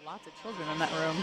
lots of children in that room.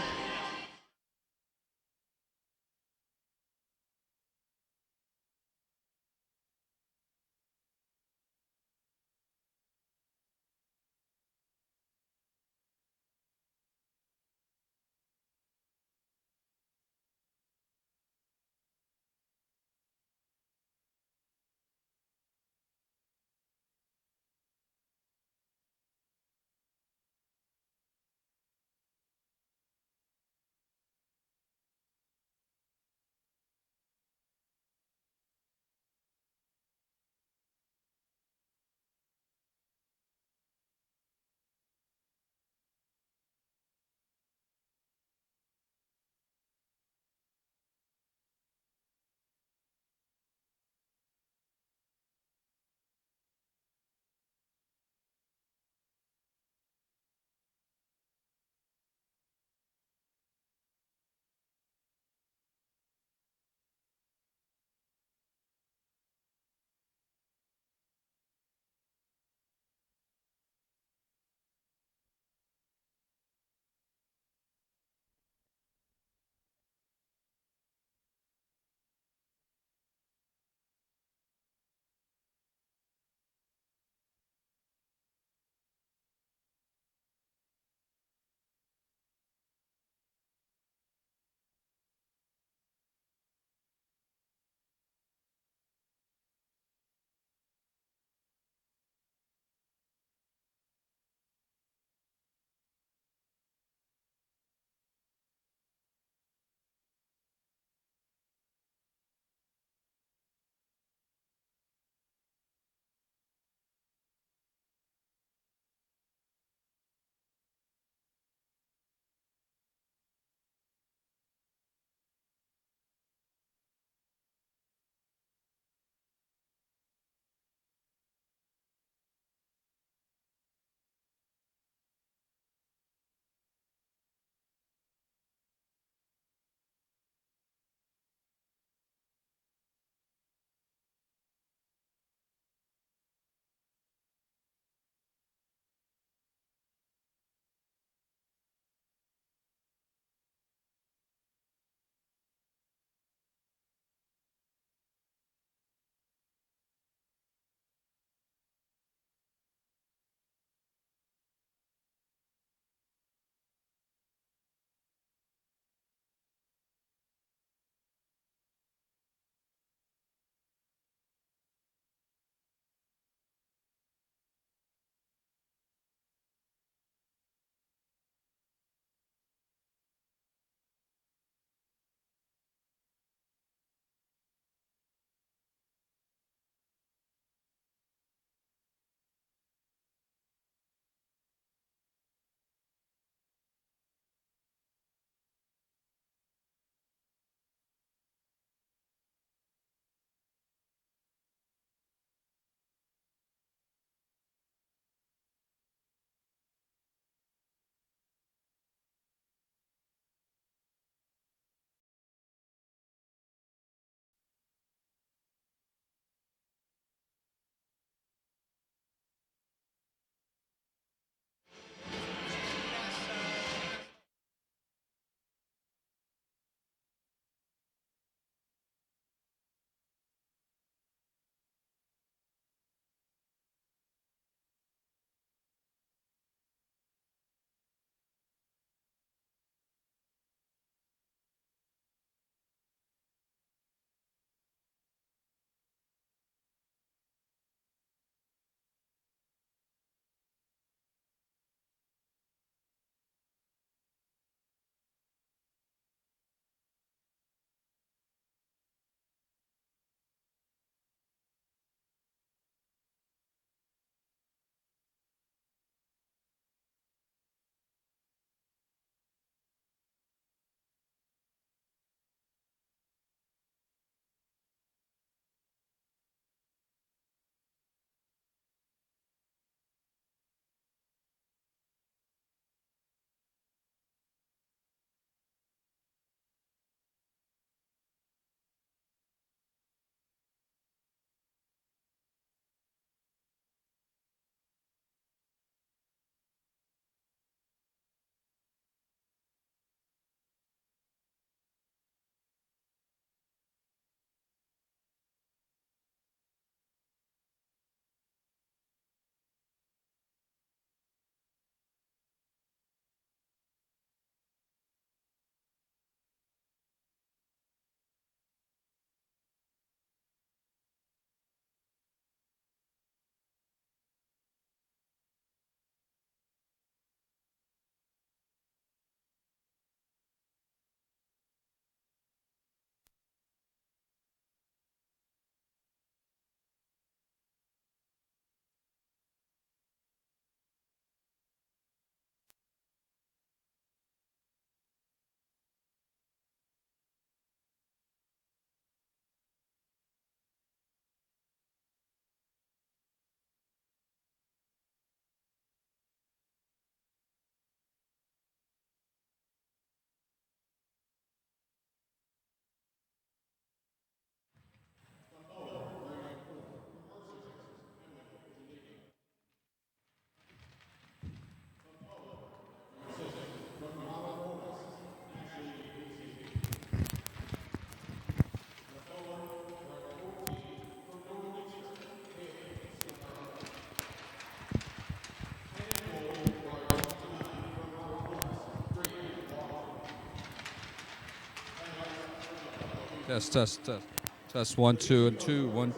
Test, test, test. Test 1, 2, and 2, 1.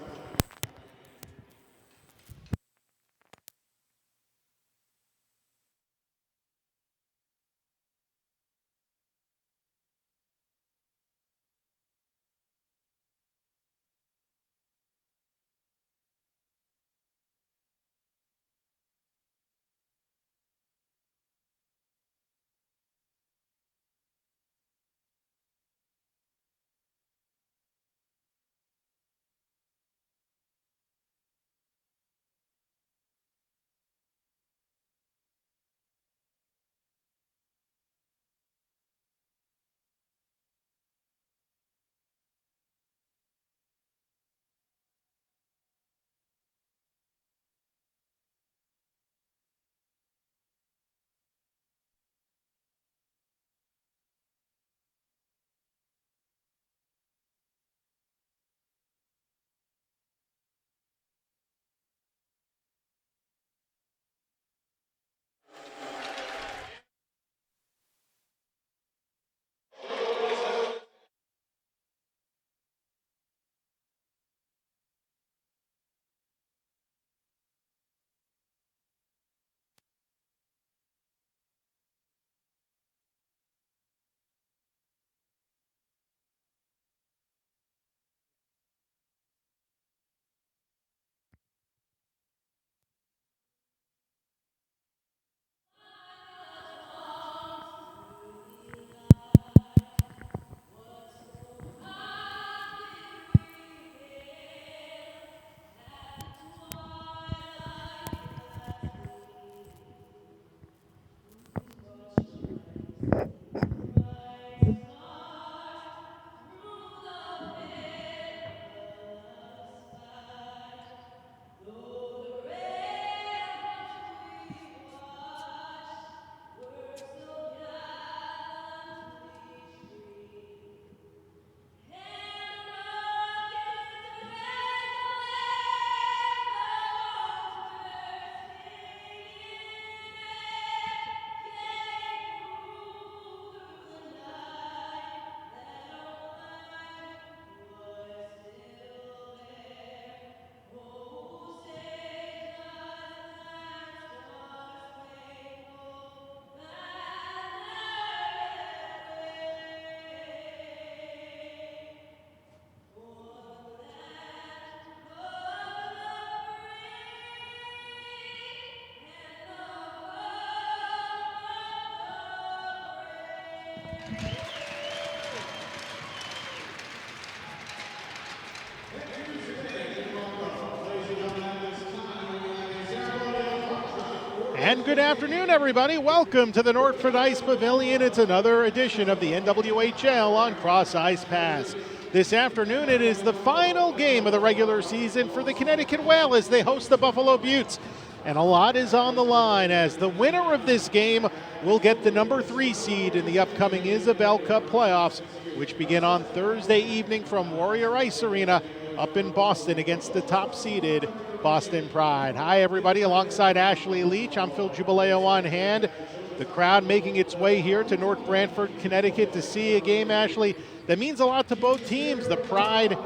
And good afternoon, everybody. Welcome to the Northford Ice Pavilion. It's another edition of the NWHL on Cross Ice Pass. This afternoon, it is the final game of the regular season for the Connecticut Whale as they host the Buffalo Beauts. And a lot is on the line as the winner of this game will get the number 3 seed in the upcoming Isabel Cup playoffs, which begin on Thursday evening from Warrior Ice Arena up in Boston against the top-seeded Boston Pride. Hi, everybody. Alongside Ashley Leach, I'm Phil Jubileo on hand. The crowd making its way here to North Branford, Connecticut to see a game, Ashley, that means a lot to both teams. The Pride,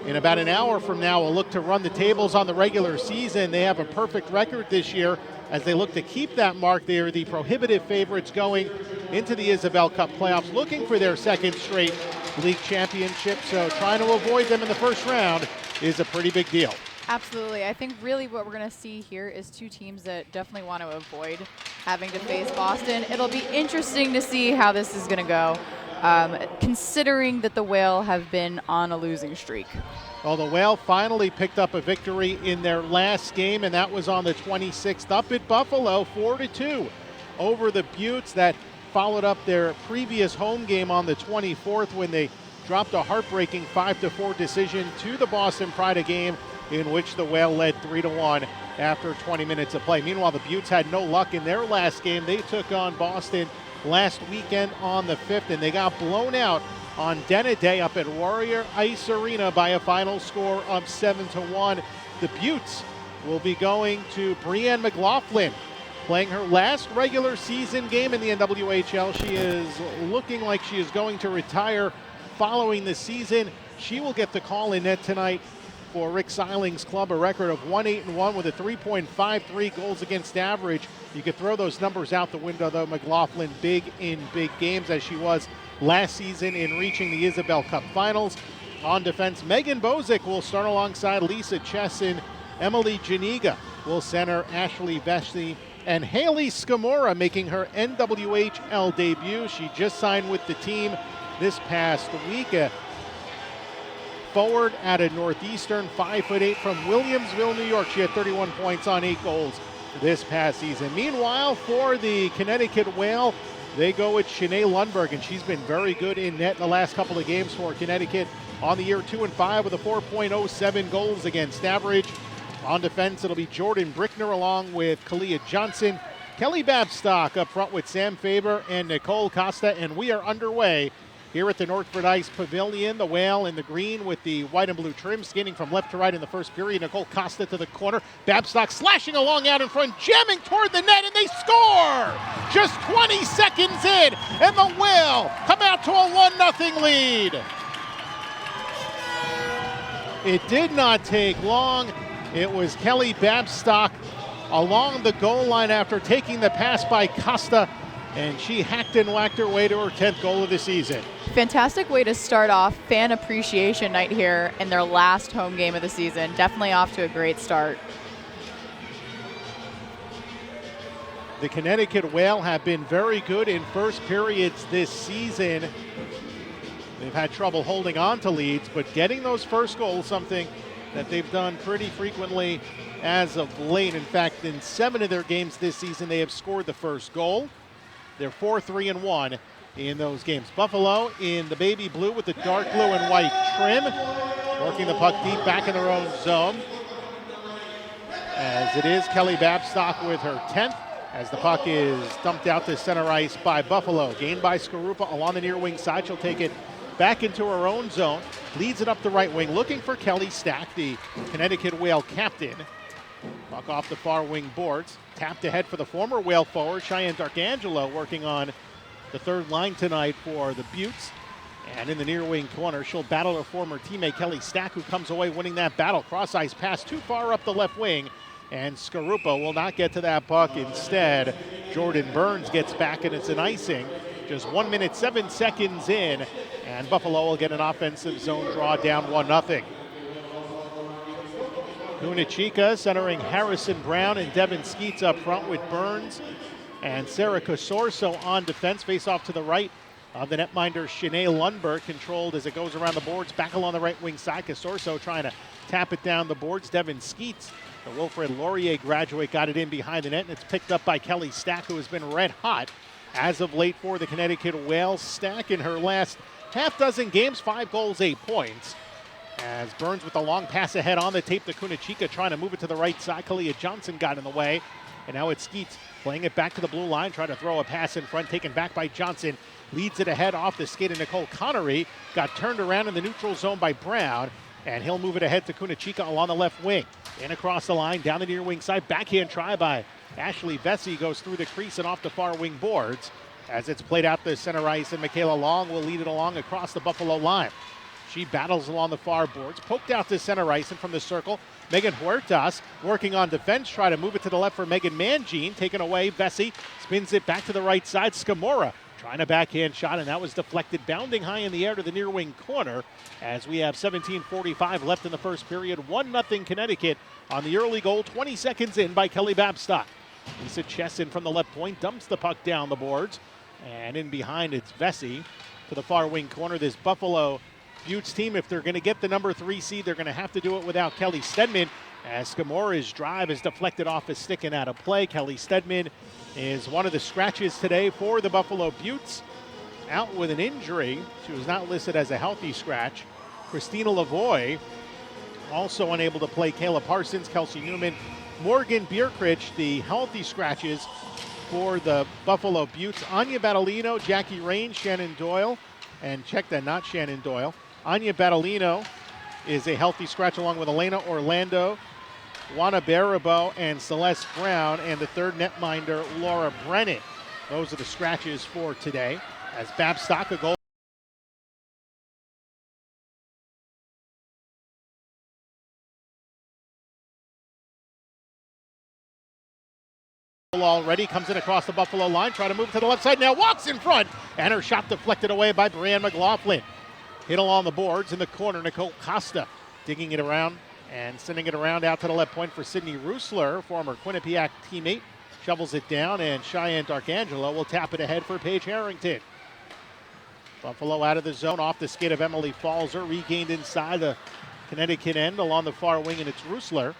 in about an hour from now, will look to run the tables on the regular season. They have a perfect record this year as they look to keep that mark. They are the prohibitive favorites going into the Isabel Cup playoffs, looking for their second straight league championship. So trying to avoid them in the first round is a pretty big deal. Absolutely. I think really what we're going to see here is two teams that definitely want to avoid having to face Boston. It'll be interesting to see how this is going to go, considering that the Whale have been on a losing streak. Well, the Whale finally picked up a victory in their last game, and that was on the 26th up at Buffalo, 4-2 over the Beauts. That followed up their previous home game on the 24th when they dropped a heartbreaking 5-4 decision to the Boston Pride, a game in which the Whale led 3-1 after 20 minutes of play. Meanwhile, the Beauts had no luck in their last game. They took on Boston last weekend on the 5th, and they got blown out on Denna Day up at Warrior Ice Arena by a final score of 7-1. The Beauts will be going to Brianne McLaughlin, playing her last regular season game in the NWHL. She is looking like she is going to retire following the season. She will get the call in net tonight for Rick Seiling's club, a record of 1-8-1 with a 3.53 goals against average. You could throw those numbers out the window, though. McLaughlin big in big games, as she was last season in reaching the Isabel Cup Finals. On defense, Megan Bozick will start alongside Lisa Chesson. Emily Janiga will center Ashley Vesey. And Haley Scamora making her NWHL debut. She just signed with the team this past week. Forward out of Northeastern, 5'8" from Williamsville, New York. She had 31 points on 8 goals this past season. Meanwhile, for the Connecticut Whale, they go with Shanae Lundberg, and she's been very good in net in the last couple of games for Connecticut. On the year, 2-5 with a 4.07 goals against average. On defense, it'll be Jordan Brickner along with Kalia Johnson. Kelly Babstock up front with Sam Faber and Nicole Costa, and we are underway here at the Northford Ice Pavilion. The Whale in the green with the white and blue trim, skating from left to right in the first period. Nicole Costa to the corner. Babstock slashing along out in front, jamming toward the net, and they score! Just 20 seconds in, and the Whale come out to a 1-0 lead. It did not take long. It was Kelly Babstock along the goal line after taking the pass by Costa, and she hacked and whacked her way to her 10th goal of the season. Fantastic way to start off fan appreciation night here in their last home game of the season. Definitely off to a great start. The Connecticut Whale have been very good in first periods this season. They've had trouble holding on to leads, but getting those first goals, something that they've done pretty frequently as of late. In fact, in 7 of their games this season, they have scored the first goal. They're 4-3-1 in those games. Buffalo in the baby blue with the dark blue and white trim, working the puck deep back in their own zone. As it is Kelly Babstock with her 10th, as the puck is dumped out to center ice by Buffalo. Gained by Skarupa along the near wing side. She'll take it back into her own zone, leads it up the right wing, looking for Kelly Stack, the Connecticut Whale captain. Puck off the far wing boards, tapped ahead for the former Whale forward, Cheyenne Darkangelo, working on the third line tonight for the Buttes. And in the near wing corner, she'll battle her former teammate Kelly Stack, who comes away winning that battle. Cross-ice pass too far up the left wing, and Skarupa will not get to that puck. Instead, Jordan Burns gets back, and it's an icing. Just 1 minute, 7 seconds in, and Buffalo will get an offensive zone draw down 1-0. Kunachika centering Harrison Brown and Devin Skeets up front with Burns and Sarah Casorso on defense. Face off to the right of the netminder Shanae Lundberg, controlled as it goes around the boards. Back along the right wing side, Casorso trying to tap it down the boards. Devin Skeets, the Wilfred Laurier graduate, got it in behind the net, and it's picked up by Kelly Stack, who has been red hot as of late for the Connecticut Whales. Stack in her last half dozen games, 5 goals, 8 points. As Burns with the long pass ahead on the tape to Kunachika, trying to move it to the right side. Kalia Johnson got in the way. And now it's Skeets playing it back to the blue line, trying to throw a pass in front, taken back by Johnson. Leads it ahead off the skate of Nicole Connery. Got turned around in the neutral zone by Brown. And he'll move it ahead to Kunachika along the left wing. In across the line, down the near wing side. Backhand try by Ashley Vesey, goes through the crease and off the far wing boards. As it's played out the center ice, and Michaela Long will lead it along across the Buffalo line. She battles along the far boards, poked out to center ice, and from the circle, Megan Huertas working on defense, try to move it to the left for Megan Mangine, taken away. Vesey spins it back to the right side. Scamora trying a backhand shot, and that was deflected, bounding high in the air to the near wing corner. As we have 17:45 left in the first period, 1-0 Connecticut on the early goal, 20 seconds in by Kelly Babstock. Lisa Chesson from the left point dumps the puck down the boards, and in behind it's Vesey to the far wing corner. This Buffalo Buttes team, if they're going to get the number 3 seed, they're going to have to do it without Kelly Stedman, as Scamora's drive is deflected off his stick and out of play. Kelly Stedman is one of the scratches today for the Buffalo Buttes, out with an injury. She was not listed as a healthy scratch. Christina Lavoie also unable to play. Kayla Parsons, Kelsey Newman, Morgan Bierkrich, the healthy scratches for the Buffalo Buttes. Anya Battolino, Jackie Rain, Shannon Doyle, and check that, not Shannon Doyle. Anya Battolino is a healthy scratch along with Elena Orlando, Juana Barabo, and Celeste Brown, and the third netminder, Laura Brennan. Those are the scratches for today. As Babstock, a goal already comes in across the Buffalo line, trying to move to the left side, now walks in front, and her shot deflected away by Brianne McLaughlin. Hit along the boards in the corner, Nicole Costa digging it around and sending it around out to the left point for Sydney Roosler, former Quinnipiac teammate. Shovels it down, and Cheyenne D'Arcangelo will tap it ahead for Paige Harrington. Buffalo out of the zone, off the skate of Emily Falzer, regained inside the Connecticut end along the far wing, and it's Roosler.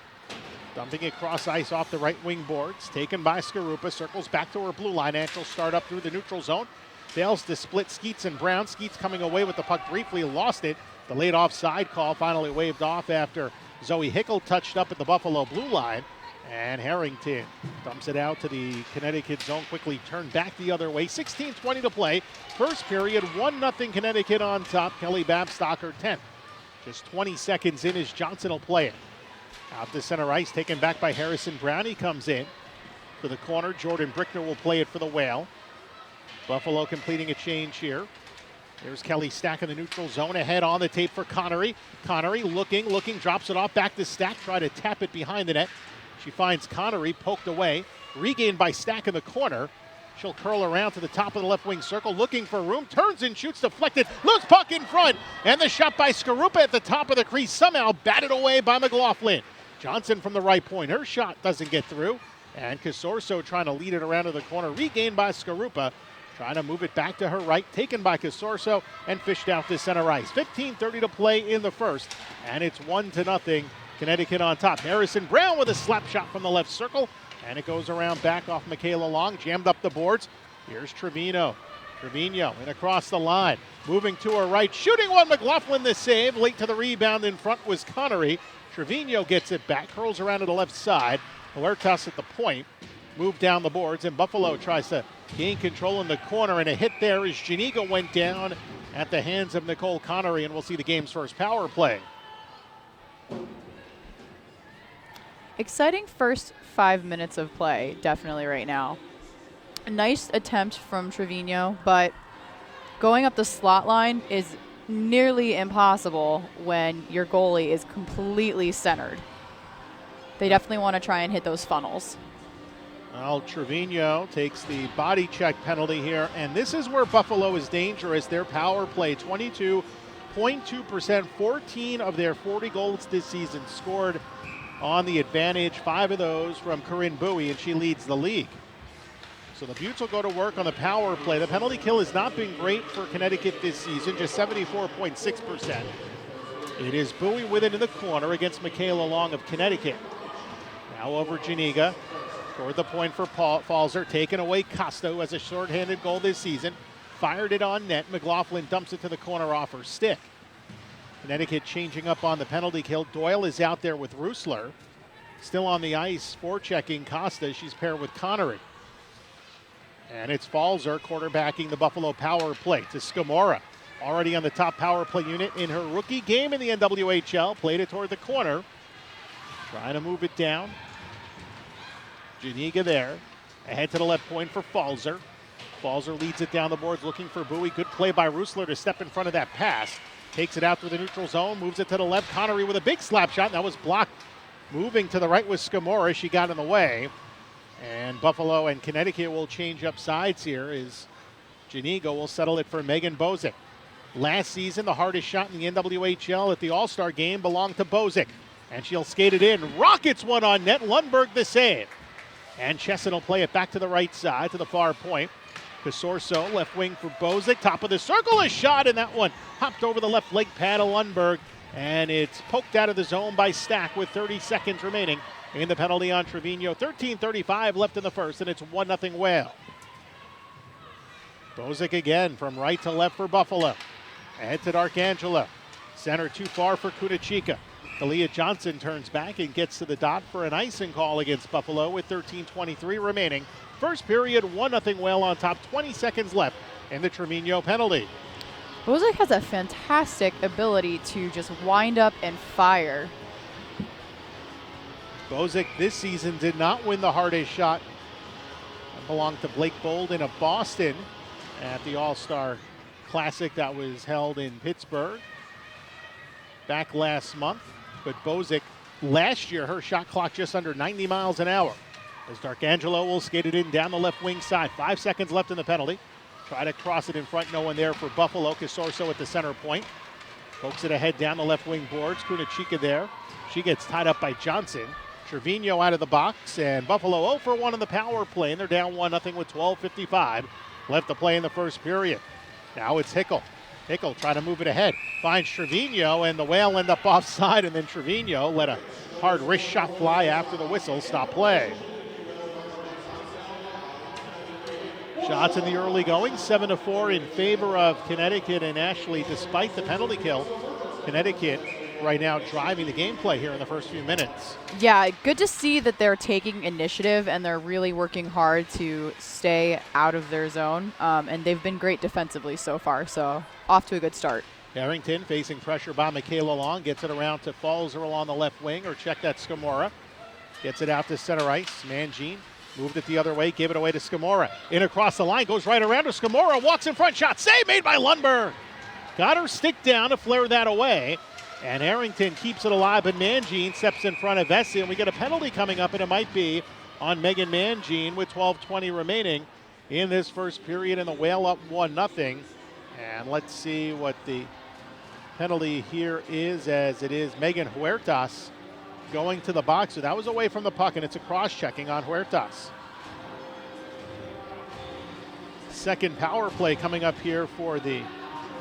Dumping it cross ice off the right wing boards. Taken by Skarupa. Circles back to her blue line. And she'll start up through the neutral zone. Fails to split Skeets and Brown. Skeets coming away with the puck briefly. Lost it. The late offside call finally waved off after Zoe Hickel touched up at the Buffalo blue line. And Harrington dumps it out to the Connecticut zone. Quickly turned back the other way. 16:20 to play. First period, 1-0 Connecticut on top. Kelly Babstock, her 10th. Just 20 seconds in as Johnson will play it. Out to center ice, taken back by Harrison Brown. He comes in to the corner. Jordan Brickner will play it for the Whale. Buffalo completing a change here. There's Kelly Stack in the neutral zone. Ahead on the tape for Connery. Connery looking, drops it off back to Stack. Try to tap it behind the net. She finds Connery poked away. Regained by Stack in the corner. She'll curl around to the top of the left wing circle, looking for room. Turns and shoots, deflected. Loose puck in front. And the shot by Skarupa at the top of the crease. Somehow batted away by McLaughlin. Johnson from the right point. Her shot doesn't get through. And Casorso trying to lead it around to the corner. Regained by Skarupa. Trying to move it back to her right. Taken by Casorso and fished out to center ice. 15:30 to play in the first. And it's 1-0. Connecticut on top. Harrison Brown with a slap shot from the left circle. And it goes around back off Michaela Long. Jammed up the boards. Here's Trevino. Trevino in across the line. Moving to her right. Shooting one. McLaughlin the save. Late to the rebound in front was Connery. Trevino gets it back, curls around to the left side. Huertas at the point, move down the boards, and Buffalo tries to gain control in the corner, and a hit there as Janiga went down at the hands of Nicole Connery, and we'll see the game's first power play. Exciting first 5 minutes of play, definitely right now. A nice attempt from Trevino, but going up the slot line is nearly impossible when your goalie is completely centered. They definitely want to try and hit those funnels. Well, Trevino takes the body check penalty here, and this is where Buffalo is dangerous. Their power play, 22.2%, 14 of their 40 goals this season scored on the advantage, 5 of those from Corinne Bowie, and she leads the league. So the Buttes will go to work on the power play. The penalty kill has not been great for Connecticut this season, just 74.6%. It is Bowie with it in the corner against Michaela Long of Connecticut. Now over Janiga, toward the point for Falzer, taken away Costa, who has a shorthanded goal this season. Fired it on net. McLaughlin dumps it to the corner off her stick. Connecticut changing up on the penalty kill. Doyle is out there with Roosler. Still on the ice, forechecking Costa. She's paired with Connery. And it's Falzer quarterbacking the Buffalo power play to Scamora. Already on the top power play unit in her rookie game in the NWHL. Played it toward the corner. Trying to move it down. Janiga there. Ahead to the left point for Falzer. Falzer leads it down the boards looking for Bowie. Good play by Roosler to step in front of that pass. Takes it out through the neutral zone. Moves it to the left. Connery with a big slap shot. That was blocked. Moving to the right was Scamora. She got in the way. And Buffalo and Connecticut will change up sides here as Janiga will settle it for Megan Bozick. Last season, the hardest shot in the NWHL at the All-Star game belonged to Bozick. And she'll skate it in. Rockets one on net. Lundberg the save. And Chesson will play it back to the right side to the far point. Casorso, left wing for Bozick. Top of the circle, a shot, and that one hopped over the left leg pad of Lundberg. And it's poked out of the zone by Stack with 30 seconds remaining in the penalty on Trevino. 13:35 left in the first, and it's 1-0 Whale. Bozick again from right to left for Buffalo. Ahead to D'Arcangelo. Center too far for Kunachika. Kalia Johnson turns back and gets to the dot for an icing call against Buffalo with 13:23 remaining. First period, 1-0 Whale on top, 20 seconds left in the Trevino penalty. Bozick has a fantastic ability to just wind up and fire. Bozick this season did not win the hardest shot. It belonged to Blake Bolden of Boston at the All-Star Classic that was held in Pittsburgh back last month. But Bozick, last year, her shot clock just under 90 miles an hour. As D'Arcangelo will skate it in down the left wing side. 5 seconds left in the penalty. Try to cross it in front. No one there for Buffalo. Casorso at the center point. Pokes it ahead down the left wing boards. Kunachika there. She gets tied up by Johnson. Trevino out of the box. And Buffalo 0 for 1 on the power play. And they're down 1-0 with 12:55 left to play in the first period. Now it's Hickel. Hickel trying to move it ahead. Finds Trevino, and the Whale end up offside. And then Trevino let a hard wrist shot fly after the whistle. Stop play. Shots in the early going, 7-4 in favor of Connecticut and Ashley despite the penalty kill. Connecticut right now driving the gameplay here in the first few minutes. Yeah, good to see that they're taking initiative and they're really working hard to stay out of their zone. And they've been great defensively so far, so off to a good start. Harrington facing pressure by Michaela Long, gets it around to Falzer along the left wing, or check that Scamora. Gets it out to center ice. Mangine moved it the other way, gave it away to Scamora. In across the line, goes right around to Scamora, walks in front, shot save made by Lundberg. Got her stick down to flare that away. And Harrington keeps it alive, but Mangine steps in front of Vesey, and we get a penalty coming up, and it might be on Megan Mangine with 12:20 remaining in this first period, and the Whale up 1-0. And let's see what the penalty here is, as it is Megan Huertas going to the box. So that was away from the puck, and it's a cross-checking on Huertas. Second power play coming up here for the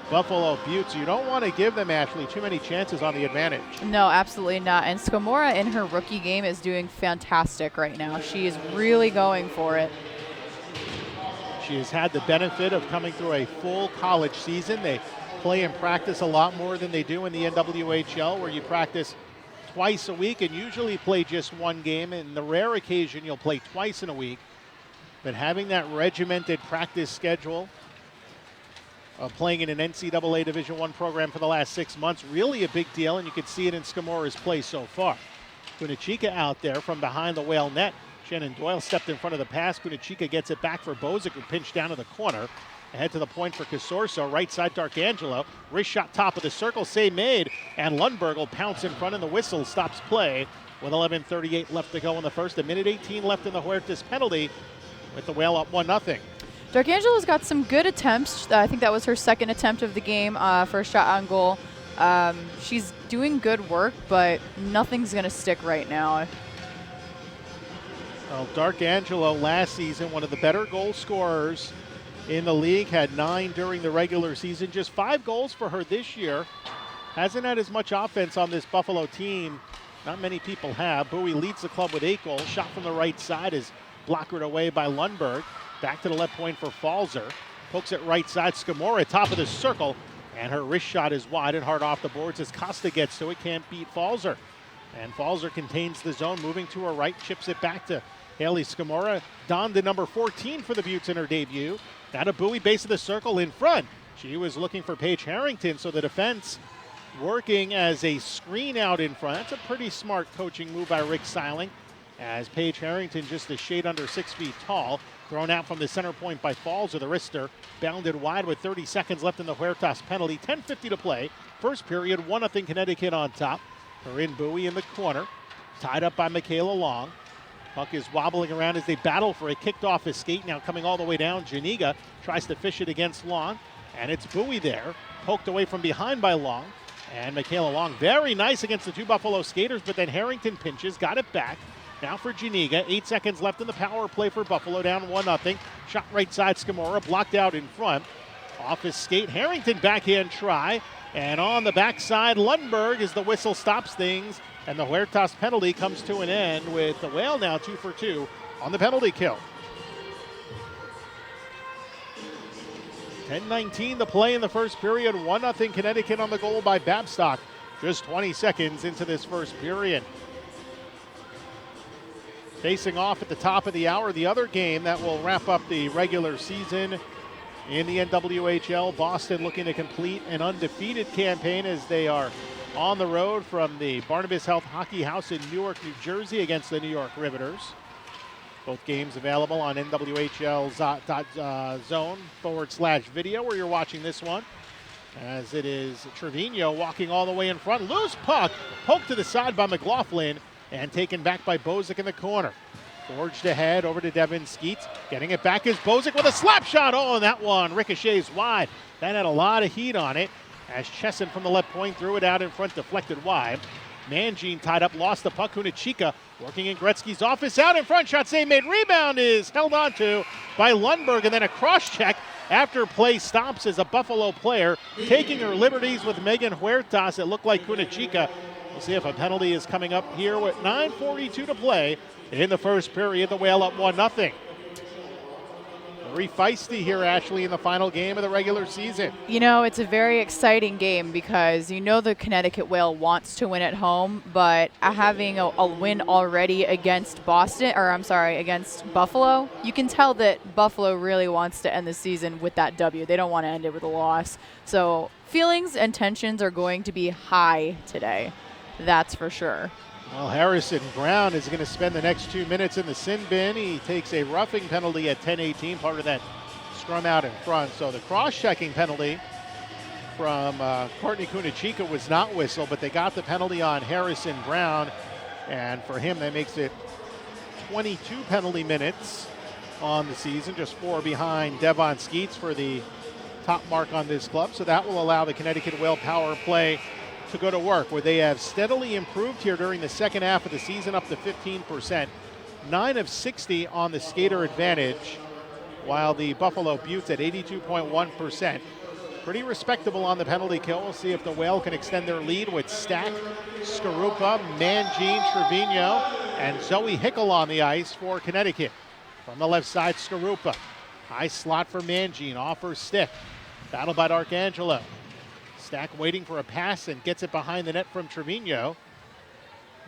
Buffalo Buttes. You don't want to give them, Ashley, too many chances on the advantage. No, absolutely not. And Scamora in her rookie game is doing fantastic right now. She is really going for it. She has had the benefit of coming through a full college season. They play and practice a lot more than they do in the NWHL, where you practice twice a week and usually play just one game. And the rare occasion you'll play twice in a week. But having that regimented practice schedule of playing in an NCAA Division I program for the last 6 months, really a big deal, and you can see it in Scamora's play so far. Kunachika out there from behind the Whale net. Shannon Doyle stepped in front of the pass. Kunachika gets it back for Bozic, who pinched down to the corner. Ahead to the point for Casorso, right side D'Arcangelo. Wrist shot top of the circle, save made, and Lundberg will pounce in front, and the whistle stops play with 11:38 left to go in the first. A minute 18 left in the Huertas penalty with the Whale up 1-0. D'Arcangelo's got some good attempts. I think that was her second attempt of the game for a shot on goal. She's doing good work, but nothing's going to stick right now. Well, D'Arcangelo last season, one of the better goal scorers in the league, had 9 during the regular season. Just 5 goals for her this year. Hasn't had as much offense on this Buffalo team. Not many people have. Bowie leads the club with 8 goals. Shot from the right side is blockered away by Lundberg. Back to the left point for Falzer. Pokes it right side. Scamora top of the circle. And her wrist shot is wide and hard off the boards as Costa gets to it. Can't beat Falzer. And Falzer contains the zone. Moving to her right. Chips it back to Haley Scamora. Donned the number 14 for the Buttes in her debut. Now to Bowie, base of the circle in front. She was looking for Paige Harrington, so the defense working as a screen out in front. That's a pretty smart coaching move by Rick Seiling, as Paige Harrington just a shade under 6 feet tall. Thrown out from the center point by Falzer, the wrister. Bounded wide with 30 seconds left in the Huertas penalty. 10:50 to play. First period, 1-0 Connecticut on top. Corinne Bowie in the corner. Tied up by Michaela Long. Puck is wobbling around as they battle for a kicked off his skate. Now coming all the way down, Janiga tries to fish it against Long. And it's Bowie there. Poked away from behind by Long. And Michaela Long, very nice against the 2 Buffalo skaters, but then Harrington pinches, got it back. Now for Janiga, 8 seconds left in the power play for Buffalo, down 1-0. Shot right side, Scamora, blocked out in front. Off his skate, Harrington backhand try. And on the backside, Lundberg, as the whistle stops things. And the Huertas penalty comes to an end with the Whale now 2 for 2 on the penalty kill. 10:19 to play in the first period. 1-0 Connecticut on the goal by Babstock. Just 20 seconds into this first period. Facing off at the top of the hour, the other game that will wrap up the regular season in the NWHL. Boston looking to complete an undefeated campaign as they are on the road from the Barnabas Health Hockey House in Newark, New Jersey against the New York Riveters. Both games available on NWHL.zone/video where you're watching this one. As it is Trevino walking all the way in front. Loose puck, poked to the side by McLaughlin and taken back by Bozic in the corner. Forged ahead over to Devin Skeets. Getting it back is Bozic with a slap shot. Oh, and that one ricochets wide. That had a lot of heat on it as Chesson from the left point threw it out in front, deflected wide. Mangine tied up, lost the puck. Kunachika working in Gretzky's office, out in front. Shot save made. Rebound is held on to by Lundberg, and then a cross check after play stops as a Buffalo player taking her liberties with Megan Huertas. It looked like Kunachika. We'll see if a penalty is coming up here with 9:42 to play in the first period. The Whale up 1-0. Very feisty here, Ashley, in the final game of the regular season. You know, it's a very exciting game because you know the Connecticut Whale wants to win at home, but having a win already against against Buffalo, you can tell that Buffalo really wants to end the season with that W. They don't want to end it with a loss. So feelings and tensions are going to be high today. That's for sure. Well, Harrison Brown is going to spend the next 2 minutes in the sin bin. He takes a roughing penalty at 10:18, part of that scrum out in front. So the cross-checking penalty from Courtney Kunachika was not whistled, but they got the penalty on Harrison Brown. And for him, that makes it 22 penalty minutes on the season, just 4 behind Devon Skeets for the top mark on this club. So that will allow the Connecticut Whale power play to go to work, where they have steadily improved here during the second half of the season, up to 15%. 9 of 60 on the skater advantage, while the Buffalo Buttes at 82.1%. Pretty respectable on the penalty kill. We'll see if the Whale can extend their lead with Stack, Skarupa, Mangine, Trevino, and Zoe Hickel on the ice for Connecticut. From the left side, Skarupa. High slot for Mangine, off her stick. Battle by D'Arcangelo. Stack waiting for a pass and gets it behind the net from Trevino.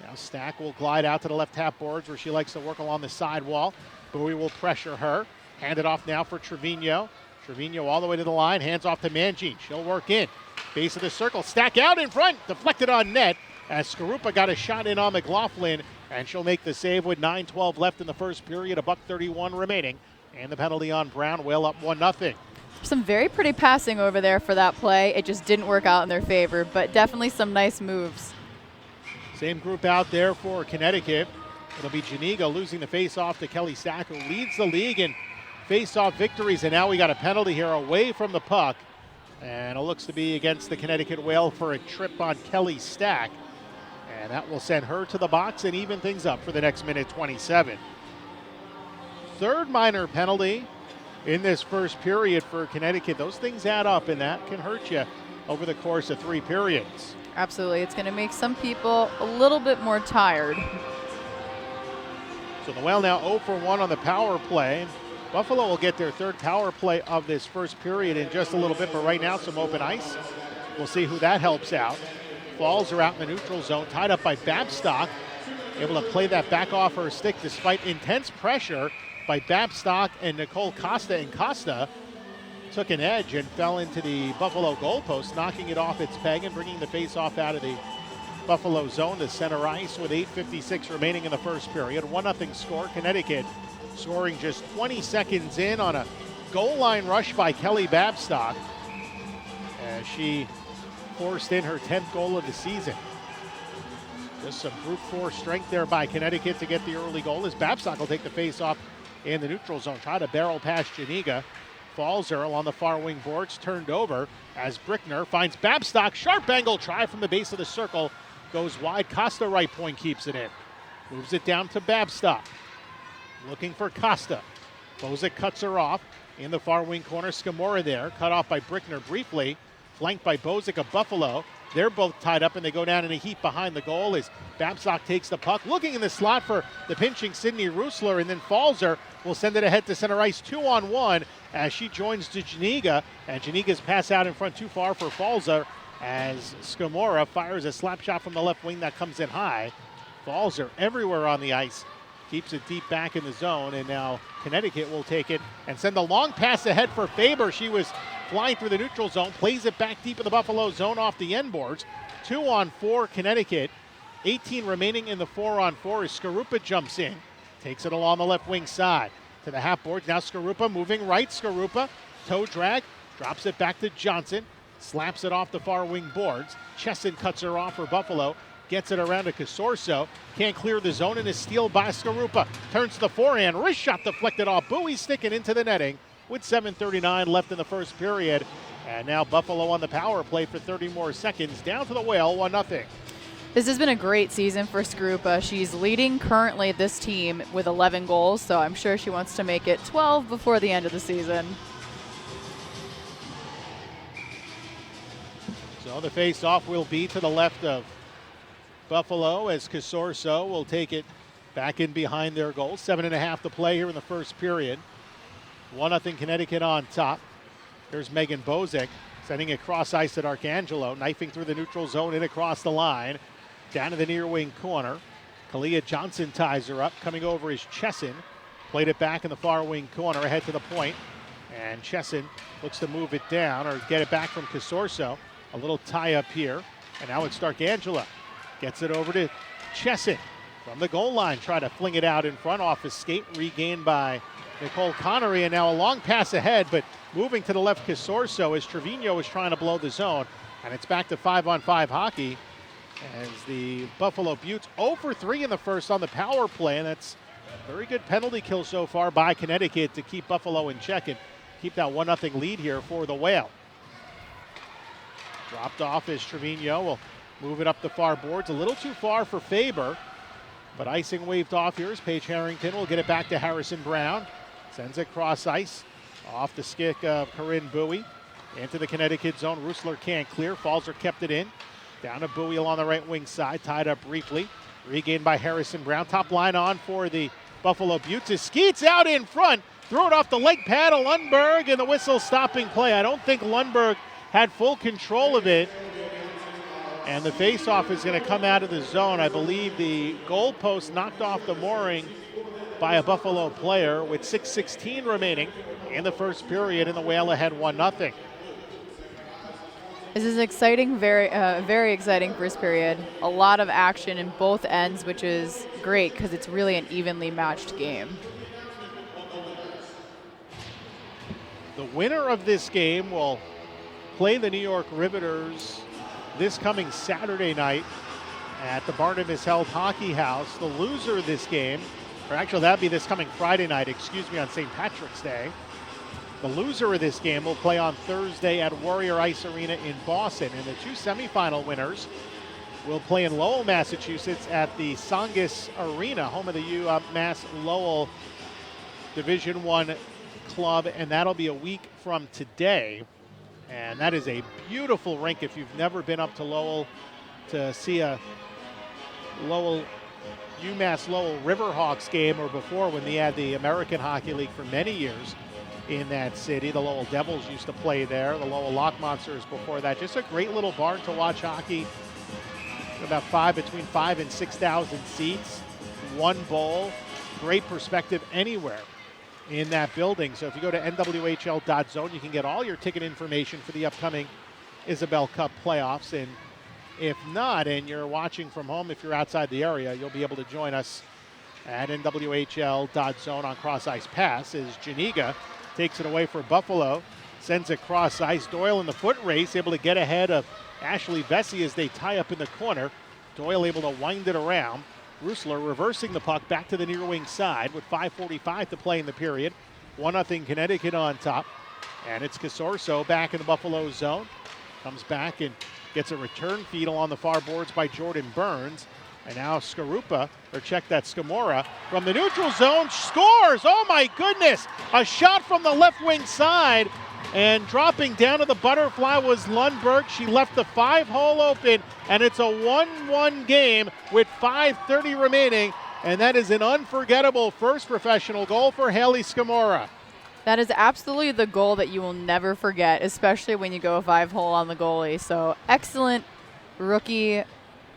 Now Stack will glide out to the left half boards where she likes to work along the sidewall. Bowie will pressure her. Hand it off now for Trevino. Trevino all the way to the line, hands off to Mangine. She'll work in. Base of the circle, Stack out in front, deflected on net as Skarupa got a shot in on McLaughlin, and she'll make the save with 9:12 left in the first period, $1:31 remaining. And the penalty on Brown, Whale up 1-0. Some very pretty passing over there for that play. It just didn't work out in their favor, but definitely some nice moves. Same group out there for Connecticut. It'll be Janiga losing the face-off to Kelly Stack, who leads the league in face-off victories, and now we got a penalty here away from the puck. And it looks to be against the Connecticut Whale for a trip on Kelly Stack. And that will send her to the box and even things up for the next minute 27. Third minor penalty in this first period for Connecticut. Those things add up, and that can hurt you over the course of 3 periods. Absolutely. It's going to make some people a little bit more tired. So the Whale now 0 for 1 on the power play. Buffalo will get their third power play of this first period in just a little bit, but right now some open ice. We'll see who that helps out. Falls are out in the neutral zone, tied up by Babstock. Able to play that back off her stick despite intense pressure by Babstock and Nicole Costa, and Costa took an edge and fell into the Buffalo goalpost, knocking it off its peg and bringing the face-off out of the Buffalo zone to center ice with 8:56 remaining in the first period. 1-0 score. Connecticut scoring just 20 seconds in on a goal line rush by Kelly Babstock as she forced in her 10th goal of the season. Just some brute force strength there by Connecticut to get the early goal as Babstock will take the face-off in the neutral zone. Try to barrel past Janiga. Falzer along the far wing boards, turned over as Brickner finds Babstock. Sharp angle try from the base of the circle. Goes wide. Costa right point keeps it in. Moves it down to Babstock. Looking for Costa. Bozic cuts her off. In the far wing corner, Scamora there. Cut off by Brickner briefly. Flanked by Bozic of Buffalo. They're both tied up and they go down in a heap behind the goal as Babstock takes the puck. Looking in the slot for the pinching Sydney Rusler, and then Falzer will send it ahead to center ice 2-on-1 as she joins to Janiga, and Janiga's pass out in front too far for Falzer as Scamora fires a slap shot from the left wing that comes in high. Falzer everywhere on the ice, keeps it deep back in the zone, and now Connecticut will take it and send a long pass ahead for Faber. She was flying through the neutral zone, plays it back deep in the Buffalo zone off the end boards. 2-on-4 Connecticut. 18 remaining in the 4-on-4 as Skarupa jumps in. Takes it along the left wing side to the half boards. Now Skarupa moving right. Skarupa, toe drag, drops it back to Johnson. Slaps it off the far wing boards. Chesson cuts her off for Buffalo. Gets it around to Casorso. Can't clear the zone and is stealed by Skarupa. Turns to the forehand. Wrist shot deflected off. Bowie sticking into the netting with 7:39 left in the first period. And now Buffalo on the power play for 30 more seconds. Down to the Whale, 1-0. This has been a great season for Skarupa. She's leading currently this team with 11 goals, so I'm sure she wants to make it 12 before the end of the season. So the face-off will be to the left of Buffalo as Casorso will take it back in behind their goal. 7.5 to play here in the first period. 1-0 Connecticut on top. Here's Megan Bozek sending it cross ice at Arcangelo, knifing through the neutral zone and across the line. Down to the near wing corner. Kalia Johnson ties her up. Coming over is Chesson. Played it back in the far wing corner ahead to the point. And Chesson looks to move it down or get it back from Casorso. A little tie up here. And now it's Starkangela. Gets it over to Chesson from the goal line. Try to fling it out in front off his skate. Regained by Nicole Connery. And now a long pass ahead, but moving to the left Casorso as Trevino is trying to blow the zone. And it's back to 5-on-5 hockey as the Buffalo Buttes 0 for 3 in the first on the power play. And that's a very good penalty kill so far by Connecticut to keep Buffalo in check and keep that 1-0 lead here for the Whale. Dropped off as Trevino will move it up the far boards. A little too far for Faber, but icing waved off here as Paige Harrington will get it back to Harrison Brown. Sends it cross ice off the stick of Corinne Bowie into the Connecticut zone. Rusler can't clear. Falzer kept it in. Down to Bowie along the right wing side, tied up briefly. Regained by Harrison Brown. Top line on for the Buffalo Buttes. Skeets out in front. Throw it off the leg pad of Lundberg, and the whistle stopping play. I don't think Lundberg had full control of it. And the faceoff is going to come out of the zone. I believe the goalpost knocked off the mooring by a Buffalo player with 6:16 remaining in the first period, and the Whale ahead 1-0. This is exciting, very exciting first period. A lot of action in both ends, which is great because it's really an evenly matched game. The winner of this game will play the New York Riveters this coming Saturday night at the Barnabas Health Hockey House. The loser of this game, or actually that'd be this coming Friday night, on St. Patrick's Day. The loser of this game will play on Thursday at Warrior Ice Arena in Boston. And the two semifinal winners will play in Lowell, Massachusetts at the Songus Arena, home of the UMass Lowell Division I club. And that'll be a week from today. And that is a beautiful rink if you've never been up to Lowell to see a UMass Lowell Riverhawks game, or before when they had the American Hockey League for many years in that city. The Lowell Devils used to play there. The Lowell Lock Monsters before that. Just a great little barn to watch hockey. About between 5,000 and 6,000 seats. One bowl. Great perspective anywhere in that building. So if you go to nwhl.zone, you can get all your ticket information for the upcoming Isabel Cup playoffs. And if not, and you're watching from home, if you're outside the area, you'll be able to join us at nwhl.zone on Cross Ice Pass as Janiga takes it away for Buffalo, sends it cross ice. Doyle in the foot race, able to get ahead of Ashley Vesey as they tie up in the corner. Doyle able to wind it around. Rusler reversing the puck back to the near wing side with 5:45 to play in the period. 1-0 Connecticut on top. And it's Casorso back in the Buffalo zone. Comes back and gets a return feed along the far boards by Jordan Burns. And now Scamora from the neutral zone scores. Oh my goodness! A shot from the left wing side, and dropping down to the butterfly was Lundberg. She left the 5-hole open, and it's a 1-1 game with 5:30 remaining. And that is an unforgettable first professional goal for Haley Scamora. That is absolutely the goal that you will never forget, especially when you go a 5-hole on the goalie. So excellent rookie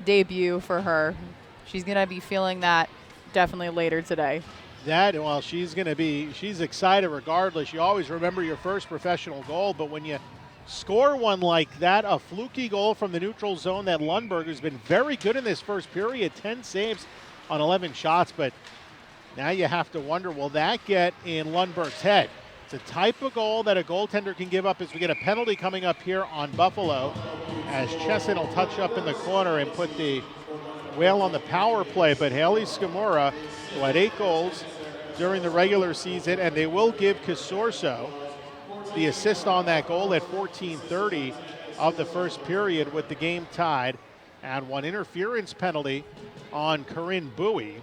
debut for her. She's going to be feeling that definitely later today. She's excited regardless. You always remember your first professional goal, but when you score one like that, a fluky goal from the neutral zone, that Lundberg has been very good in this first period, 10 saves on 11 shots, but now you have to wonder, will that get in Lundberg's head? It's a type of goal that a goaltender can give up as we get a penalty coming up here on Buffalo, as Chesson will touch up in the corner and put the Whale on the power play, but Haley Scamora, who had 8 goals during the regular season, and they will give Casorso the assist on that goal at 14:30 of the first period with the game tied, and 1 interference penalty on Corinne Bowie.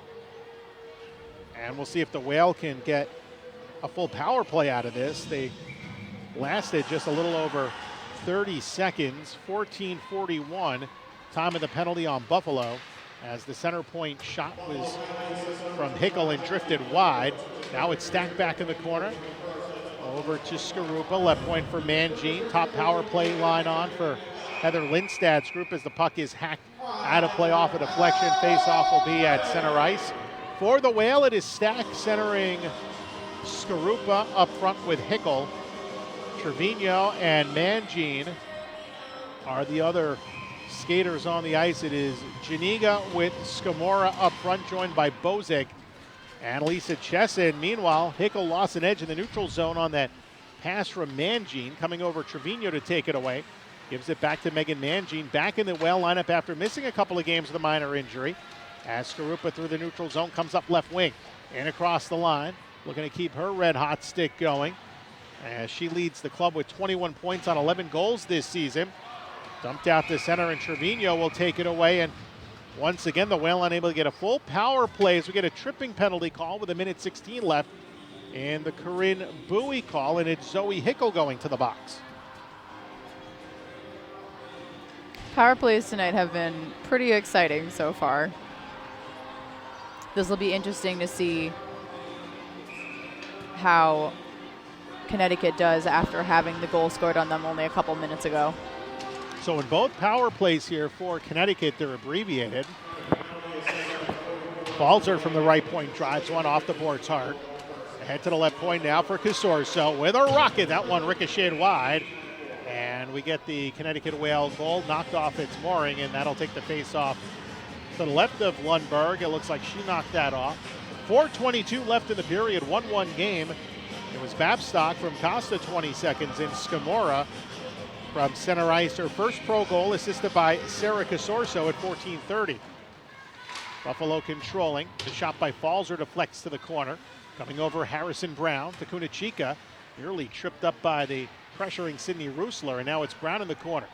And we'll see if the Whale can get a full power play out of this. They lasted just a little over 30 seconds, 14:41 time of the penalty on Buffalo, as the center point shot was from Hickel and drifted wide. Now it's stacked back in the corner. Over to Skarupa, left point for Mangine. Top power play line on for Heather Lindstad's group as the puck is hacked out of play off a deflection. Face-off will be at center ice. For the Whale, it is stacked, centering Skarupa up front with Hickel. Trevino and Mangine are the other skaters on the ice. It is Janiga with Scamora up front, joined by Bozic and Lisa Chesson. Meanwhile, Hickel lost an edge in the neutral zone on that pass from Mangine, coming over Trevino to take it away. Gives it back to Megan Mangine, back in the Whale lineup after missing a couple of games with a minor injury. As Skarupa through the neutral zone comes up left wing and across the line, looking to keep her red hot stick going, as she leads the club with 21 points on 11 goals this season. Dumped out to center, and Trevino will take it away. And once again, the Whale unable to get a full power play as we get a tripping penalty call with 1:16 left. And the Corinne Bowie call, and it's Zoe Hickel going to the box. Power plays tonight have been pretty exciting so far. This will be interesting to see how Connecticut does after having the goal scored on them only a couple minutes ago. So in both power plays here for Connecticut, they're abbreviated. Balzer from the right point drives one off the boards hard. Ahead to the left point now for Casorso with a rocket. That one ricocheted wide. And we get the Connecticut Whale goal knocked off its mooring, and that'll take the face off to the left of Lundberg. It looks like she knocked that off. 4:22 left in the period, 1-1 game. It was Babstock from Costa 20 seconds, and Scamora from center ice, her first pro goal, assisted by Sarah Casorso at 14:30. Buffalo controlling. The shot by Falzer deflects to the corner. Coming over Harrison Brown to Kunachika. Nearly tripped up by the pressuring Sydney Rusler, and now it's Brown in the corner.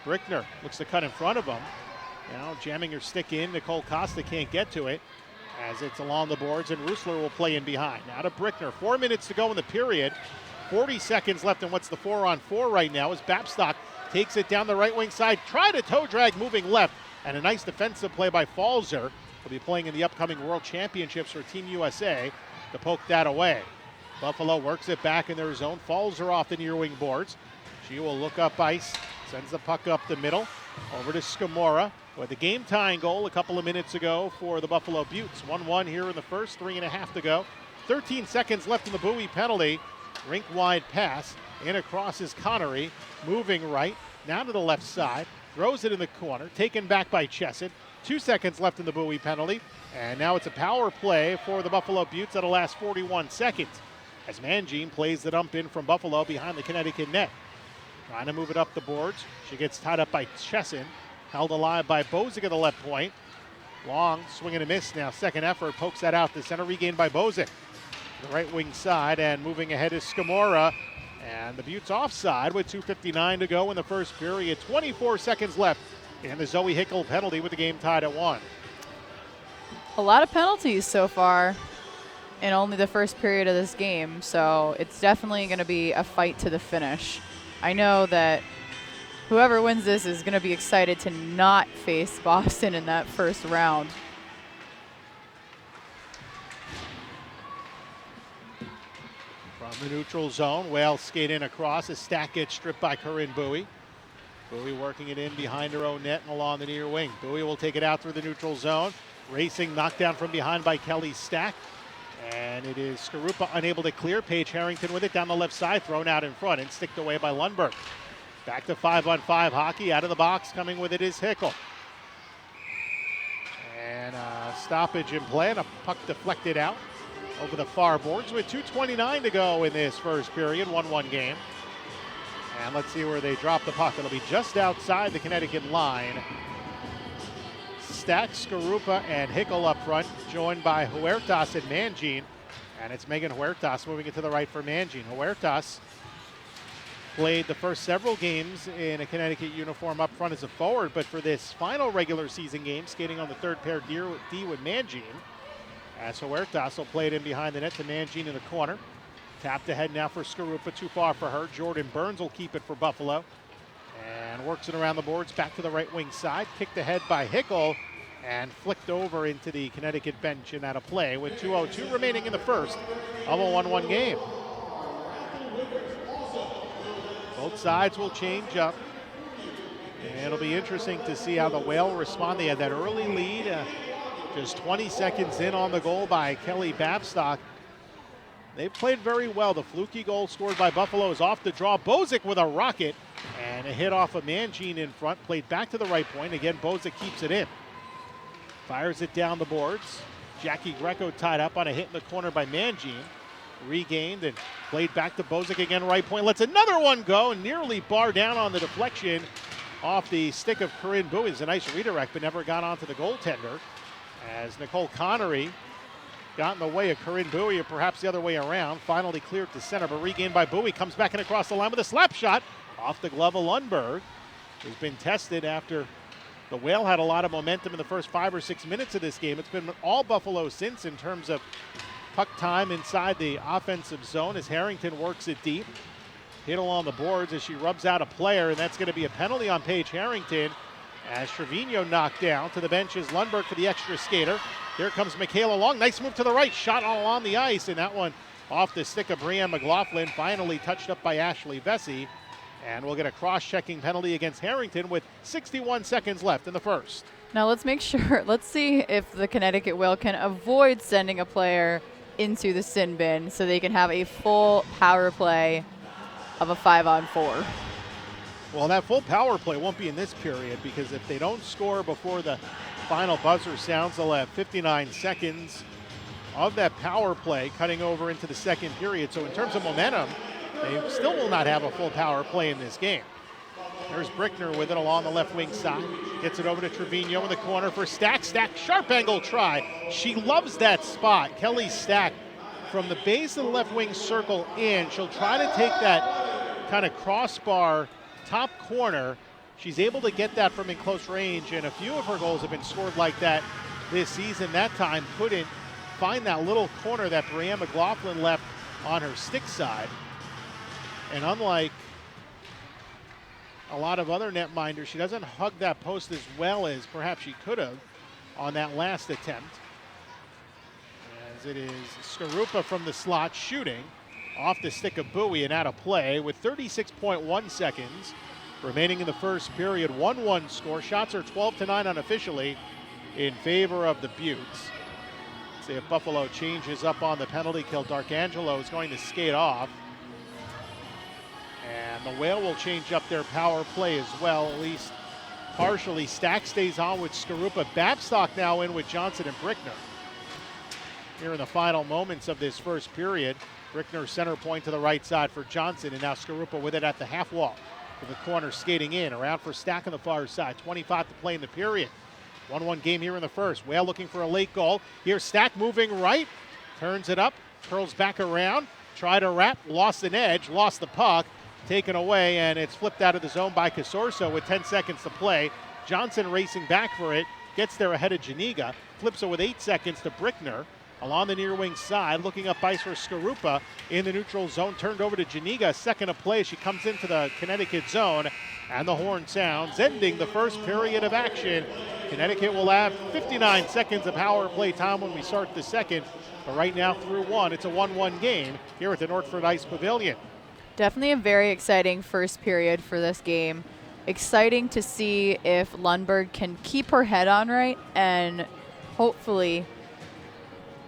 Brickner looks to cut in front of him. Now jamming her stick in. Nicole Costa can't get to it as it's along the boards, and Rusler will play in behind. Now to Brickner. 4 minutes to go in the period. 40 seconds left in what's the 4-on-4 right now as Babstock takes it down the right wing side. Tried a toe drag moving left, and a nice defensive play by Falzer. Will be playing in the upcoming World Championships for Team USA to poke that away. Buffalo works it back in their zone. Falzer off the near wing boards. She will look up ice, sends the puck up the middle, over to Scamora with a game tying goal a couple of minutes ago for the Buffalo Beauts. 1-1 here in the first, 3.5 to go. 13 seconds left in the Bowie penalty. Rink wide pass, in across is Connery, moving right, now to the left side, throws it in the corner, taken back by Chesson. 2 seconds left in the Bowie penalty, and now it's a power play for the Buffalo Beauts that'll last 41 seconds. As Mangine plays the dump in from Buffalo behind the Connecticut net. Trying to move it up the boards. She gets tied up by Chesson, held alive by Bozic at the left point. Long swing and a miss now, second effort, pokes that out to center, regained by Bozic. The right wing side, and moving ahead is Scamora, and the Buttes offside with 2:59 to go in the first period. 24 seconds left in the Zoe Hickel penalty with the game tied at 1. A lot of penalties so far in only the first period of this game, so it's definitely going to be a fight to the finish. I know that whoever wins this is going to be excited to not face Boston in that first round. From the neutral zone, Whale skate in across. A stack gets stripped by Corinne Bowie. Bowie working it in behind her own net and along the near wing. Bowie will take it out through the neutral zone. Racing, knocked down from behind by Kelly Stack. And it is Skarupa unable to clear. Paige Harrington with it down the left side, thrown out in front and sticked away by Lundberg. Back to 5-on-5 hockey. Out of the box, coming with it is Hickel. And a stoppage in play, and a puck deflected out over the far boards with 2:29 to go in this first period, 1-1 game. And let's see where they drop the puck. It'll be just outside the Connecticut line. Stack, Skarupa, and Hickel up front, joined by Huertas and Mangin. And it's Megan Huertas moving it to the right for Mangin. Huertas played the first several games in a Connecticut uniform up front as a forward, but for this final regular season game, skating on the third pair D with Mangin. As Huertas will play it in behind the net to Mangin in the corner. Tapped ahead now for Skarupa, too far for her. Jordan Burns will keep it for Buffalo. And works it around the boards, back to the right wing side. Kicked ahead by Hickel and flicked over into the Connecticut bench and out of play with 2:02 remaining in the first of a 1-1 game. Both sides will change up. And it'll be interesting to see how the Whale respond. They had that early lead, just 20 seconds in on the goal by Kelly Babstock. They've played very well. The fluky goal scored by Buffalo is off the draw. Bozic with a rocket and a hit off of Mangin in front. Played back to the right point. Again, Bozic keeps it in. Fires it down the boards. Jackie Greco tied up on a hit in the corner by Mangin. Regained and played back to Bozic again, right point. Lets another one go and nearly bar down on the deflection off the stick of Corinne Bowie. It's a nice redirect, but never got onto the goaltender. As Nicole Connery got in the way of Corinne Bowie, or perhaps the other way around. Finally cleared to center, but regained by Bowie. Comes back and across the line with a slap shot off the glove of Lundberg, who's been tested after the Whale had a lot of momentum in the first 5 or 6 minutes of this game. It's been all Buffalo since in terms of puck time inside the offensive zone as Harrington works it deep. Hit along the boards as she rubs out a player, and that's going to be a penalty on Paige Harrington as Trevino knocked down. To the bench is Lundberg for the extra skater. Here comes Michaela Long. Nice move to the right. Shot all on the ice, and that one off the stick of Brianne McLaughlin. Finally touched up by Ashley Vesey. And we'll get a cross-checking penalty against Harrington with 61 seconds left in the first. Now let's make sure, let's see if the Connecticut Whale can avoid sending a player into the sin bin so they can have a full power play of a 5-on-4. Well, that full power play won't be in this period because if they don't score before the final buzzer sounds, they'll have 59 seconds of that power play cutting over into the second period. So in terms of momentum, they still will not have a full power play in this game. There's Brickner with it along the left wing side. Gets it over to Trevino in the corner for Stack. Stack, sharp angle try. She loves that spot. Kelly Stack from the base of the left wing circle in. She'll try to take that kind of crossbar top corner. She's able to get that from in close range, and a few of her goals have been scored like that this season. That time couldn't find that little corner that Brianne McLaughlin left on her stick side. And unlike a lot of other netminders, she doesn't hug that post as well as perhaps she could have on that last attempt. As it is Skarupa from the slot shooting off the stick of Bowie and out of play with 36.1 seconds remaining in the first period. 1-1 score. Shots are 12-9 unofficially in favor of the Buttes. See if Buffalo changes up on the penalty kill. D'Arcangelo is going to skate off. And the Whale will change up their power play as well, at least partially. Stack stays on with Skarupa. Babstock now in with Johnson and Brickner. Here in the final moments of this first period, Brickner center point to the right side for Johnson, and now Skarupa with it at the half wall. To the corner, skating in, around for Stack on the far side. 25 to play in the period. 1-1 game here in the first. Whale looking for a late goal. Here's Stack moving right, turns it up, curls back around, try to wrap, lost an edge, lost the puck. Taken away, and it's flipped out of the zone by Casorso with 10 seconds to play. Johnson racing back for it, gets there ahead of Janiga, flips it with 8 seconds to Brickner. Along the near wing side, looking up ice for Skarupa in the neutral zone, turned over to Janiga, second of play. She comes into the Connecticut zone, and the horn sounds, ending the first period of action. Connecticut will have 59 seconds of power play time when we start the second, but right now through one, it's a 1-1 game here at the Northford Ice Pavilion. Definitely a very exciting first period for this game. Exciting to see if Lundberg can keep her head on right, and hopefully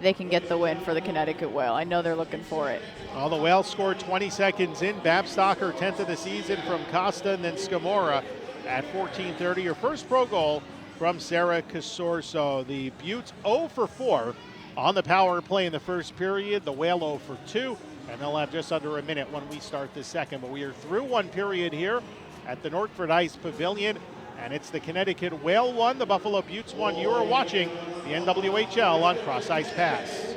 they can get the win for the Connecticut Whale. I know they're looking for it. Well, the Whale scored 20 seconds in. Babstock, her 10th of the season from Costa, and then Scamora at 14:30. Her first pro goal from Sarah Casorso. The Buttes 0 for 4 on the power play in the first period. The Whale 0 for 2. And they'll have just under a minute when we start the second. But we are through one period here at the Northford Ice Pavilion. And it's the Connecticut Whale 1, the Buffalo Buttes 1. You are watching the NWHL on Cross Ice Pass.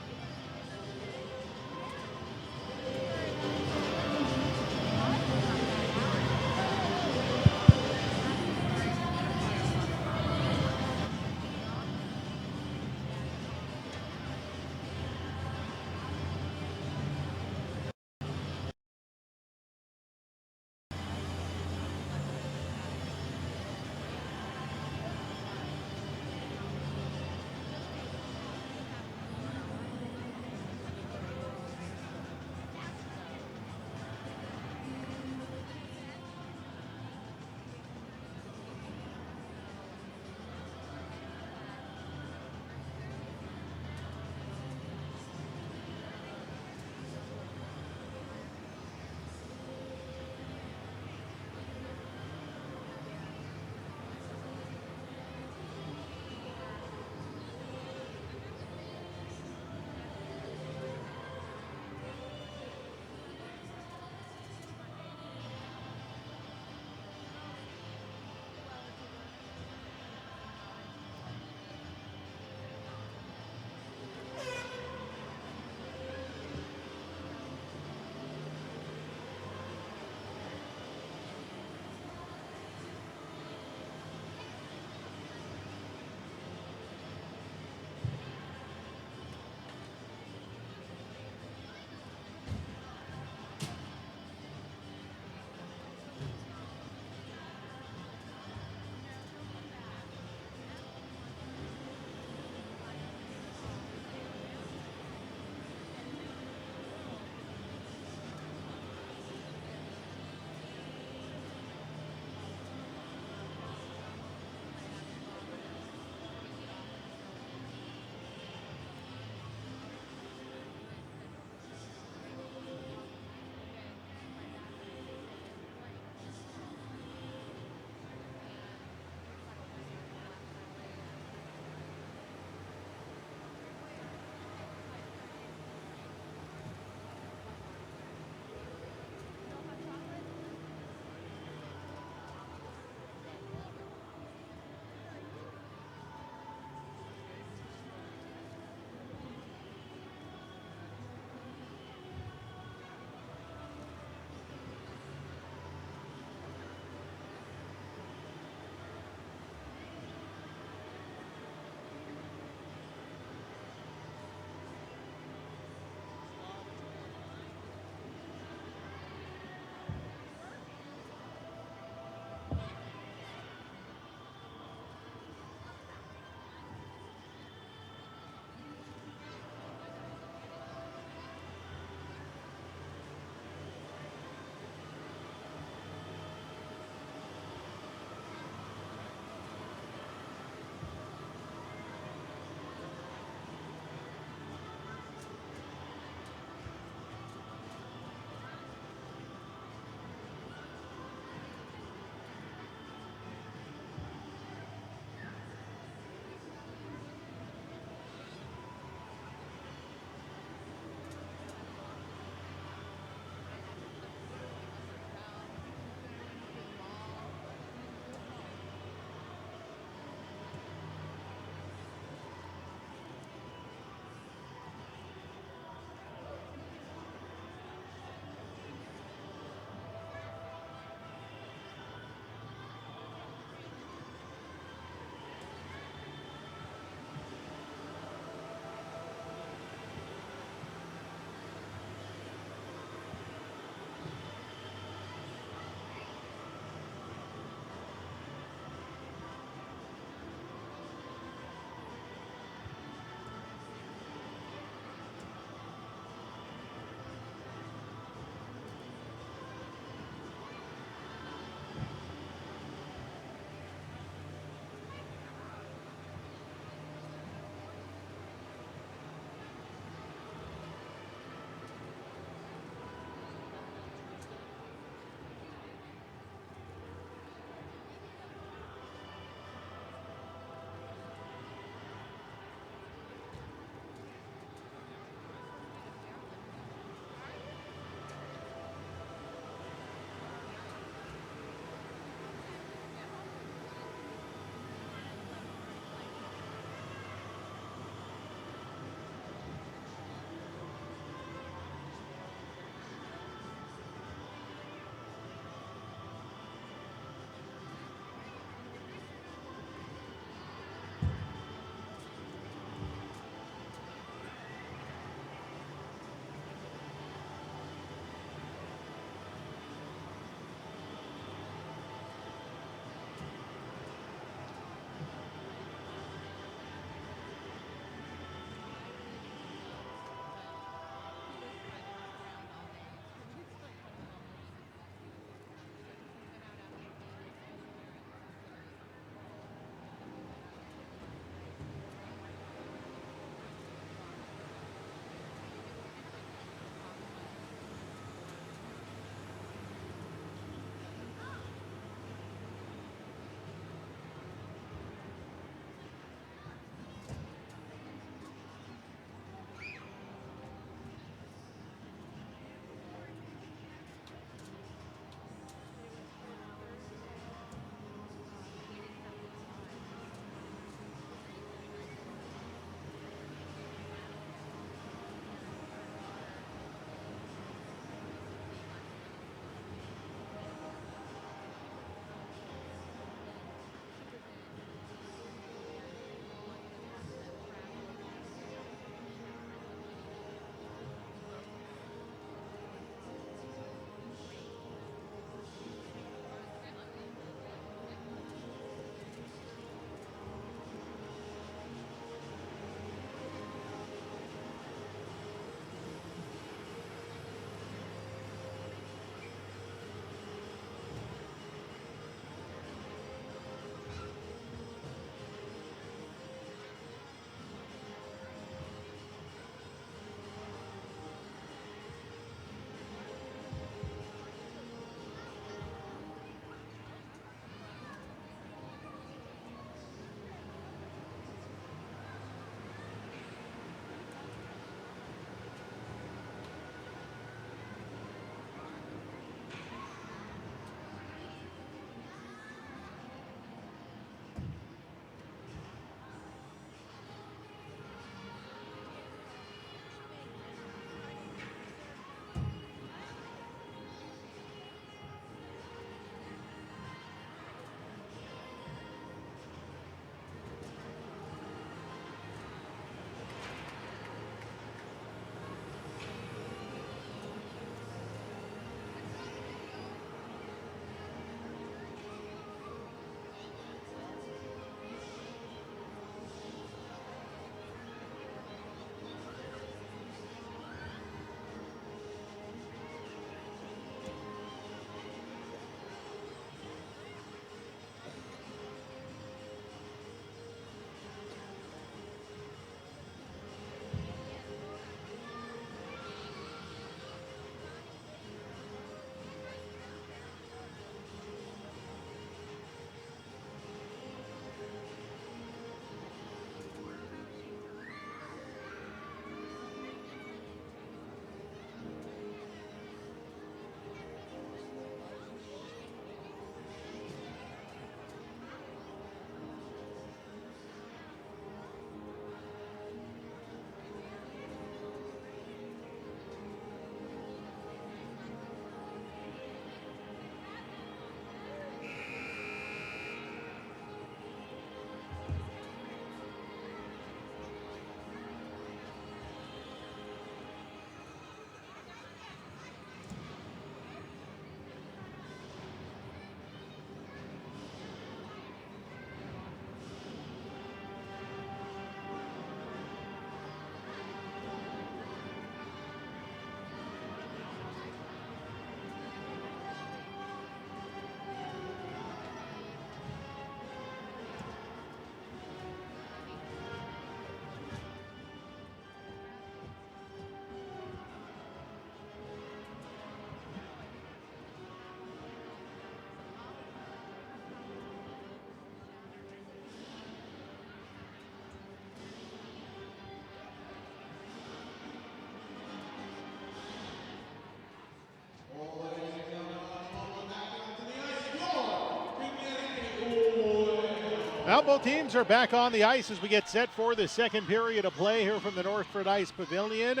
Well, both teams are back on the ice as we get set for the second period of play here from the Northford Ice Pavilion.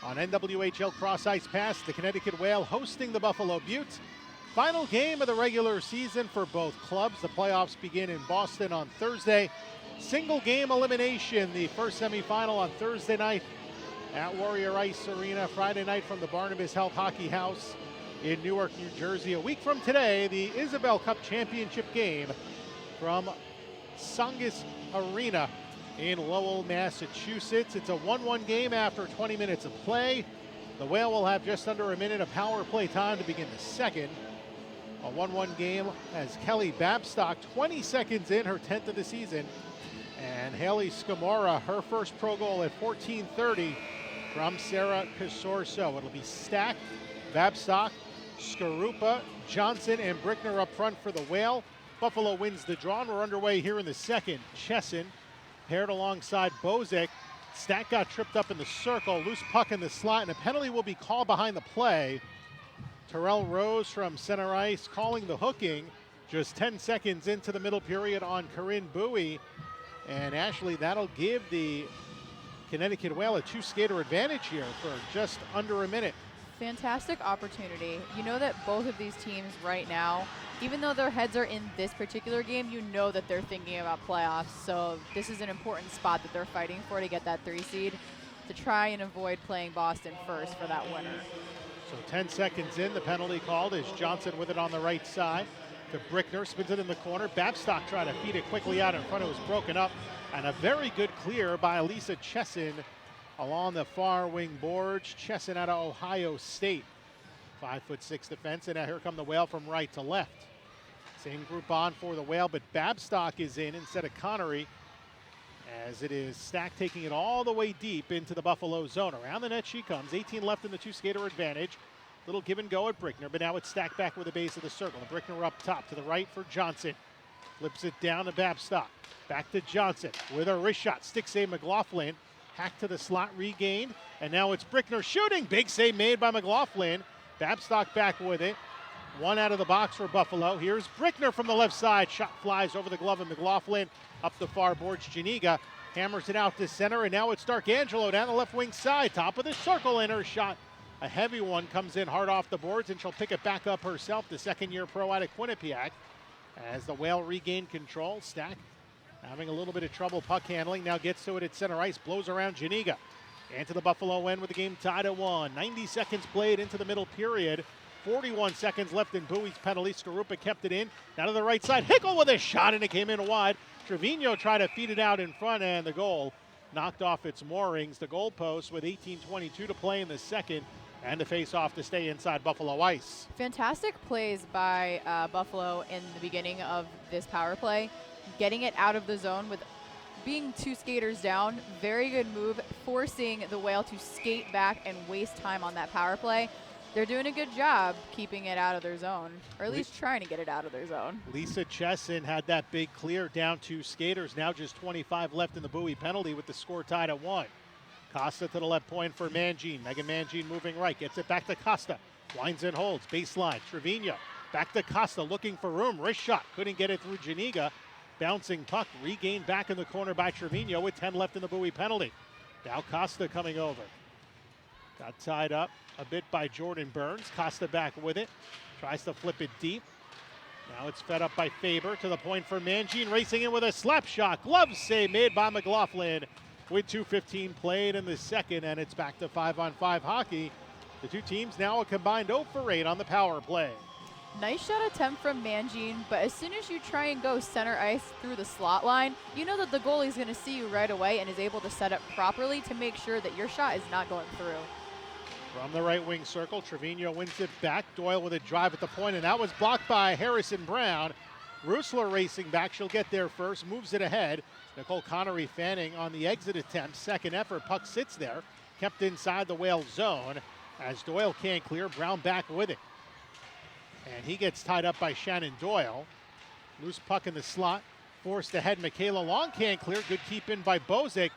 On NWHL Cross Ice Pass, the Connecticut Whale hosting the Buffalo Beauts. Final game of the regular season for both clubs. The playoffs begin in Boston on Thursday. Single game elimination, the first semifinal on Thursday night at Warrior Ice Arena. Friday night from the Barnabas Health Hockey House in Newark, New Jersey. A week from today, the Isabel Cup Championship game from Songus Arena in Lowell, Massachusetts. It's a 1-1 game after 20 minutes of play. The Whale will have just under a minute of power play time to begin the second. A 1-1 game as Kelly Babstock, 20 seconds in, her 10th of the season. And Haley Scamora, her first pro goal at 14:30 from Sarah Casorso. It'll be Stack, Babstock, Skarupa, Johnson, and Brickner up front for the Whale. Buffalo wins the draw, and we're underway here in the second. Chesson paired alongside Bozek. Stack got tripped up in the circle, loose puck in the slot, and a penalty will be called behind the play. Terrell Rose from center ice calling the hooking just 10 seconds into the middle period on Corinne Bowie. And Ashley, that'll give the Connecticut Whale a two-skater advantage here for just under a minute. Fantastic opportunity. You know that both of these teams right now, even though their heads are in this particular game, you know that they're thinking about playoffs. So this is an important spot that they're fighting for to get that 3 seed, to try and avoid playing Boston first for that winner. So 10 seconds in, the penalty called as Johnson with it on the right side to Brickner, spins it in the corner. Babstock trying to feed it quickly out in front. It was broken up, and a very good clear by Elisa Chesson along the far wing boards. Chesson out of Ohio State. 5'6" defense, and now here come the Whale from right to left. Same group on for the Whale, but Babstock is in instead of Connery, as it is Stack taking it all the way deep into the Buffalo zone. Around the net she comes, 18 left in the two-skater advantage. Little give and go at Brickner, but now it's Stack back with the base of the circle. And Brickner up top to the right for Johnson. Flips it down to Babstock. Back to Johnson with a wrist shot. Stick save McLaughlin. Hack to the slot, regained. And now it's Brickner shooting. Big save made by McLaughlin. Babstock back with it. One out of the box for Buffalo. Here's Brickner from the left side. Shot flies over the glove of McLaughlin. Up the far boards, Janiga hammers it out to center. And now it's Darkangelo down the left wing side. Top of the circle, and her shot. A heavy one comes in hard off the boards, and she'll pick it back up herself, the second-year pro out of Quinnipiac. As the Whale regained control, Stack having a little bit of trouble puck handling. Now gets to it at center ice, blows around Janiga. And to the Buffalo end with the game tied at 1. 90 seconds played into the middle period. 41 seconds left in Bowie's penalty. Skarupa kept it in. Now to the right side. Hickel with a shot, and it came in wide. Trevino tried to feed it out in front, and the goal knocked off its moorings. The goalpost with 18:22 to play in the second. And the face-off to stay inside Buffalo ice. Fantastic plays by Buffalo in the beginning of this power play. Getting it out of the zone with being 2 skaters down. Very good move, forcing the Whale to skate back and waste time on that power play. They're doing a good job keeping it out of their zone, or at least trying to get it out of their zone. Lisa Chesson had that big clear down 2 skaters. Now just 25 left in the Bowie penalty with the score tied at 1. Costa to the left point for Mangine. Megan Mangine moving right. Gets it back to Costa. Winds and holds. Baseline. Trevino. Back to Costa looking for room. Wrist shot. Couldn't get it through Janiga. Bouncing puck. Regained back in the corner by Trevino with 10 left in the Bowie penalty. Now Costa coming over. Got tied up a bit by Jordan Burns. Costa back with it. Tries to flip it deep. Now it's fed up by Faber to the point for Mangine. Racing in with a slap shot. Glove save made by McLaughlin. With 2:15 played in the second, and it's back to 5-on-5 hockey. The two teams now a combined 0 for 8 on the power play. Nice shot attempt from Mangine, but as soon as you try and go center ice through the slot line, you know that the goalie's going to see you right away and is able to set up properly to make sure that your shot is not going through. From the right wing circle, Trevino wins it back. Doyle with a drive at the point, and that was blocked by Harrison Brown. Rusler racing back. She'll get there first, moves it ahead. Nicole Connery fanning on the exit attempt. Second effort, puck sits there. Kept inside the Whale zone as Doyle can't clear. Brown back with it. And he gets tied up by Shannon Doyle. Loose puck in the slot. Forced ahead. Michaela Long can't clear. Good keep in by Bozek.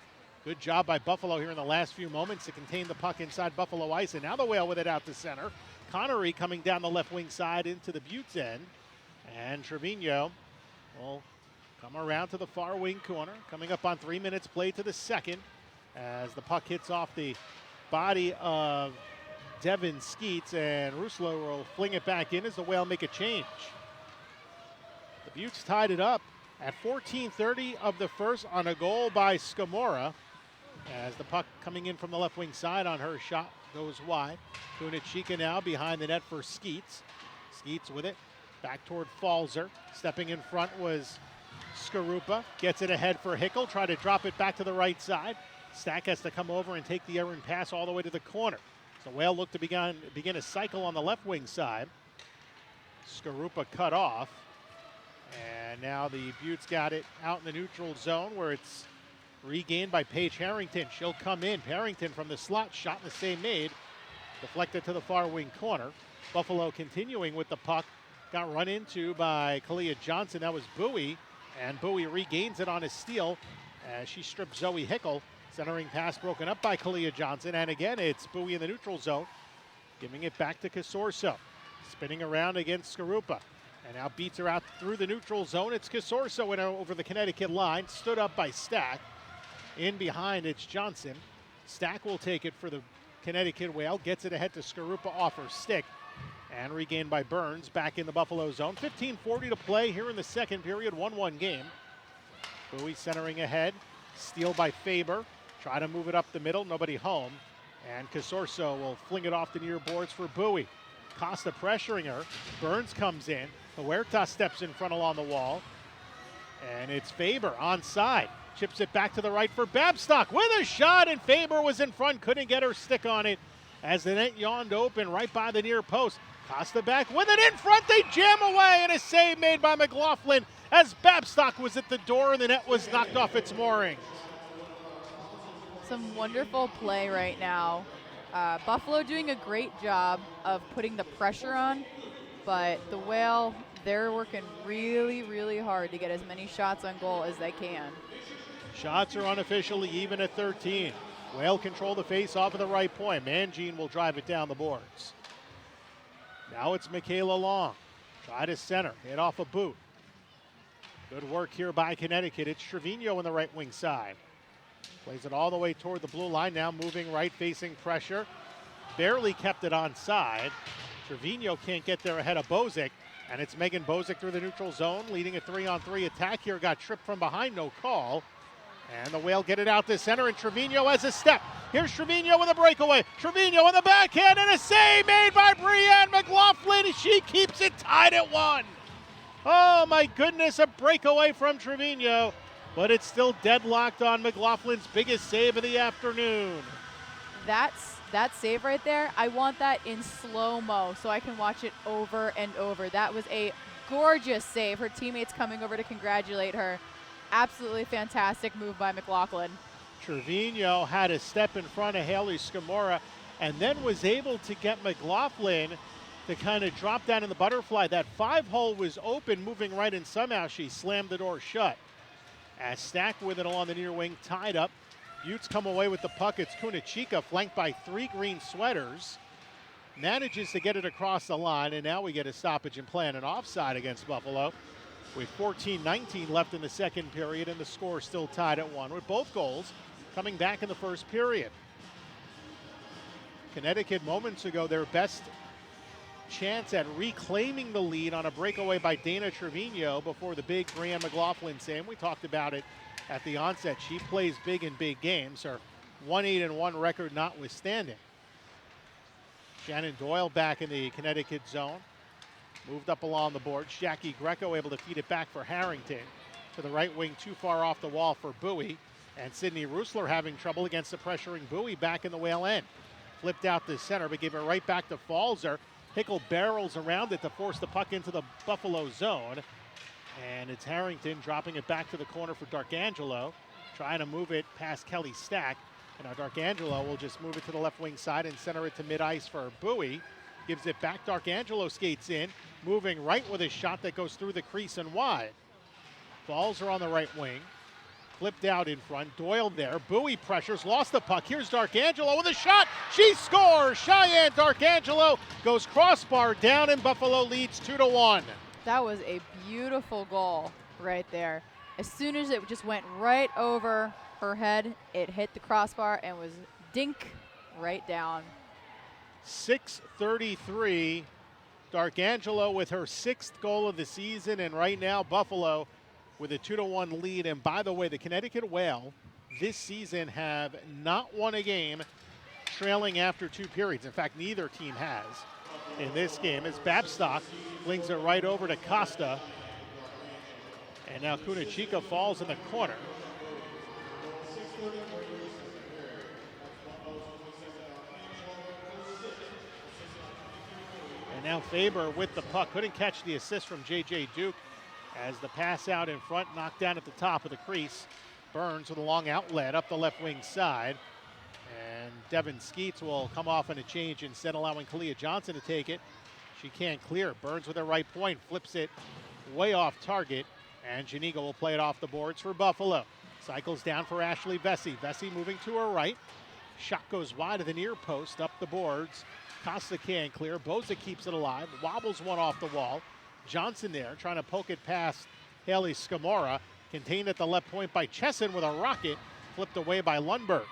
Good job by Buffalo here in the last few moments to contain the puck inside Buffalo ice. And now the Whale with it out to center. Connery coming down the left wing side into the Buttes end. And Trevino will come around to the far wing corner, coming up on 3 minutes play to the second as the puck hits off the body of Devin Skeets, and Ruslo will fling it back in as the Whale make a change. The Buttes tied it up at 14:30 of the first on a goal by Scamora, as the puck coming in from the left wing side on her shot goes wide. Kunachika now behind the net for Skeets. Skeets with it, back toward Falzer. Stepping in front was Skarupa, gets it ahead for Hickel, try to drop it back to the right side. Stack has to come over and take the errant pass all the way to the corner. So Whale look to begin a cycle on the left wing side. Skarupa cut off. And now the Buttes got it out in the neutral zone where it's regained by Paige Harrington. She'll come in. Harrington from the slot, shot and the save made. Deflected to the far wing corner. Buffalo continuing with the puck. Got run into by Kalia Johnson. That was Bowie. And Bowie regains it on a steal as she stripped Zoe Hickel. Centering pass broken up by Kalia Johnson. And again, it's Bowie in the neutral zone. Giving it back to Casorso. Spinning around against Skarupa. And now beats her out through the neutral zone. It's Casorso in over the Connecticut line. Stood up by Stack. In behind, it's Johnson. Stack will take it for the Connecticut Whale. Gets it ahead to Skarupa off her stick. And regained by Burns back in the Buffalo zone. 15:40 to play here in the second period. 1-1 game. Bowie centering ahead. Steal by Faber. Try to move it up the middle. Nobody home. And Casorso will fling it off the near boards for Bowie. Costa pressuring her. Burns comes in. Huerta steps in front along the wall. And it's Faber onside. Chips it back to the right for Babstock with a shot, and Faber was in front, couldn't get her stick on it as the net yawned open right by the near post. Costa back with it in front, they jam away, and a save made by McLaughlin as Babstock was at the door and the net was knocked off its moorings. Some wonderful play right now. Buffalo doing a great job of putting the pressure on, but the Whale, they're working really, really hard to get as many shots on goal as they can. Shots are unofficially even at 13. Whale control the face off of the right point. Mangine will drive it down the boards. Now it's Michaela Long. Try to center, hit off a boot. Good work here by Connecticut. It's Trevino on the right wing side. Plays it all the way toward the blue line, now moving right, facing pressure. Barely kept it onside. Trevino can't get there ahead of Bozic, and it's Megan Bozic through the neutral zone, leading a 3-on-3 attack here. Got tripped from behind, no call. And the Whale get it out to center, and Trevino has a step. Here's Trevino with a breakaway. Trevino on the backhand, and a save made by Brianne McLaughlin. She keeps it tied at 1. Oh my goodness, a breakaway from Trevino, but it's still deadlocked on McLaughlin's biggest save of the afternoon. That save right there, I want that in slow-mo so I can watch it over and over. That was a gorgeous save. Her teammates coming over to congratulate her. Absolutely fantastic move by McLaughlin. Trevino had a step in front of Haley Scamora and then was able to get McLaughlin to kind of drop down in the butterfly. That 5-hole was open, moving right, and somehow she slammed the door shut. As Stack with it along the near wing, tied up. Buttes come away with the puck. It's Kunachika, flanked by 3 green sweaters. Manages to get it across the line, and now we get a stoppage and play and an offside against Buffalo. With 14:19 left in the second period, and the score still tied at 1, with both goals coming back in the first period. Connecticut moments ago, their best chance at reclaiming the lead on a breakaway by Dana Trevino before the big Brianne McLaughlin save. We talked about it at the onset. She plays big in big games, her 1-8-1 record notwithstanding. Shannon Doyle back in the Connecticut zone. Moved up along the board. Jackie Greco able to feed it back for Harrington. To the right wing, too far off the wall for Bowie. And Sydney Rusler having trouble against the pressuring Bowie back in the Whale end. Flipped out to center, but gave it right back to Falzer. Hickel barrels around it to force the puck into the Buffalo zone. And it's Harrington dropping it back to the corner for Darkangelo. Trying to move it past Kelly Stack. And now Darkangelo will just move it to the left wing side and center it to mid-ice for Bowie. Gives it back. Darkangelo skates in, moving right with a shot that goes through the crease and wide. Balls are on the right wing. Flipped out in front. Doyle there. Bowie pressures. Lost the puck. Here's Darkangelo with a shot. She scores. Cheyenne Darkangelo goes crossbar down, and Buffalo leads 2-1. That was a beautiful goal right there. As soon as it just went right over her head, it hit the crossbar and was dink right down. 6:33. D'Arcangelo with her 6th goal of the season, and right now Buffalo with a 2-1 lead. And by the way, the Connecticut Whale this season have not won a game trailing after 2 periods. In fact, neither team has in this game, as Babstock flings it right over to Costa. And now Kunachika falls in the corner. And now Faber with the puck. Couldn't catch the assist from J.J. Duke as the pass out in front knocked down at the top of the crease. Burns with a long outlet up the left wing side. And Devin Skeets will come off on a change instead, allowing Kalia Johnson to take it. She can't clear. Burns with her right point, flips it way off target. And Janiga will play it off the boards for Buffalo. Cycles down for Ashley Vesey. Vesey moving to her right. Shot goes wide of the near post, up the boards. Costa can't clear. Boza keeps it alive. Wobbles one off the wall. Johnson there trying to poke it past Haley Scamora. Contained at the left point by Chesson with a rocket. Flipped away by Lundberg.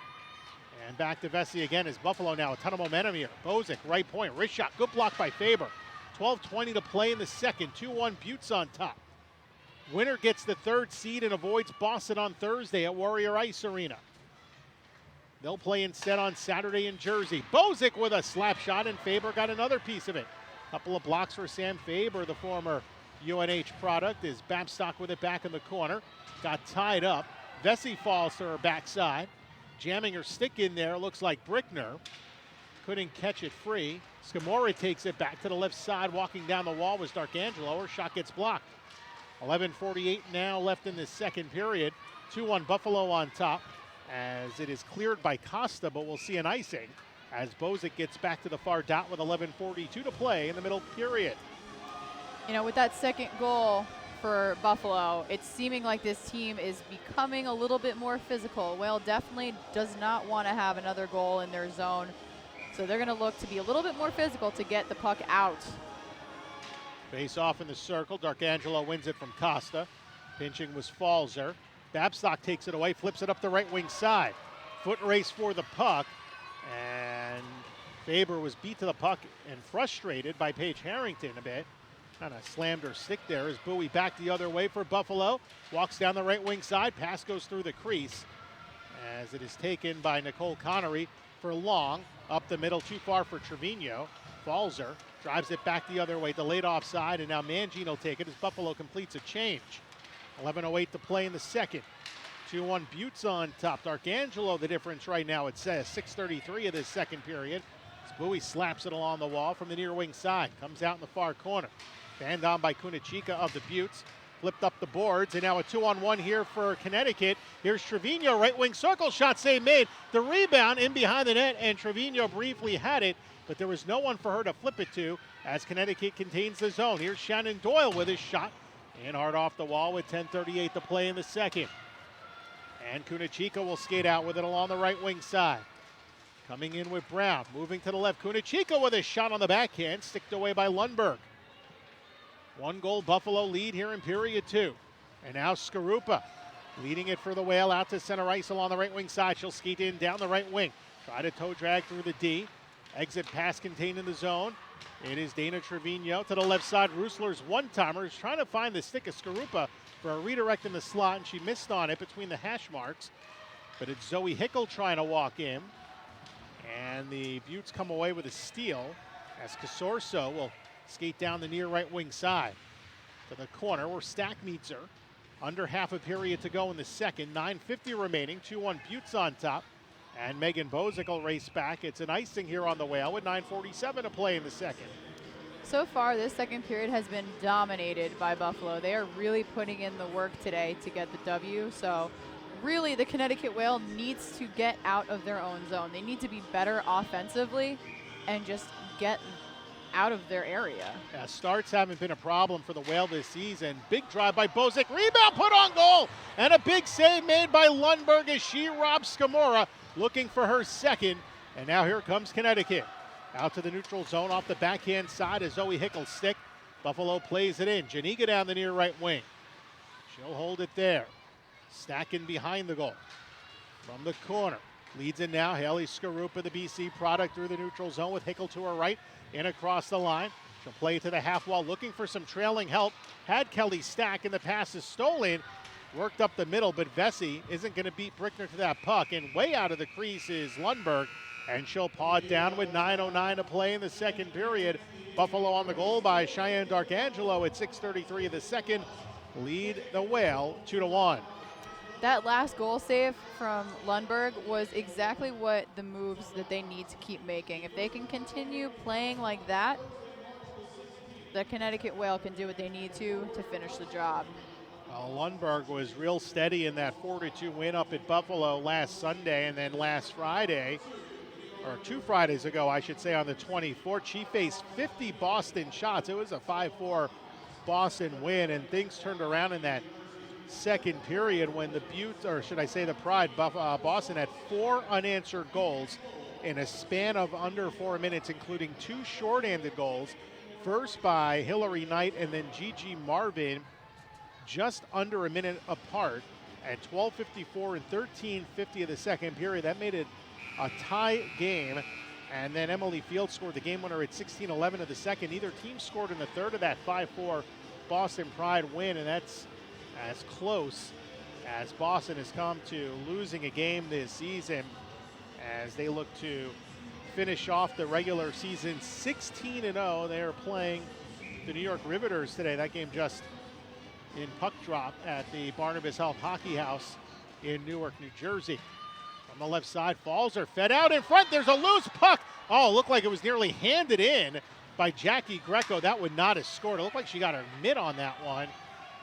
And back to Vesey again as Buffalo now a ton of momentum here. Bozic, right point, wrist shot, good block by Faber. 12:20 to play in the second. 2-1 Buttes on top. Winner gets the 3rd seed and avoids Boston on Thursday at Warrior Ice Arena. They'll play instead on Saturday in Jersey. Bozic with a slap shot, and Faber got another piece of it. Couple of blocks for Sam Faber, the former UNH product, is Babstock with it back in the corner. Got tied up. Vesey falls to her backside. Jamming her stick in there, looks like Brickner. Couldn't catch it free. Scamora takes it back to the left side. Walking down the wall was D'Arcangelo. Her shot gets blocked. 11:48 now left in the second period. 2-1 Buffalo on top as it is cleared by Costa, but we'll see an icing as Bozic gets back to the far dot with 11:42 to play in the middle period. You know, with that second goal for Buffalo, it's seeming like this team is becoming a little bit more physical. Whale definitely does not want to have another goal in their zone, so they're going to look to be a little bit more physical to get the puck out. Face off in the circle. D'Arcangelo wins it from Costa. Pinching was Falzer. Babstock takes it away, flips it up the right wing side. Foot race for the puck, and Faber was beat to the puck and frustrated by Paige Harrington a bit. Kind of slammed her stick there as Bowie back the other way for Buffalo. Walks down the right wing side. Pass goes through the crease as it is taken by Nicole Connery for Long. Up the middle, too far for Trevino. Falzer drives it back the other way, delayed offside, and now Mangine will take it as Buffalo completes a change. 11:08 to play in the second. 2-1 Buttes on top. D'Arcangelo the difference right now. It says 6:33 of this second period. As Bowie slaps it along the wall from the near wing side. Comes out in the far corner. Fanned on by Kunachika of the Buttes. Flipped up the boards, and now a 2-on-1 here for Connecticut. Here's Trevino, right wing circle shot, save made. The rebound in behind the net, and Trevino briefly had it, but there was no one for her to flip it to as Connecticut contains the zone. Here's Shannon Doyle with his shot, and hard off the wall with 10:38 to play in the second. And Kunachika will skate out with it along the right wing side. Coming in with Brown, moving to the left. Kunachika with a shot on the backhand, sticked away by Lundberg. 1-goal Buffalo lead here in period 2. And now Skarupa leading it for the Whale out to center ice along the right wing side. She'll skate in down the right wing. Try to toe drag through the D. Exit pass contained in the zone. It is Dana Trevino to the left side. Roosler's one-timer is trying to find the stick of Skarupa for a redirect in the slot, and she missed on it between the hash marks. But it's Zoe Hickel trying to walk in. And the Buttes come away with a steal as Casorso will skate down the near right wing side to the corner where Stack meets her. Under half a period to go in the second. 9:50 remaining. 2-1 Buttes on top. And Megan Bozic will race back. It's an icing here on the Whale with 9:47 to play in the second. So far, this second period has been dominated by Buffalo. They are really putting in the work today to get the W. So really, the Connecticut Whale needs to get out of their own zone. They need to be better offensively and just get out of their area. Yeah, starts haven't been a problem for the Whale this season. Big drive by Bozic. Rebound put on goal. And a big save made by Lundberg as she robs Scamora, looking for her second. And now here comes Connecticut. Out to the neutral zone off the backhand side as Zoe Hickel stick. Buffalo plays it in. Janiga down the near right wing. She'll hold it there. Stacking behind the goal. From the corner. Leads in now. Haley Skarupa, the BC product, through the neutral zone with Hickel to her right. In across the line. She'll play it to the half wall, looking for some trailing help. Had Kelly Stack, and the pass is stolen. Worked up the middle, but Vesey isn't going to beat Brickner to that puck. And way out of the crease is Lundberg. And she'll paw it down with 9:09 to play in the second period. Buffalo on the goal by Cheyenne Darkangelo at 6:33 of the second. Lead the Whale 2-1. That last goal save from Lundberg was exactly what the moves that they need to keep making. If they can continue playing like that, the Connecticut Whale can do what they need to finish the job. Lundberg was real steady in that 4-2 win up at Buffalo last Sunday, and then last Friday, or 2 Fridays ago, I should say, on the 24th, she faced 50 Boston shots. It was a 5-4 Boston win, and things turned around in that second period when the Butte, or should I say the Pride, Boston had 4 unanswered goals in a span of under 4 minutes, including 2 shorthanded goals. First by Hillary Knight and then Gigi Marvin, just under a minute apart at 12:54 and 13:50 of the second period. That made it a tie game. And then Emily Field scored the game winner at 16:11 of the second. Neither team scored in the third of that 5-4 Boston Pride win, and that's as close as Boston has come to losing a game this season as they look to finish off the regular season 16-0. They are playing the New York Riveters today. That game just in puck drop at the Barnabas Health Hockey House in Newark, New Jersey. On the left side, falls are fed out in front. There's a loose puck. Oh, it looked like it was nearly handed in by Jackie Greco. That would not have scored. It looked like she got her mitt on that one.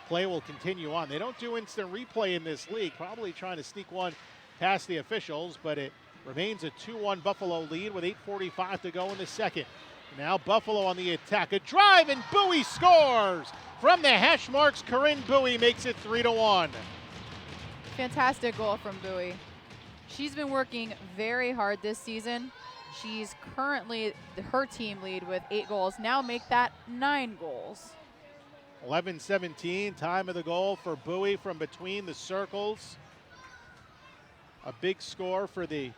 Play will continue on. They don't do instant replay in this league, probably trying to sneak one past the officials, but it remains a 2-1 Buffalo lead with 8:45 to go in the second. Now Buffalo on the attack. A drive, and Bowie scores! From the hash marks, Corinne Bowie makes it 3-1. Fantastic goal from Bowie. She's been working very hard this season. She's currently her team lead with 8 goals. Now make that 9 goals. 11:17, time of the goal for Bowie from between the circles. A big score for the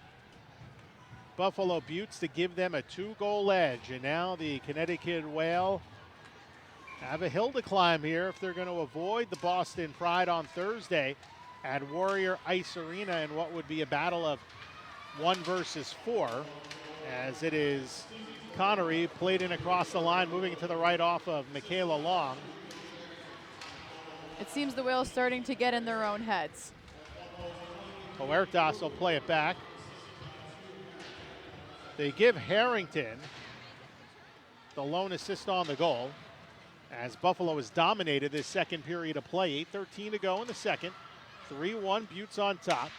Buffalo Buttes to give them a 2-goal edge. And now the Connecticut Whale have a hill to climb here if they're going to avoid the Boston Pride on Thursday at Warrior Ice Arena in what would be a battle of 1 versus 4, as it is Connery played in across the line, moving to the right off of Michaela Long. It seems the Whale's starting to get in their own heads. Huertas will play it back. They give Harrington the lone assist on the goal as Buffalo has dominated this second period of play. 8:13 to go in the second. 3-1 Buttes on top.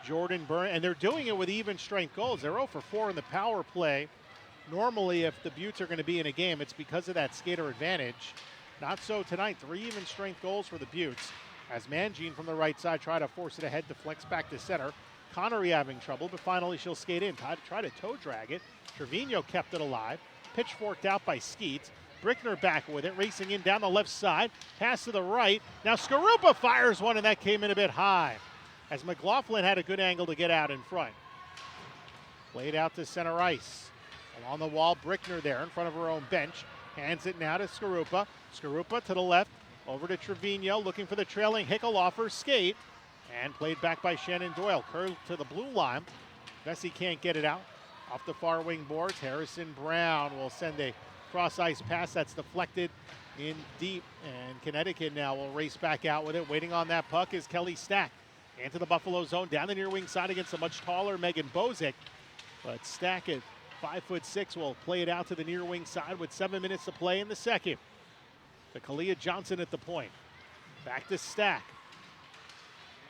Jordan Byrne, and they're doing it with even strength goals. They're 0 for 4 in the power play. Normally, if the Buttes are going to be in a game, it's because of that skater advantage. Not so tonight. 3 even strength goals for the Buttes. As Mangine from the right side try to force it ahead, deflects back to center. Connery having trouble, but finally she'll skate in. Try to toe drag it. Trevino kept it alive. Pitchforked out by Skeets. Brickner back with it, racing in down the left side. Pass to the right. Now Skarupa fires one, and that came in a bit high, as McLaughlin had a good angle to get out in front. Played out to center ice. Along the wall, Brickner there in front of her own bench. Hands it now to Skarupa. Skarupa to the left, over to Trevino, looking for the trailing Hickel off her skate. And played back by Shannon Doyle. Curled to the blue line. Vesey can't get it out. Off the far wing boards, Harrison Brown will send a cross-ice pass that's deflected in deep. And Connecticut now will race back out with it. Waiting on that puck is Kelly Stack. Into the Buffalo zone, down the near wing side against a much taller Megan Bozick. But Stack at 5'6" will play it out to the near wing side with 7 minutes to play in the second. To Kalia Johnson at the point. Back to Stack.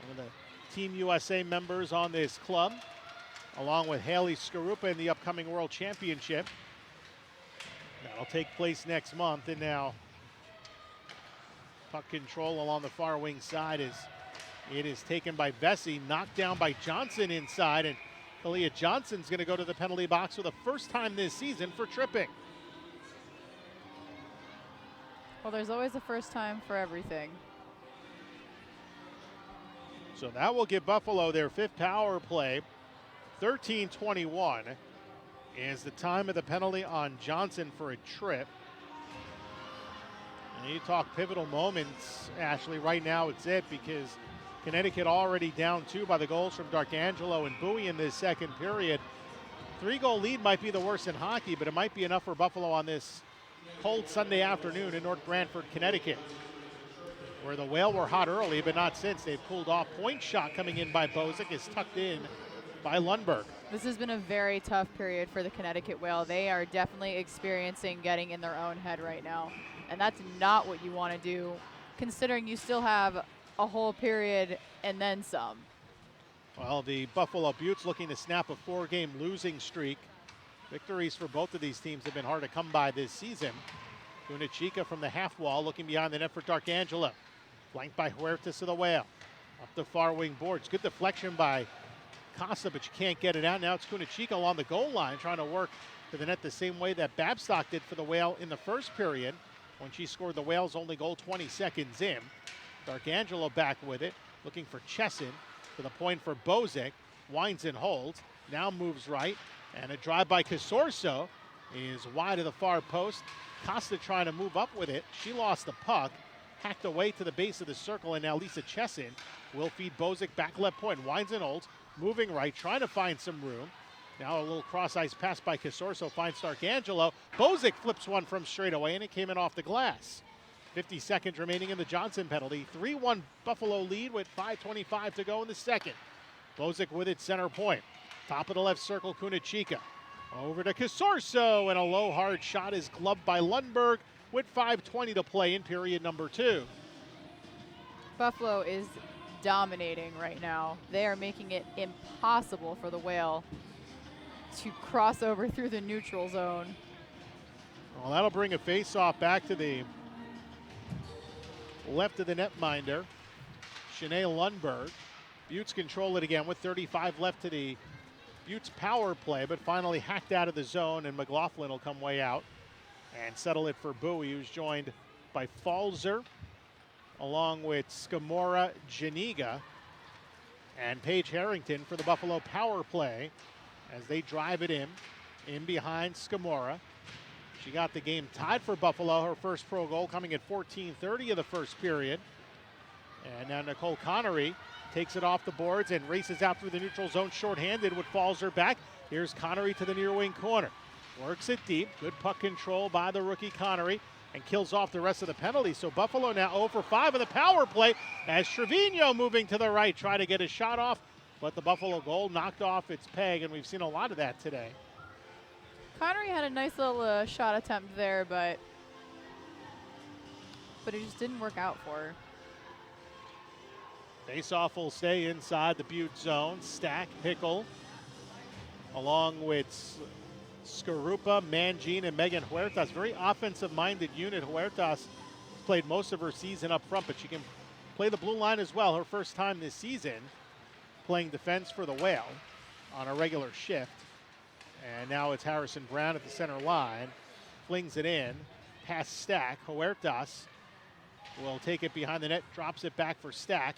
One of the Team USA members on this club, along with Haley Skarupa in the upcoming World Championship. That'll take place next month. And now puck control along the far wing side is taken by Vesey, knocked down by Johnson inside, and Kalia Johnson's going to go to the penalty box for the first time this season for tripping. Well, there's always a first time for everything. So that will give Buffalo their 5th power play. 13:21 is the time of the penalty on Johnson for a trip. And you talk pivotal moments, Ashley. Right now it's it, because Connecticut already down 2 by the goals from D'Arcangelo and Bowie in this second period. 3-goal lead might be the worst in hockey, but it might be enough for Buffalo on this cold Sunday afternoon in North Branford, Connecticut, where the Whale were hot early, but not since. They've cooled off. Point shot coming in by Bozic is tucked in by Lundberg. This has been a very tough period for the Connecticut Whale. They are definitely experiencing getting in their own head right now, and that's not what you want to do, considering you still have a whole period and then some. Well, the Buffalo Beauts looking to snap a 4-game losing streak. Victories for both of these teams have been hard to come by this season. Kunachika from the half wall looking behind the net for D'Arcangelo. Flanked by Huertas of the Whale. Up the far wing boards. Good deflection by Casa, but you can't get it out. Now it's Kunachika along the goal line trying to work to the net the same way that Babstock did for the Whale in the first period when she scored the Whale's only goal 20 seconds in. D'Arcangelo back with it, looking for Chesson. To the point for Bozic, winds and holds, now moves right, and a drive by Casorso is wide of the far post. Costa trying to move up with it. She lost the puck, hacked away to the base of the circle, and now Lisa Chesson will feed Bozic back left point. Winds and holds, moving right, trying to find some room. Now a little cross-ice pass by Casorso finds D'Arcangelo. Bozic flips one from straight away, and it came in off the glass. 50 seconds remaining in the Johnson penalty. 3-1 Buffalo lead with 5:25 to go in the second. Bozic with it center point. Top of the left circle, Kunachika. Over to Casorso, and a low hard shot is gloved by Lundberg with 5:20 to play in period number 2. Buffalo is dominating right now. They are making it impossible for the Whale to cross over through the neutral zone. Well, that'll bring a face-off back to the left of the netminder, Shanae Lundberg. Buttes control it again with 35 left to the Buttes power play, but finally hacked out of the zone, and McLaughlin will come way out and settle it for Bowie, who's joined by Falzer, along with Scamora, Janiga, and Paige Harrington for the Buffalo power play as they drive it in behind Scamora. She got the game tied for Buffalo, her first pro goal coming at 14:30 of the first period. And now Nicole Connery takes it off the boards and races out through the neutral zone shorthanded with Falzer back. Here's Connery to the near wing corner. Works it deep. Good puck control by the rookie Connery and kills off the rest of the penalties. So Buffalo now 0 for 5 in the power play as Trevino moving to the right, try to get a shot off, but the Buffalo goal knocked off its peg, and we've seen a lot of that today. Connery had a nice little shot attempt there, but it just didn't work out for her. Faceoff will stay inside the Butte zone. Stack, Hickle, along with Skarupa, Mangine, and Megan Huertas. Very offensive-minded unit. Huertas played most of her season up front, but she can play the blue line as well. Her first time this season playing defense for the Whale on a regular shift. And now it's Harrison Brown at the center line. Flings it in. Past Stack. Huertas will take it behind the net. Drops it back for Stack.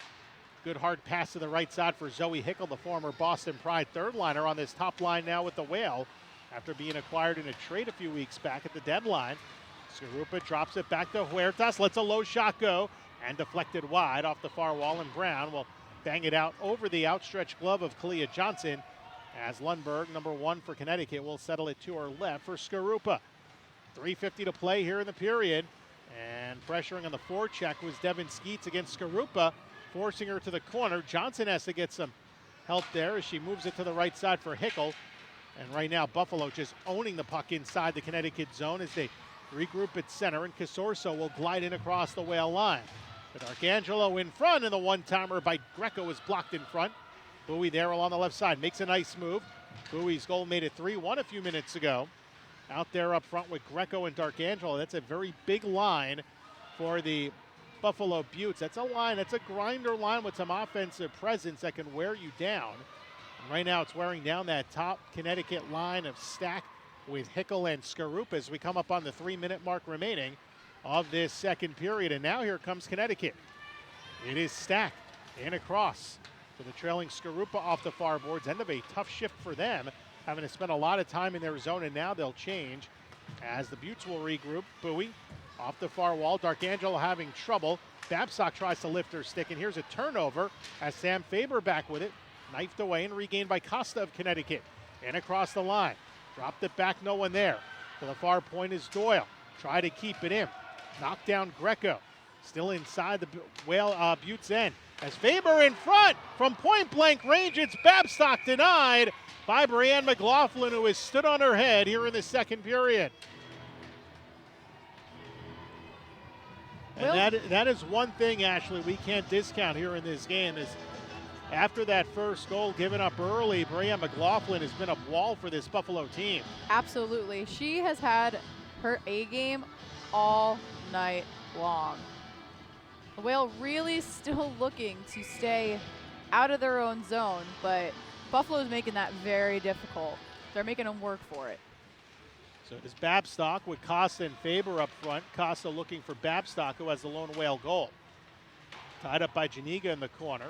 Good hard pass to the right side for Zoe Hickle, the former Boston Pride third liner on this top line now with the Whale after being acquired in a trade a few weeks back at the deadline. Skarupa drops it back to Huertas. Lets a low shot go and deflected wide off the far wall, and Brown will bang it out over the outstretched glove of Kalia Johnson as Lundberg, number 1 for Connecticut, will settle it to her left for Skarupa. 3:50 to play here in the period, and pressuring on the forecheck was Devin Skeets against Skarupa, forcing her to the corner. Johnson has to get some help there as she moves it to the right side for Hickle. And right now, Buffalo just owning the puck inside the Connecticut zone as they regroup at center, and Casorso will glide in across the Whale line. But D'Arcangelo in front, and the one-timer by Greco is blocked in front. Bowie there along the left side makes a nice move. Bowie's goal made it 3-1 a few minutes ago. Out there up front with Greco and D'Arcangelo. That's a very big line for the Buffalo Beauts. That's a line, that's a grinder line with some offensive presence that can wear you down. And right now it's wearing down that top Connecticut line of Stack with Hickle and Skarupa as we come up on the 3-minute mark remaining of this second period. And now here comes Connecticut. It is Stack In across to the trailing Skarupa off the far boards. End of a tough shift for them, having to spend a lot of time in their zone, and now they'll change as the Buttes will regroup. Bowie off the far wall. Darkangelo having trouble. Babcock tries to lift her stick, and here's a turnover as Sam Faber back with it. Knifed away and regained by Costa of Connecticut. In across the line. Dropped it back, no one there. To the far point is Doyle. Try to keep it in. Knocked down Greco. Still inside the Buttes end. As Faber in front from point blank range, it's Babcock denied by Brianne McLaughlin, who has stood on her head here in the second period. And that is one thing, Ashley, we can't discount here in this game is after that first goal given up early, Brianne McLaughlin has been a wall for this Buffalo team. Absolutely. She has had her A game all night long. The Whale really still looking to stay out of their own zone, but Buffalo's making that very difficult. They're making them work for it. So it is Babcock with Costa and Faber up front. Costa looking for Babcock, who has the lone Whale goal. Tied up by Janiga in the corner.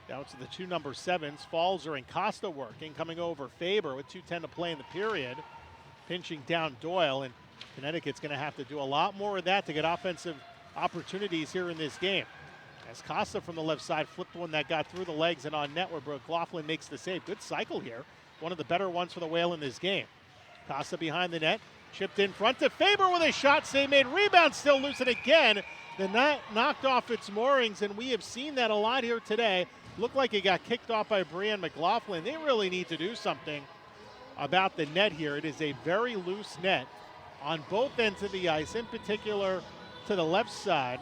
Down to the two number 7s. Falzer and Costa working, coming over Faber with 2:10 to play in the period. Pinching down Doyle, and Connecticut's going to have to do a lot more of that to get offensive opportunities here in this game. As Costa from the left side flipped one that got through the legs and on net where McLaughlin makes the save. Good cycle here. One of the better ones for the Whale in this game. Costa behind the net. Chipped in front to Faber with a shot save made. Rebound still loose, and again, the net knocked off its moorings, and we have seen that a lot here today. Looked like it got kicked off by Brianne McLaughlin. They really need to do something about the net here. It is a very loose net on both ends of the ice, in particular to the left side.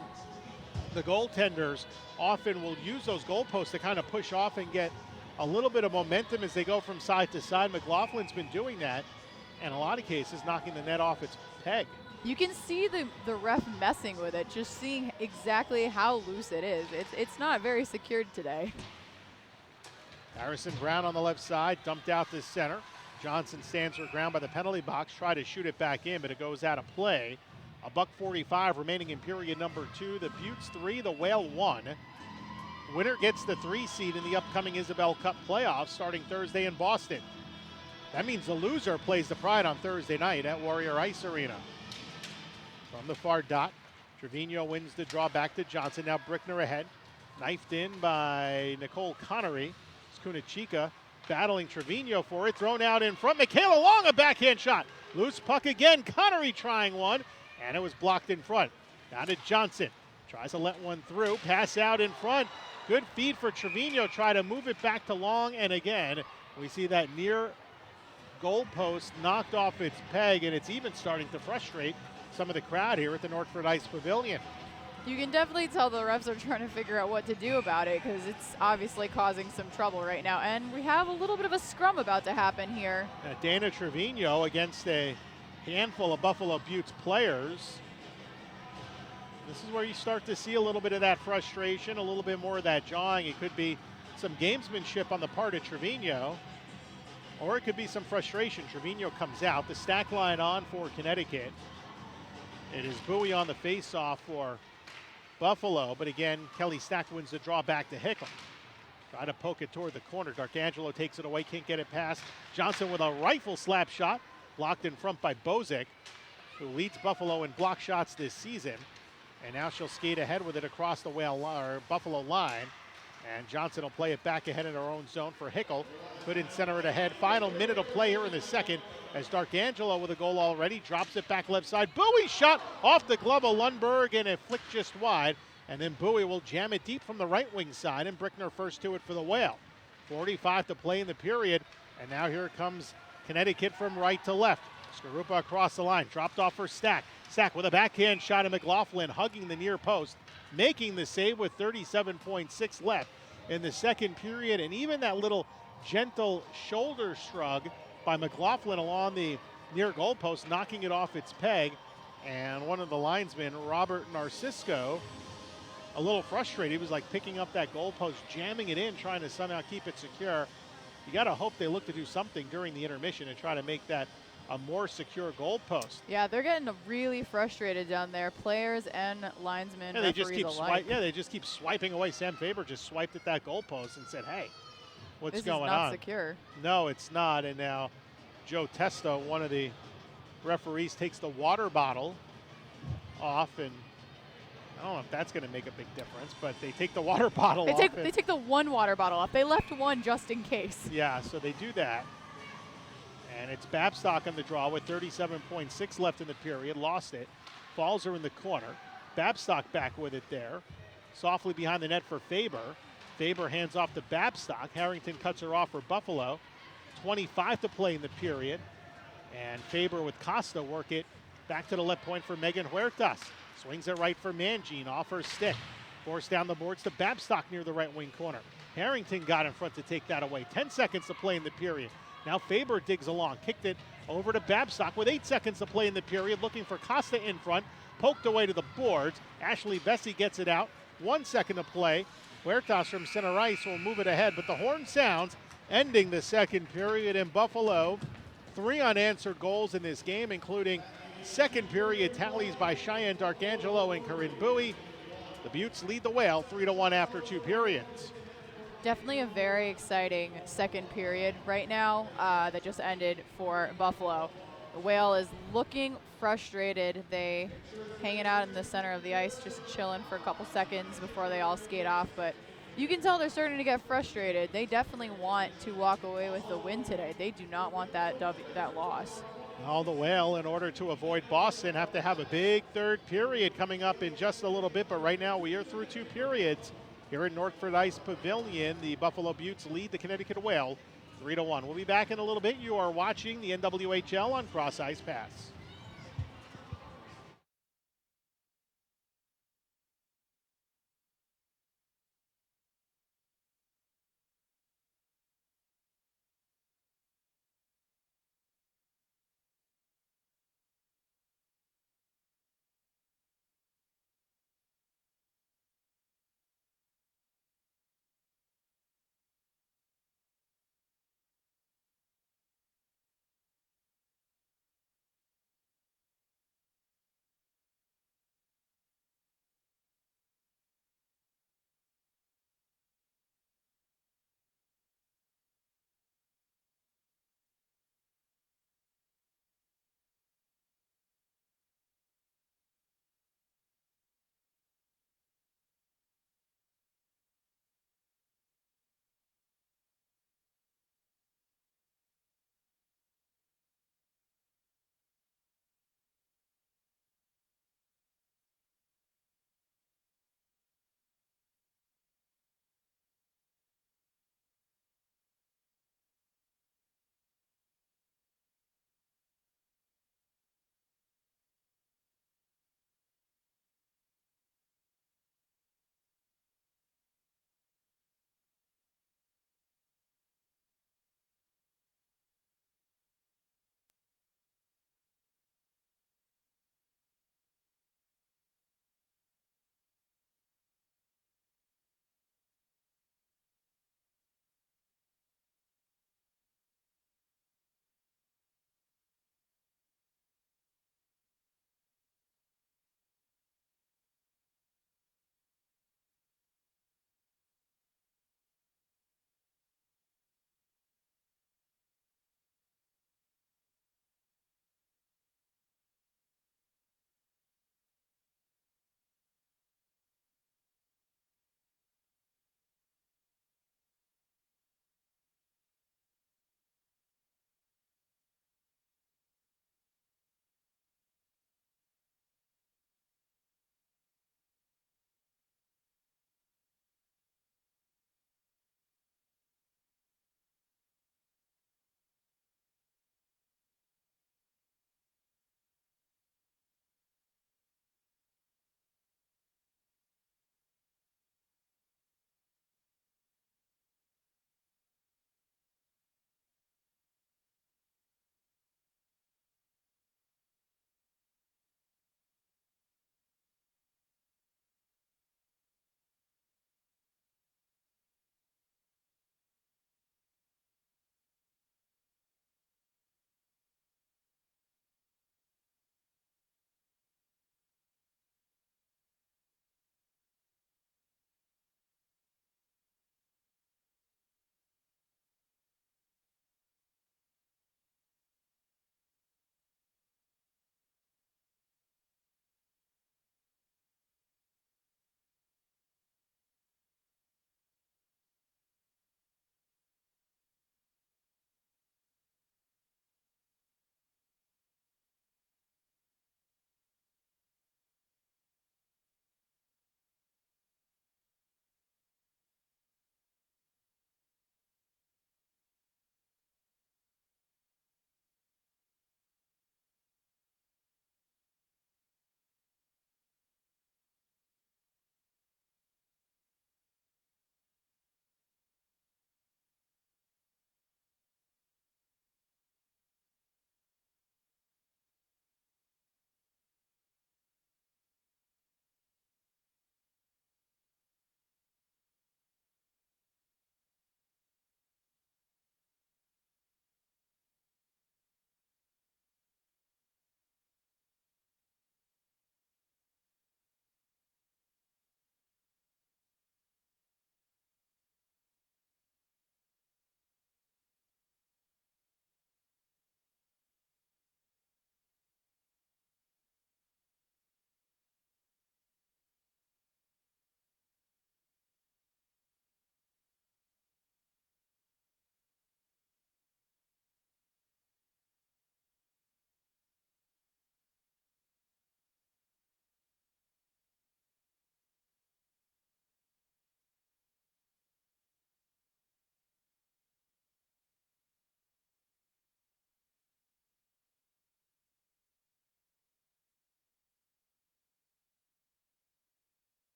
The goaltenders often will use those goalposts to kind of push off and get a little bit of momentum as they go from side to side. McLaughlin's been doing that, and in a lot of cases knocking the net off its peg. You can see the ref messing with it, just seeing exactly how loose it is. It's not very secured today. Harrison Brown on the left side, dumped out to center. Johnson stands her ground by the penalty box, try to shoot it back in, but it goes out of play. $1:45 remaining in period number 2. The Buttes 3, the Whale 1. Winner gets the 3 seed in the upcoming Isabel Cup playoffs starting Thursday in Boston. That means the loser plays the Pride on Thursday night at Warrior Ice Arena. From the far dot, Trevino wins the draw back to Johnson. Now Brickner ahead. Knifed in by Nicole Connery. Kunachika battling Trevino for it. Thrown out in front. Michaela Long, a backhand shot. Loose puck again. Connery trying one, and it was blocked in front. Down to Johnson. Tries to let one through. Pass out in front. Good feed for Trevino. Try to move it back to Long, and again, we see that near goalpost knocked off its peg, and it's even starting to frustrate some of the crowd here at the Northford Ice Pavilion. You can definitely tell the refs are trying to figure out what to do about it because it's obviously causing some trouble right now. And we have a little bit of a scrum about to happen here. Dana Trevino against a handful of Buffalo Buttes players. This is where you start to see a little bit of that frustration, a little bit more of that jawing. It could be some gamesmanship on the part of Trevino, or it could be some frustration. Trevino comes out. The stack line on for Connecticut. It is Bowie on the face-off for Buffalo, but again, Kelly Stack wins the draw back to Hickle. Try to poke it toward the corner. Darkangelo takes it away, can't get it past. Johnson with a rifle slap shot, blocked in front by Bozic, who leads Buffalo in block shots this season. And now she'll skate ahead with it across the Buffalo line. And Johnson will play it back ahead in her own zone for Hickle. Put in center it ahead. Final minute of play here in the second as Darkangelo with a goal already. Drops it back left side. Bowie shot off the glove of Lundberg and it flicked just wide. And then Bowie will jam it deep from the right wing side, and Brickner first to it for the Whale. 45 to play in the period. And now here comes Connecticut from right to left. Skarupa across the line. Dropped off for Stack. Stack with a backhand shot of McLaughlin hugging the near post. Making the save with 37.6 left in the second period, and even that little gentle shoulder shrug by McLaughlin along the near goal post, knocking it off its peg. And one of the linesmen, Robert Narcisco, a little frustrated. He was like picking up that goal post, jamming it in, trying to somehow keep it secure. You got to hope they look to do something during the intermission and try to make that a more secure goalpost. Yeah, they're getting really frustrated down there, players and linesmen, Yeah, they just referees alike. they just keep swiping away. Sam Faber just swiped at that goalpost and said, "Hey, what's This going is not on?" secure. No, it's not. And now Joe Testa, one of the referees, takes the water bottle off, and I don't know if that's going to make a big difference, but they take the water bottle off. They take the one water bottle off. They left one just in case. Yeah, so they do that. And it's Babstock on the draw with 37.6 left in the period. Lost it. Falls are in the corner. Babstock back with it there. Softly behind the net for Faber. Faber hands off to Babstock. Harrington cuts her off for Buffalo. 25 to play in the period. And Faber with Costa work it back to the left point for Megan Huertas. Swings it right for Mangine off her stick. Forced down the boards to Babstock near the right wing corner. Harrington got in front to take that away. 10 seconds to play in the period. Now Faber digs along, kicked it over to Babstock with 8 seconds to play in the period, looking for Costa in front, poked away to the boards. Ashley Vesey gets it out, 1 second to play. Huertas from center ice will move it ahead, but the horn sounds, ending the second period in Buffalo. 3 unanswered goals in this game, including second period tallies by Cheyenne Darkangelo and Corinne Bowie. The Buttes lead the Whale 3-1 after 2 periods. Definitely a very exciting second period right now that just ended for Buffalo. The Whale is looking frustrated. They hanging out in the center of the ice, just chilling for a couple seconds before they all skate off. But you can tell they're starting to get frustrated. They definitely want to walk away with the win today. They do not want that loss. Now the Whale, in order to avoid Boston, have to have a big third period coming up in just a little bit. But right now we are through 2 periods. Here at Northford Ice Pavilion, the Buffalo Buttes lead the Connecticut Whale 3-1. We'll be back in a little bit. You are watching the NWHL on Cross Ice Pass.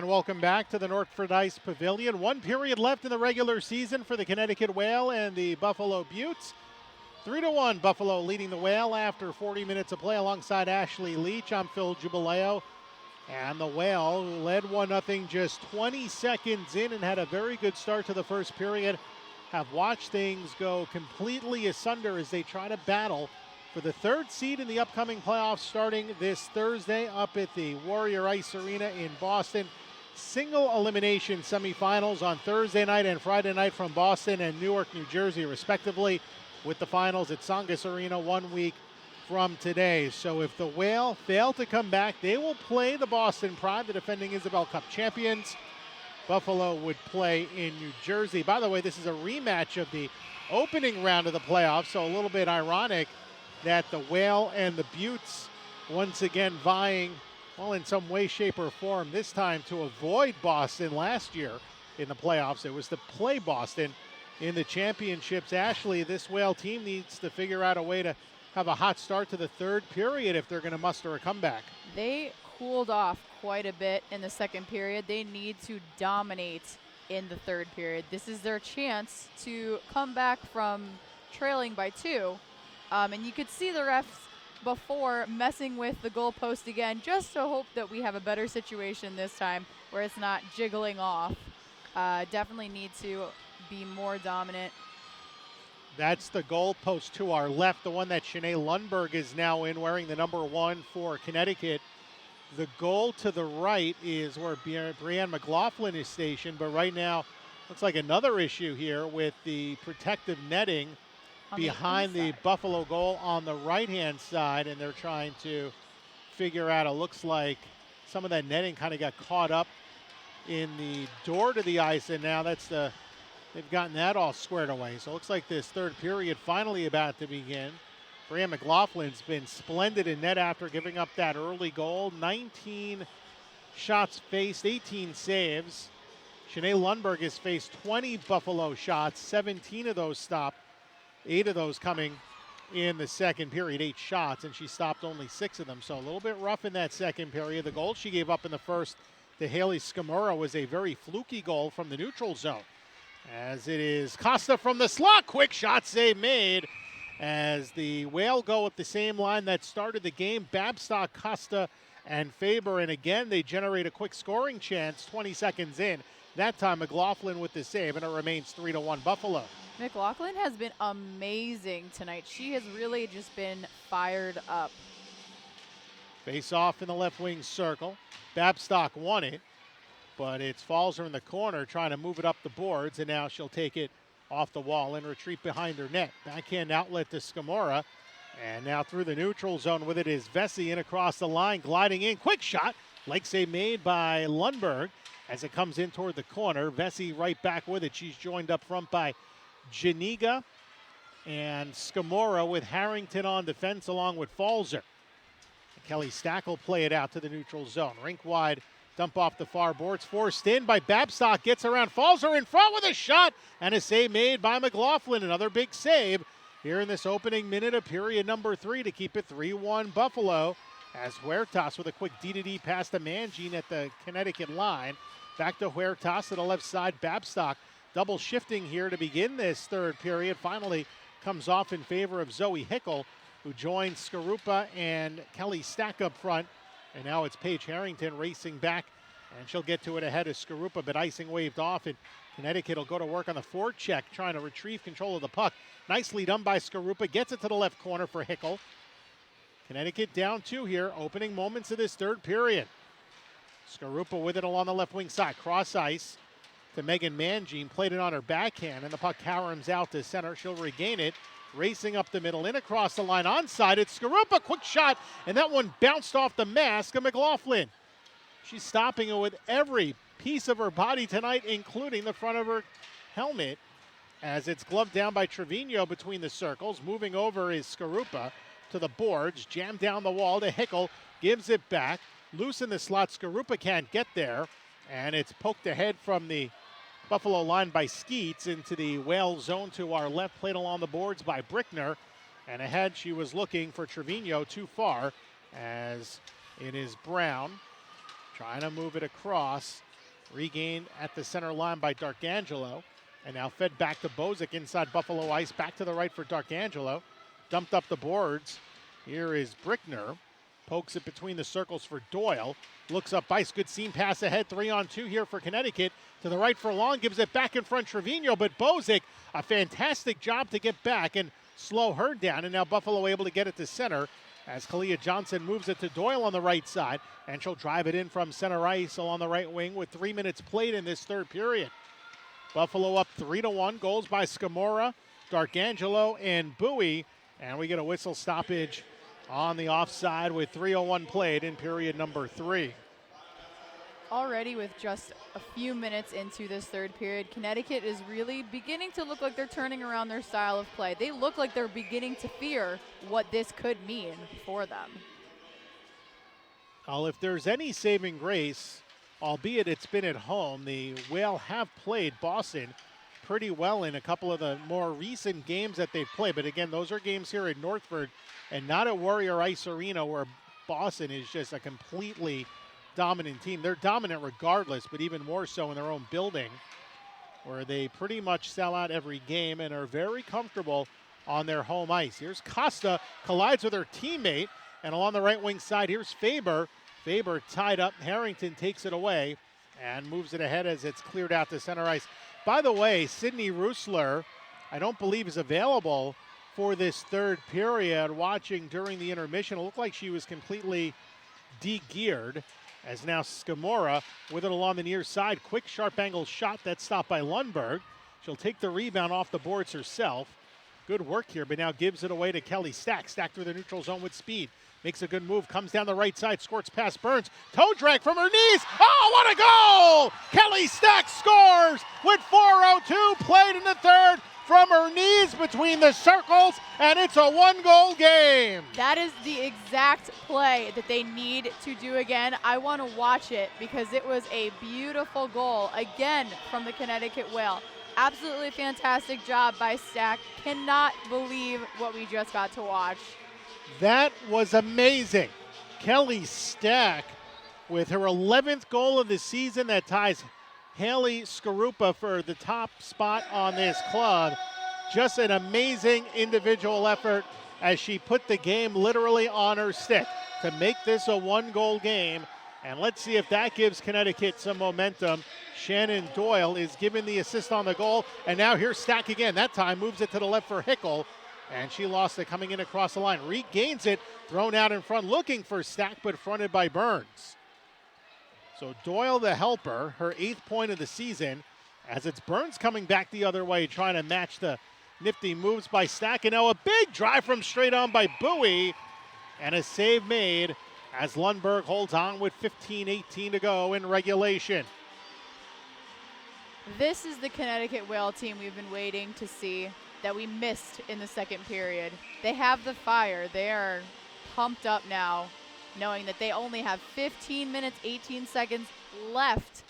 welcome back to the Northford Ice Pavilion. One period left in the regular season for the Connecticut Whale and the Buffalo Beauts. 3-1 Buffalo leading the Whale after 40 minutes of play alongside Ashley Leach. I'm Phil Jubileo. And the Whale led 1-0 just 20 seconds in and had a very good start to the first period. Have watched things go completely asunder as they try to battle for the third seed in the upcoming playoffs starting this Thursday up at the Warrior Ice Arena in Boston. Single elimination semifinals on Thursday night and Friday night from Boston and Newark, New Jersey, respectively, with the finals at Tsongas Arena 1 week from today. So if the Whale fail to come back, they will play the Boston Pride, the defending Isabel Cup champions. Buffalo would play in New Jersey. By the way, this is a rematch of the opening round of the playoffs, so a little bit ironic that the Whale and the Beauts once again vying, well, in some way, shape, or form, this time to avoid Boston last year in the playoffs. It was to play Boston in the championships. Ashley, this Whale team needs to figure out a way to have a hot start to the third period if they're going to muster a comeback. They cooled off quite a bit in the second period. They need to dominate in the third period. This is their chance to come back from trailing by 2. And you could see the refs before messing with the goalpost again just to hope that we have a better situation this time where it's not jiggling off. Definitely need to be more dominant. That's the goalpost to our left, the one that Shanae Lundberg is now in, wearing the number 1 for Connecticut. The goal to the right is where Brianne McLaughlin is stationed, but right now looks like another issue here with the protective netting behind the Buffalo goal on the right-hand side, and they're trying to figure out, it looks like some of that netting kind of got caught up in the door to the ice, and now they've gotten that all squared away. So it looks like this third period finally about to begin. Brianne McLaughlin's been splendid in net after giving up that early goal. 19 shots faced, 18 saves. Shanae Lundberg has faced 20 Buffalo shots, 17 of those stopped. 8 of those coming in the second period, 8 shots, and she stopped only 6 of them. So a little bit rough in that second period. The goal she gave up in the first to Haley Scamora was a very fluky goal from the neutral zone. As it is Costa from the slot, quick shot save made as the Whale go with the same line that started the game. Babstock, Costa, and Faber, and again they generate a quick scoring chance 20 seconds in. That time McLaughlin with the save, and it remains 3-1 Buffalo. McLaughlin has been amazing tonight. She has really just been fired up. Face off in the left wing circle. Babstock won it, but it's Falzer in the corner trying to move it up the boards, and now she'll take it off the wall and retreat behind her net. Backhand outlet to Scamora, and now through the neutral zone with it is Vesey in across the line, gliding in. Quick shot, leg save made by Lundberg as it comes in toward the corner. Vesey right back with it. She's joined up front by Janiga and Scamora with Harrington on defense along with Falzer. Kelly Stack will play it out to the neutral zone. Rink wide, dump off the far boards, forced in by Babstock, gets around Falzer in front with a shot, and a save made by McLaughlin. Another big save here in this opening minute of period number 3 to keep it 3-1 Buffalo, as Huertas with a quick D-to-D pass to Mangine at the Connecticut line. Back to Huertas to the left side. Babstock double shifting here to begin this third period. Finally comes off in favor of Zoe Hickel, who joins Skarupa and Kelly Stack up front. And now it's Paige Harrington racing back, and she'll get to it ahead of Skarupa, but icing waved off, and Connecticut will go to work on the forecheck, trying to retrieve control of the puck. Nicely done by Skarupa, gets it to the left corner for Hickel. Connecticut down 2 here, opening moments of this third period. Skarupa with it along the left wing side, cross ice to Megan Mangine, played it on her backhand, and the puck caroms out to center. She'll regain it, racing up the middle, in across the line, onside. It's Skarupa, quick shot, and that one bounced off the mask of McLaughlin. She's stopping it with every piece of her body tonight, including the front of her helmet, as it's gloved down by Trevino between the circles. Moving over is Skarupa to the boards, jammed down the wall to Hickel, gives it back, loose in the slot. Skarupa can't get there, and it's poked ahead from the Buffalo line by Skeets into the Whale zone to our left, played along the boards by Brickner, and ahead she was looking for Trevino, too far, as it is Brown trying to move it across Regained at the center line by Darkangelo. And now fed back to Bozic inside Buffalo Ice. Back to the right for Darkangelo. Dumped up the boards. Here is Brickner. Pokes it between the circles for Doyle. Looks up ice. Good seam pass ahead. 3-on-2 here for Connecticut. To the right for Long. Gives it back in front Trevino. But Bozic, a fantastic job to get back and slow her down. And now Buffalo able to get it to center as Kalia Johnson moves it to Doyle on the right side. And she'll drive it in from center ice along the right wing with 3 minutes played in this third period. Buffalo up 3-1. Goals by Scamora, Darkangelo, and Bowie. And we get a whistle stoppage on the offside with 3:01 played in period number 3. Already with just a few minutes into this third period, Connecticut is really beginning to look like they're turning around their style of play. They look like they're beginning to fear what this could mean for them. Well, if there's any saving grace, albeit it's been at home, the Whale have played Boston pretty well in a couple of the more recent games that they've played. But again, those are games here in Northford and not at Warrior Ice Arena, where Boston is just a completely dominant team. They're dominant regardless, but even more so in their own building, where they pretty much sell out every game and are very comfortable on their home ice. Here's Costa, collides with her teammate, and along the right wing side, here's Faber. Faber tied up. Harrington takes it away and moves it ahead as it's cleared out to center ice. By the way, Sydney Rusler, I don't believe is available for this third period. Watching during the intermission, it looked like she was completely de-geared, as now Scamora with it along the near side. Quick, sharp angle shot that's stopped by Lundberg. She'll take the rebound off the boards herself. Good work here, but now gives it away to Kelly Stack. Stack through the neutral zone with speed. Makes a good move, comes down the right side, squirts past Burns. Toe drag from her knees. Oh, what a goal! Kelly Stack scores with 4:02 played in the third from her knees between the circles, and it's a one-goal game. That is the exact play that they need to do again. I want to watch it because it was a beautiful goal, again, from the Connecticut Whale. Absolutely fantastic job by Stack. Cannot believe what we just got to watch. That was amazing. Kelly Stack with her 11th goal of the season that ties Haley Skarupa for the top spot on this club. Just an amazing individual effort as she put the game literally on her stick to make this a one-goal game. And let's see if that gives Connecticut some momentum. Shannon Doyle is given the assist on the goal. And now here's Stack again. That time moves it to the left for Hickel. And she lost it coming in across the line. Regains it, thrown out in front, looking for Stack, but fronted by Burns. So Doyle the helper, her 8th point of the season, as it's Burns coming back the other way, trying to match the nifty moves by Stack. And now a big drive from straight on by Bowie. And a save made as Lundberg holds on with 15:18 to go in regulation. This is the Connecticut Whale team we've been waiting to see, that we missed in the second period. They have the fire. They are pumped up now, knowing that they only have 15 minutes, 18 seconds left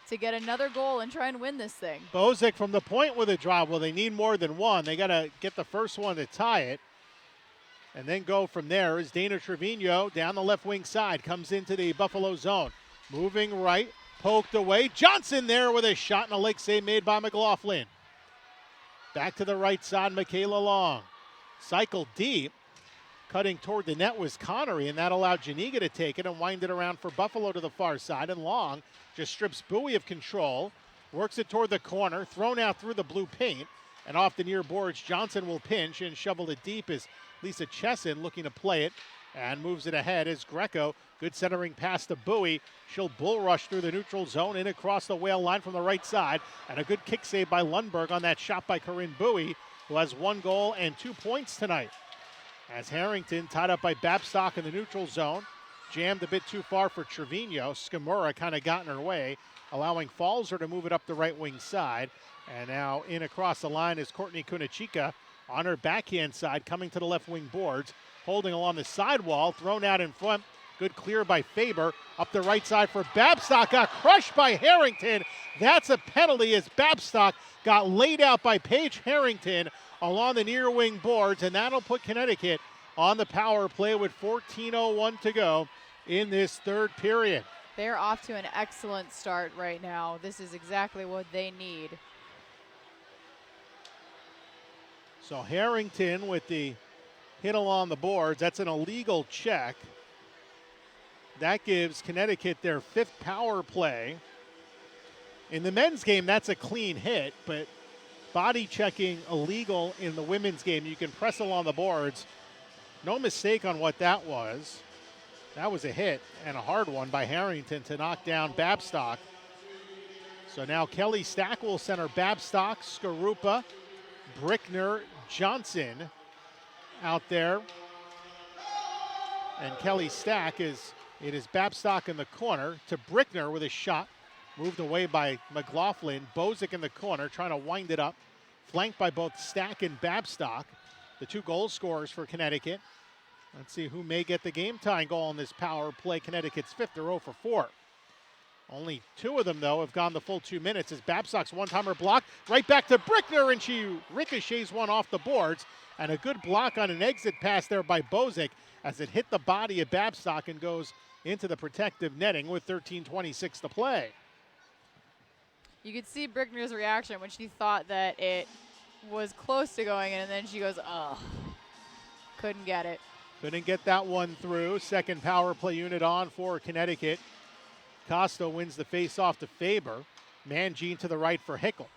to get another goal and try and win this thing. Bozic from the point with a drive. Well, they need more than one. They got to get the first one to tie it and then go from there. Is Dana Trevino down the left wing side, comes into the Buffalo zone. Moving right, poked away. Johnson there with a shot and a leg save made by McLaughlin. Back to the right side, Michaela Long. Cycled deep. Cutting toward the net was Connery, and that allowed Janiga to take it and wind it around for Buffalo to the far side. And Long just strips Bowie of control, works it toward the corner, thrown out through the blue paint, and off the near boards, Johnson will pinch and shovel it deep as Lisa Chesson looking to play it and moves it ahead as Greco. Good centering pass to Bowie. She'll bull rush through the neutral zone in across the Whale line from the right side. And a good kick save by Lundberg on that shot by Corinne Bowie, who has 1 goal and 2 points tonight. As Harrington, tied up by Babstock in the neutral zone, jammed a bit too far for Trevino. Scamora kind of got in her way, allowing Falzer to move it up the right wing side. And now in across the line is Courtney Kunachika on her backhand side, coming to the left wing boards, holding along the sidewall, thrown out in front. Good clear by Faber. Up the right side for Babstock. Got crushed by Harrington. That's a penalty as Babstock got laid out by Paige Harrington along the near wing boards. And that'll put Connecticut on the power play with 14:01 to go in this third period. They're off to an excellent start right now. This is exactly what they need. So Harrington with the hit along the boards. That's an illegal check. That gives Connecticut their 5th power play. In the men's game, that's a clean hit, but body checking illegal in the women's game. You can press along the boards. No mistake on what that was. That was a hit and a hard one by Harrington to knock down Babstock. So now Kelly Stack will center Babstock, Skarupa, Brickner, Johnson out there. And Kelly Stack it is Babstock in the corner to Brickner with a shot. Moved away by McLaughlin. Bozick in the corner trying to wind it up. Flanked by both Stack and Babstock, the 2 goal scorers for Connecticut. Let's see who may get the game-tying goal in this power play. Connecticut's 5th, they're 0 for 4. Only 2 of them, though, have gone the full 2 minutes as Babstock's one-timer block. Right back to Brickner, and she ricochets one off the boards. And a good block on an exit pass there by Bozick as it hit the body of Babstock and goes into the protective netting with 13:26 to play. You could see Brickner's reaction when she thought that it was close to going in, and then she goes, oh, couldn't get it. Couldn't get that one through. 2nd power play unit on for Connecticut. Costa wins the face-off to Faber. Mangine to the right for Hickel.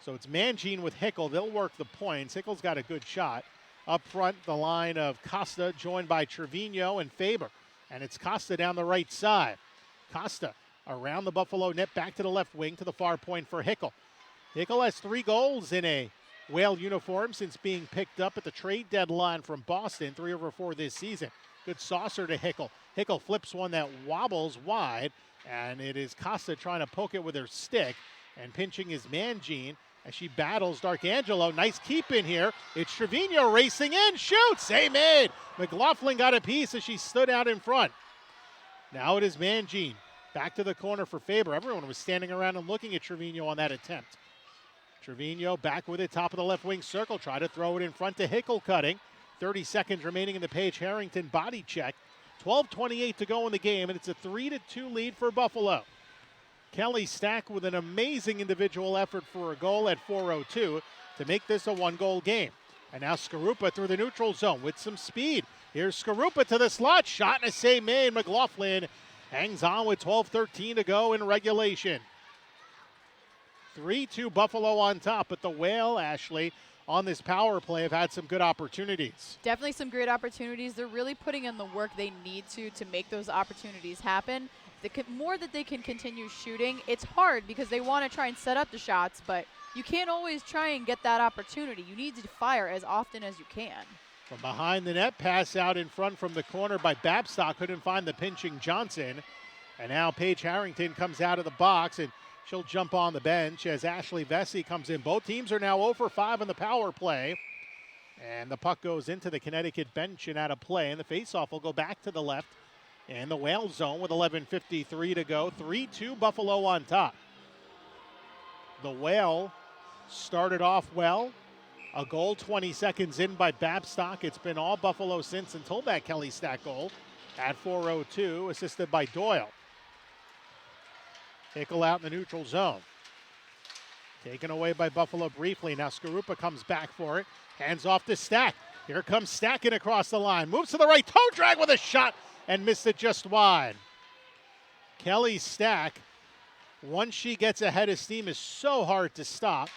So it's Mangine with Hickel. They'll work the points. Hickel's got a good shot. Up front, the line of Costa joined by Trevino and Faber. And it's Costa down the right side. Costa around the Buffalo net, back to the left wing to the far point for Hickel. Hickel has 3 goals in a Whale uniform since being picked up at the trade deadline from Boston, 3 over 4 this season. Good saucer to Hickel. Hickel flips one that wobbles wide, and it is Costa trying to poke it with her stick, and pinching is Mangine as she battles D'Arcangelo. Nice keep in here. It's Trevino racing in, shoots, save made. McLaughlin got a piece as she stood out in front. Now it is Mangine. Back to the corner for Faber. Everyone was standing around and looking at Trevino on that attempt. Trevino back with it, top of the left wing circle. Try to throw it in front to Hickel cutting. 30 seconds remaining in the Paige Harrington body check. 12:28 to go in the game, and it's a 3-2 lead for Buffalo. Kelly Stack with an amazing individual effort for a goal at 4:02 to make this a 1-goal game. And now Skarupa through the neutral zone with some speed. Here's Skarupa to the slot. Shot and a save made. McLaughlin hangs on with 12:13 to go in regulation. 3-2 Buffalo on top, but the Whale, Ashley, on this power play have had some good opportunities. Definitely some great opportunities. They're really putting in the work they need to make those opportunities happen. The more that they can continue shooting, it's hard because they want to try and set up the shots, but you can't always try and get that opportunity. You need to fire as often as you can. From behind the net, pass out in front from the corner by Babstock. Couldn't find the pinching Johnson. And now Paige Harrington comes out of the box, and she'll jump on the bench as Ashley Vesey comes in. Both teams are now 0 for 5 in the power play. And the puck goes into the Connecticut bench and out of play. And the faceoff will go back to the left in the Whale zone with 11:53 to go. 3-2 Buffalo on top. The Whale started off well. A goal 20 seconds in by Babstock. It's been all Buffalo since until that Kelly Stack goal at 4:02, assisted by Doyle. Hickel out in the neutral zone. Taken away by Buffalo briefly. Now Skarupa comes back for it. Hands off to Stack. Here comes Stacking across the line. Moves to the right. Toe drag with a shot and missed it just wide. Kelly Stack, once she gets ahead of steam, is so hard to stop.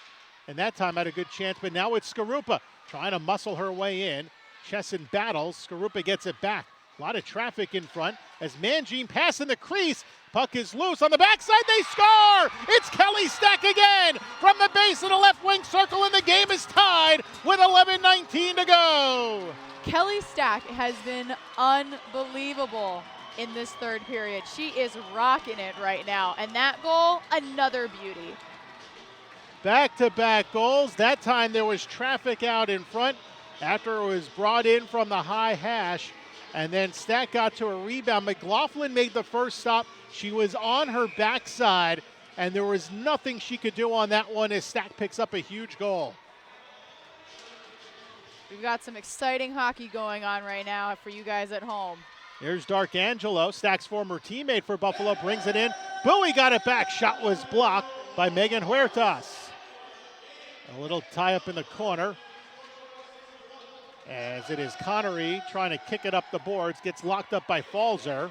And that time had a good chance, but now it's Skarupa trying to muscle her way in. Chesson battles. Skarupa gets it back. A lot of traffic in front as Mangine pass in the crease. Puck is loose on the backside. They score! It's Kelly Stack again from the base of the left wing circle, and the game is tied with 11:19 to go. Kelly Stack has been unbelievable in this third period. She is rocking it right now, and that goal, another beauty. Back-to-back goals. That time there was traffic out in front after it was brought in from the high hash. And then Stack got to a rebound. McLaughlin made the first stop. She was on her backside, and there was nothing she could do on that one as Stack picks up a huge goal. We've got some exciting hockey going on right now for you guys at home. Here's D'Arcangelo, Stack's former teammate for Buffalo, brings it in. Bowie got it back. Shot was blocked by Megan Huertas. A little tie up in the corner. As it is Connery trying to kick it up the boards, gets locked up by Falzer.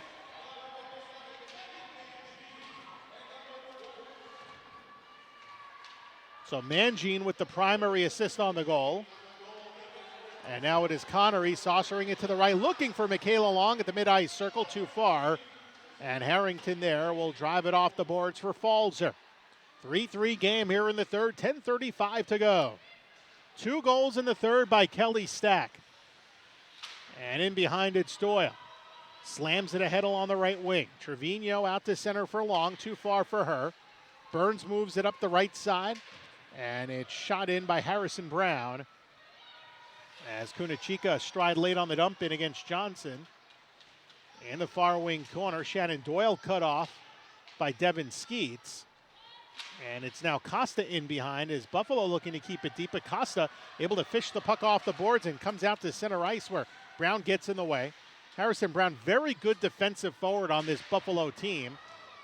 So Mangine with the primary assist on the goal. And now it is Connery saucering it to the right, looking for Michaela Long at the mid-ice circle, too far. And Harrington there will drive it off the boards for Falzer. 3-3 game here in the third, 10:35 to go. 2 goals in the third by Kelly Stack. And in behind it's Doyle. Slams it ahead along the right wing. Trevino out to center for Long, too far for her. Burns moves it up the right side. And it's shot in by Harrison Brown. As Kunachika stride late on the dump in against Johnson. In the far wing corner, Shannon Doyle cut off by Devin Skeets. And it's now Costa in behind as Buffalo looking to keep it deep. But Costa able to fish the puck off the boards and comes out to center ice where Brown gets in the way. Harrison Brown, very good defensive forward on this Buffalo team.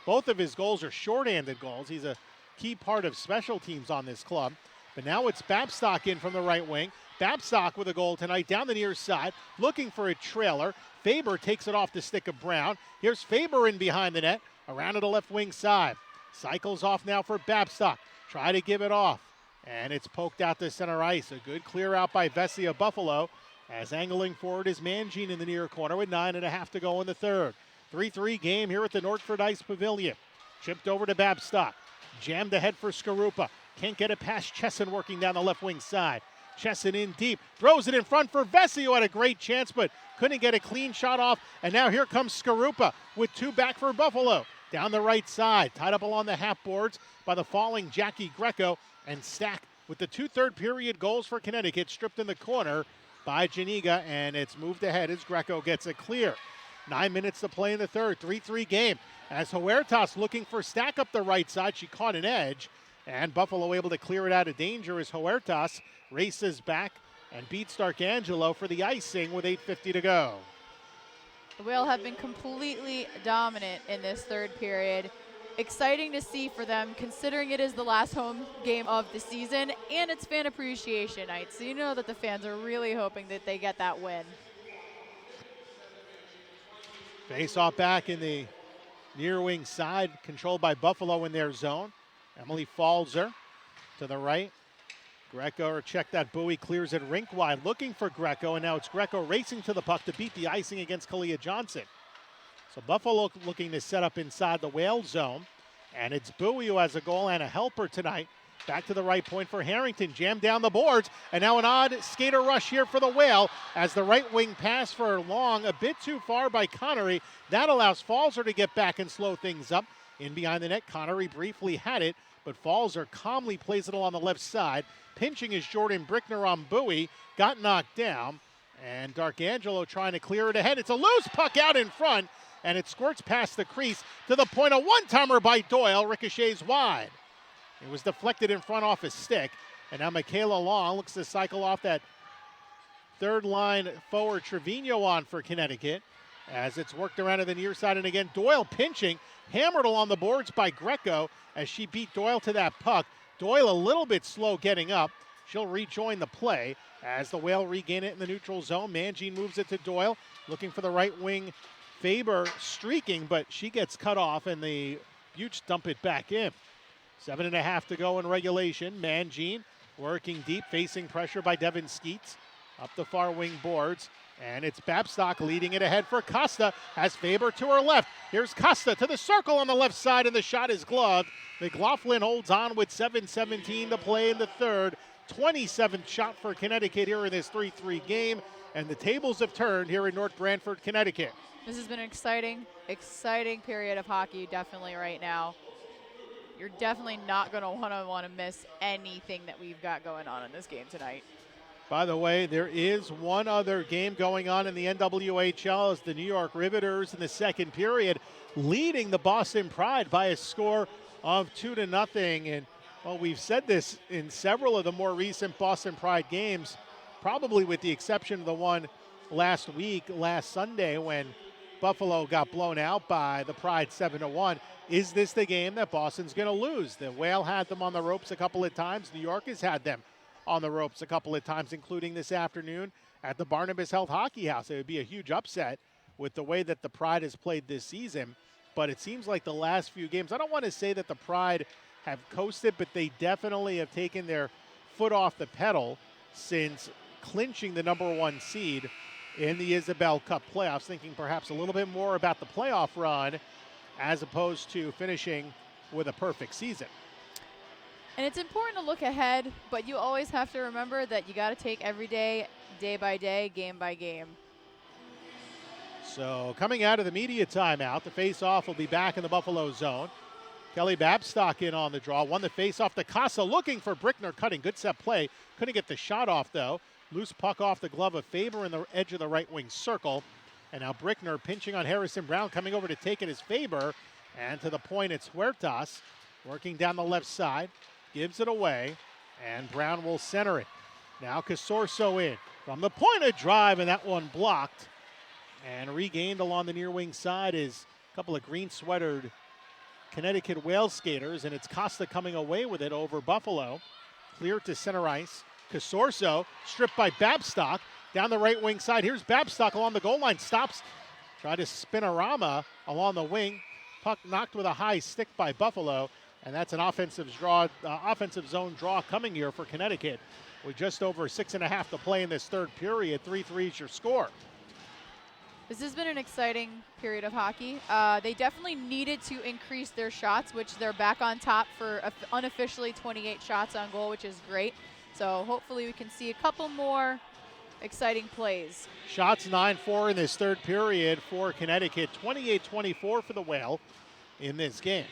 Both of his goals are shorthanded goals. He's a key part of special teams on this club. But now it's Babstock in from the right wing. Babstock with a goal tonight down the near side, looking for a trailer. Faber takes it off the stick of Brown. Here's Faber in behind the net, around to the left wing side. Cycles off now for Babstock. Try to give it off. And it's poked out to center ice. A good clear out by Vesey of Buffalo. As angling forward is Mangine in the near corner with 9.5 to go in the third. 3-3 game here at the Northford Ice Pavilion. Chipped over to Babstock. Jammed ahead for Skarupa. Can't get it past Chesson working down the left wing side. Chesson in deep. Throws it in front for Vesey, who had a great chance but couldn't get a clean shot off. And now here comes Skarupa with 2 back for Buffalo. Down the right side. Tied up along the half boards by the falling Jackie Greco. And Stack with the 2 third period goals for Connecticut. Stripped in the corner by Janiga. And it's moved ahead as Greco gets it clear. 9 minutes to play in the third. 3-3 game. As Huertas looking for Stack up the right side. She caught an edge. And Buffalo able to clear it out of danger as Huertas races back and beats D'Arcangelo for the icing with 8:50 to go. The Whale have been completely dominant in this third period. Exciting to see for them, considering it is the last home game of the season and it's fan appreciation night. So you know that the fans are really hoping that they get that win. Face off back in the near wing side, controlled by Buffalo in their zone. Emily Falzer to the right. Greco, or check that, Bowie clears it rink wide, looking for Greco, and now it's Greco racing to the puck to beat the icing against Kalia Johnson. So Buffalo looking to set up inside the Whale zone, and it's Bowie who has a goal and a helper tonight. Back to the right point for Harrington, jammed down the boards, and now an odd skater rush here for the Whale as the right wing pass for Long, a bit too far by Connery. That allows Falzer to get back and slow things up. In behind the net, Connery briefly had it, but Falzer calmly plays it along the left side. Pinching is Jordan Brickner on Bowie, got knocked down, and D'Arcangelo trying to clear it ahead. It's a loose puck out in front, and it squirts past the crease to the point. A one-timer by Doyle, ricochets wide. It was deflected in front off his stick, and now Michaela Long looks to cycle off that third line forward Trevino on for Connecticut as it's worked around to the near side, and again Doyle pinching, hammered along the boards by Greco as she beat Doyle to that puck. Doyle a little bit slow getting up. She'll rejoin the play as the Whale regain it in the neutral zone. Mangine moves it to Doyle, looking for the right wing. Faber streaking, but she gets cut off, and the Utes dump it back in. 7.5 to go in regulation. Mangine working deep, facing pressure by Devin Skeets. Up the far wing boards, and it's Babstock leading it ahead for Costa. Has Faber to her left. Here's Costa to the circle on the left side, and the shot is gloved. McLaughlin holds on with 7:17 to play in the third. 27th shot for Connecticut here in this 3-3 game, and the tables have turned here in North Branford, Connecticut. This has been an exciting period of hockey definitely right now. You're definitely not going to want to miss anything that we've got going on in this game tonight. By the way, there is one other game going on in the NWHL as the New York Riveters in the second period leading the Boston Pride by a score of 2-0. And well, we've said this in several of the more recent Boston Pride games, probably with the exception of the one last week, last Sunday, when Buffalo got blown out by the Pride 7-1. Is this the game that Boston's going to lose? The Whale had them on the ropes a couple of times. New York has had them on the ropes a couple of times, including this afternoon at the Barnabas Health Hockey House. It would be a huge upset with the way that the Pride has played this season. But it seems like the last few games, I don't want to say that the Pride have coasted, but they definitely have taken their foot off the pedal since clinching the #1 seed in the Isabel Cup playoffs, thinking perhaps a little bit more about the playoff run as opposed to finishing with a perfect season. And it's important to look ahead, but you always have to remember that you got to take every day, day by day, game by game. So coming out of the media timeout, the face-off will be back in the Buffalo zone. Kelly Babstock in on the draw. Won the face-off to Casa, looking for Brickner, cutting. Good set play. Couldn't get the shot off, though. Loose puck off the glove of Faber in the edge of the right wing circle. And now Brickner pinching on Harrison Brown, coming over to take it as Faber. And to the point, it's Huertas working down the left side. Gives it away, and Brown will center it. Now Casorso in. From the point, a drive, and that one blocked. And regained along the near wing side is a couple of green sweatered Connecticut Whale skaters, and it's Costa coming away with it over Buffalo. Clear to center ice. Casorso stripped by Babstock down the right wing side. Here's Babstock along the goal line. Stops. Try to spin-a-rama along the wing. Puck knocked with a high stick by Buffalo. And that's an offensive zone draw coming here for Connecticut. With just over 6.5 to play in this third period. 3-3 is your score. This has been an exciting period of hockey. They definitely needed to increase their shots, which they're back on top for unofficially 28 shots on goal, which is great. So hopefully we can see a couple more exciting plays. Shots 9-4 in this third period for Connecticut. 28-24 for the Whale in this game.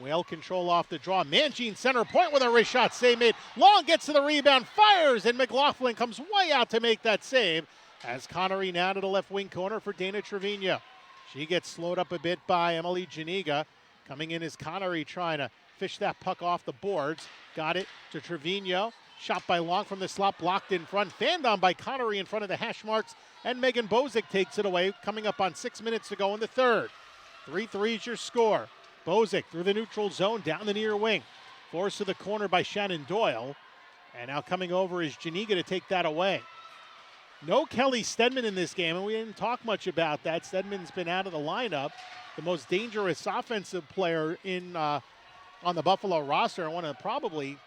Whale control off the draw. Mangine center point with a wrist shot save made. Long gets to the rebound, fires, and McLaughlin comes way out to make that save. As Connery now to the left wing corner for Dana Trevino. She gets slowed up a bit by Emily Janiga. Coming in is Connery trying to fish that puck off the boards. Got it to Trevino. Shot by Long from the slot, blocked in front. Fanned on by Connery in front of the hash marks. And Megan Bozick takes it away, coming up on 6 minutes to go in the third. 3-3 is your score. Bozick through the neutral zone, down the near wing. Forced to the corner by Shannon Doyle. And now coming over is Janiga to take that away. No Kelly Stedman in this game, and we didn't talk much about that. Stedman's been out of the lineup. The most dangerous offensive player on the Buffalo roster, and one of probably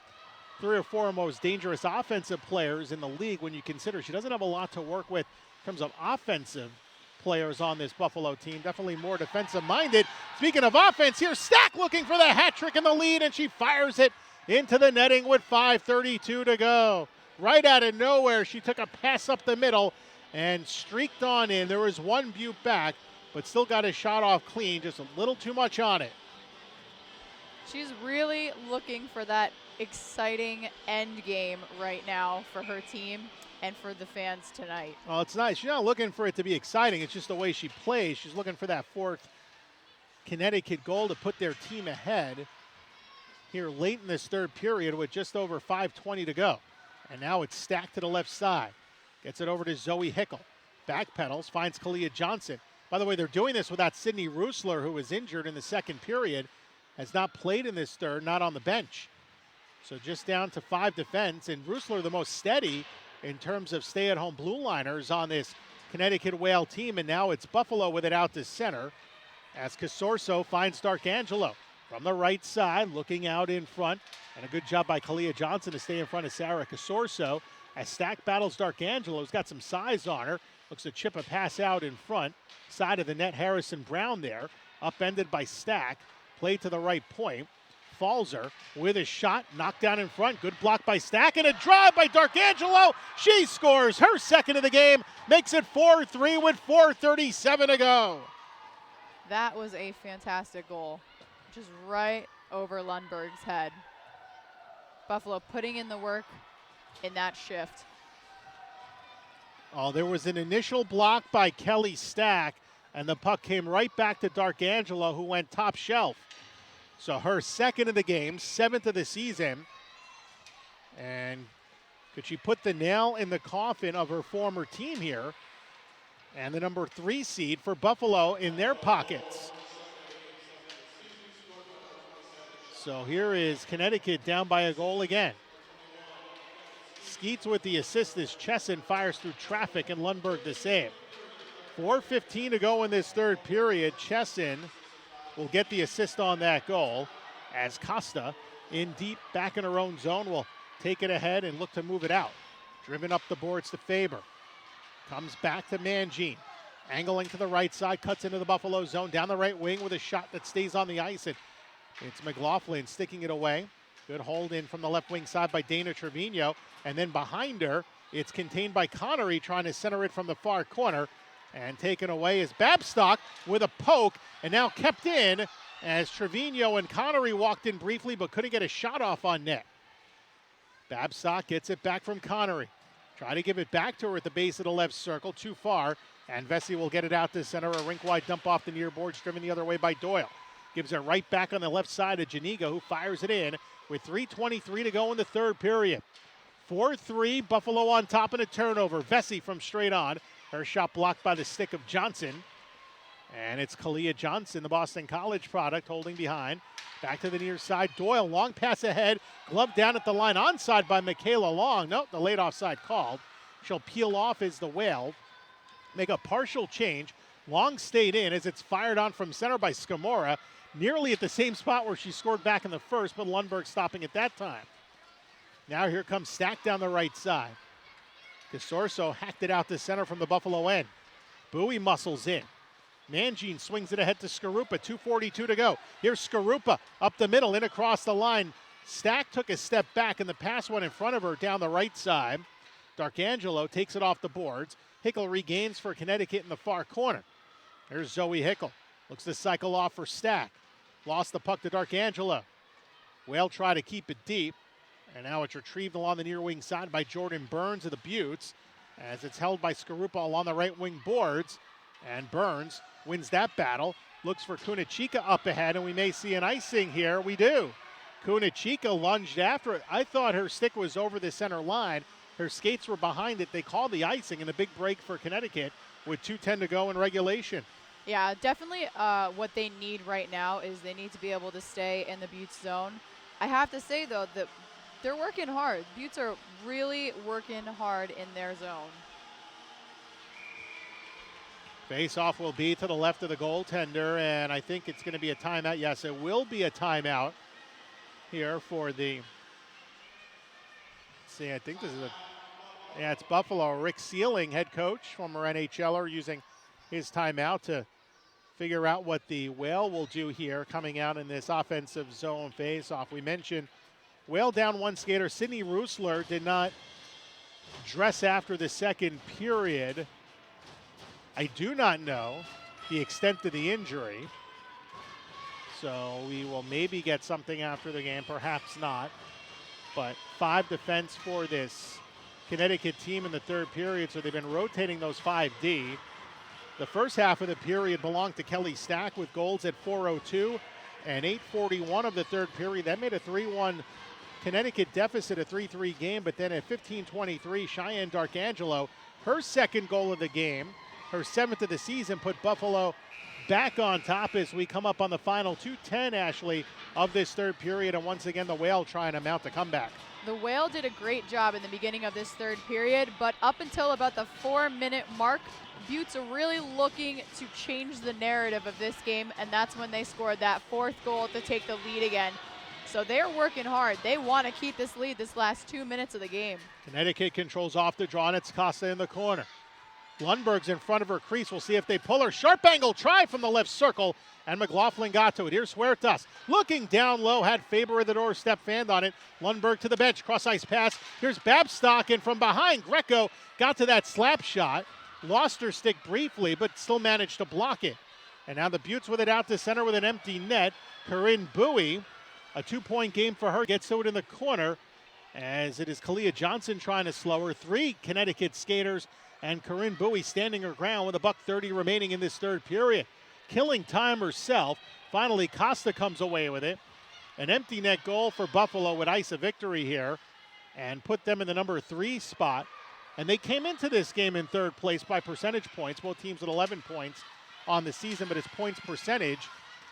3 or 4 most dangerous offensive players in the league when you consider she doesn't have a lot to work with in terms of offensive players on this Buffalo team. Definitely more defensive-minded. Speaking of offense, here's Stack looking for the hat trick in the lead, and she fires it into the netting with 5:32 to go. Right out of nowhere, she took a pass up the middle and streaked on in. There was one Butte back, but still got his shot off clean. Just a little too much on it. She's really looking for that exciting end game right now for her team and for the fans tonight. Well, it's nice. She's not looking for it to be exciting. It's just the way she plays. She's looking for that fourth Connecticut goal to put their team ahead here late in this third period with just over 5:20 to go. And now it's Stacked to the left side. Gets it over to Zoe Hickel. Backpedals, finds Kalia Johnson. By the way, they're doing this without Sydney Rusler, who was injured in the second period. Has not played in this third, not on the bench. So just down to 5 defense. And Rusler the most steady in terms of stay-at-home blue liners on this Connecticut Whale team. And now it's Buffalo with it out to center as Casorso finds Darkangelo. From the right side, looking out in front. And a good job by Kalia Johnson to stay in front of Sarah Casorso. As Stack battles Darkangelo, who's got some size on her. Looks to chip a pass out in front. Side of the net, Harrison Brown there. Upended by Stack. Play to the right point. Falzer with a shot. Knocked down in front. Good block by Stack. And a drive by Darkangelo. She scores her second of the game. Makes it 4-3 with 4:37 to go. That was a fantastic goal. Just right over Lundberg's head. Buffalo putting in the work in that shift. Oh, there was an initial block by Kelly Stack, and the puck came right back to Darkangelo, who went top shelf. So her second of the game, 7th of the season. And could she put the nail in the coffin of her former team here and the number 3 seed for Buffalo in their pockets. So here is Connecticut down by a goal again. Skeets with the assist as Chesson fires through traffic and Lundberg the save. 4:15 to go in this third period. Chesson will get the assist on that goal as Costa in deep back in her own zone will take it ahead and look to move it out. Driven up the boards to Faber. Comes back to Mangine. Angling to the right side, cuts into the Buffalo zone, down the right wing with a shot that stays on the ice. And it's McLaughlin sticking it away. Good hold in from the left wing side by Dana Trevino. And then behind her, it's contained by Connery trying to center it from the far corner. And taken away is Babstock with a poke, and now kept in as Trevino and Connery walked in briefly but couldn't get a shot off on net. Babstock gets it back from Connery. Try to give it back to her at the base of the left circle, too far, and Vesey will get it out to center. A rink-wide dump off the near boards, driven the other way by Doyle. Gives it right back on the left side of Janiga, who fires it in with 3:23 to go in the third period. 4-3, Buffalo on top in a turnover. Vesey from straight on. Her shot blocked by the stick of Johnson. And it's Kalia Johnson, the Boston College product, holding behind. Back to the near side. Doyle, long pass ahead. Glove down at the line. Onside by Michaela Long. Nope, the late offside called. She'll peel off as the Whale make a partial change. Long stayed in as it's fired on from center by Scamora. Nearly at the same spot where she scored back in the first, but Lundberg stopping at that time. Now here comes Stack down the right side. Casorso hacked it out to center from the Buffalo end. Bowie muscles in. Mangine swings it ahead to Skarupa. 2:42 to go. Here's Skarupa up the middle and across the line. Stack took a step back and the pass went in front of her down the right side. Darkangelo takes it off the boards. Hickel regains for Connecticut in the far corner. Here's Zoe Hickel. Looks to cycle off for Stack. Lost the puck to Darkangelo. Whale try to keep it deep. And now it's retrieved along the near wing side by Jordan Burns of the Buttes as it's held by Skarupa along the right wing boards. And Burns wins that battle. Looks for Kunachika up ahead, and we may see an icing here. We do. Kunachika lunged after it. I thought her stick was over the center line. Her skates were behind it. They called the icing, and a big break for Connecticut with 2:10 to go in regulation. Yeah, definitely what they need right now is they need to be able to stay in the Buttes zone. I have to say, though, that they're working hard. Buttes are really working hard in their zone. Face-off will be to the left of the goaltender, and I think it's going to be a timeout. Yes, it will be a timeout here for the, let's see, I think this is it's Buffalo. Rick Sealing, head coach, former NHLer, using his timeout to figure out what the Whale will do here coming out in this offensive zone face-off. We mentioned Whale down one skater. Sydney Roosler did not dress after the second period. I do not know the extent of the injury, so we will maybe get something after the game, perhaps not. But 5 defense for this Connecticut team in the third period, so they've been rotating those 5D. The first half of the period belonged to Kelly Stack with goals at 4:02 and 8:41 of the third period. That made a 3-1 Connecticut deficit, a 3-3 game, but then at 15:23, Cheyenne Darkangelo, her second goal of the game, her 7th of the season, put Buffalo back on top as we come up on the final 2:10, Ashley, of this third period. And once again, the Whale trying to mount a comeback. The Whale did a great job in the beginning of this third period, but up until about the 4-minute mark, Buttes are really looking to change the narrative of this game, and that's when they scored that 4th goal to take the lead again. So they're working hard. They want to keep this lead this last 2 minutes of the game. Connecticut controls off the draw, and it's Costa in the corner. Lundberg's in front of her crease. We'll see if they pull her. Sharp angle try from the left circle, and McLaughlin got to it. Here's Huertas looking down low, had Faber at the doorstep, fanned on it. Lundberg to the bench, cross-ice pass. Here's Babstock, and from behind, Greco got to that slap shot. Lost her stick briefly, but still managed to block it. And now the Buttes with it out to center with an empty net. Corinne Bowie, a 2-point game for her, gets to it in the corner, as it is Kalia Johnson trying to slow her. 3 Connecticut skaters, and Corinne Bowie standing her ground with $1:30 remaining in this third period. Killing time herself. Finally, Costa comes away with it. An empty net goal for Buffalo would ice a victory here and put them in the number 3 spot And they came into this game in third place by percentage points, both teams with 11 points on the season, but it's points percentage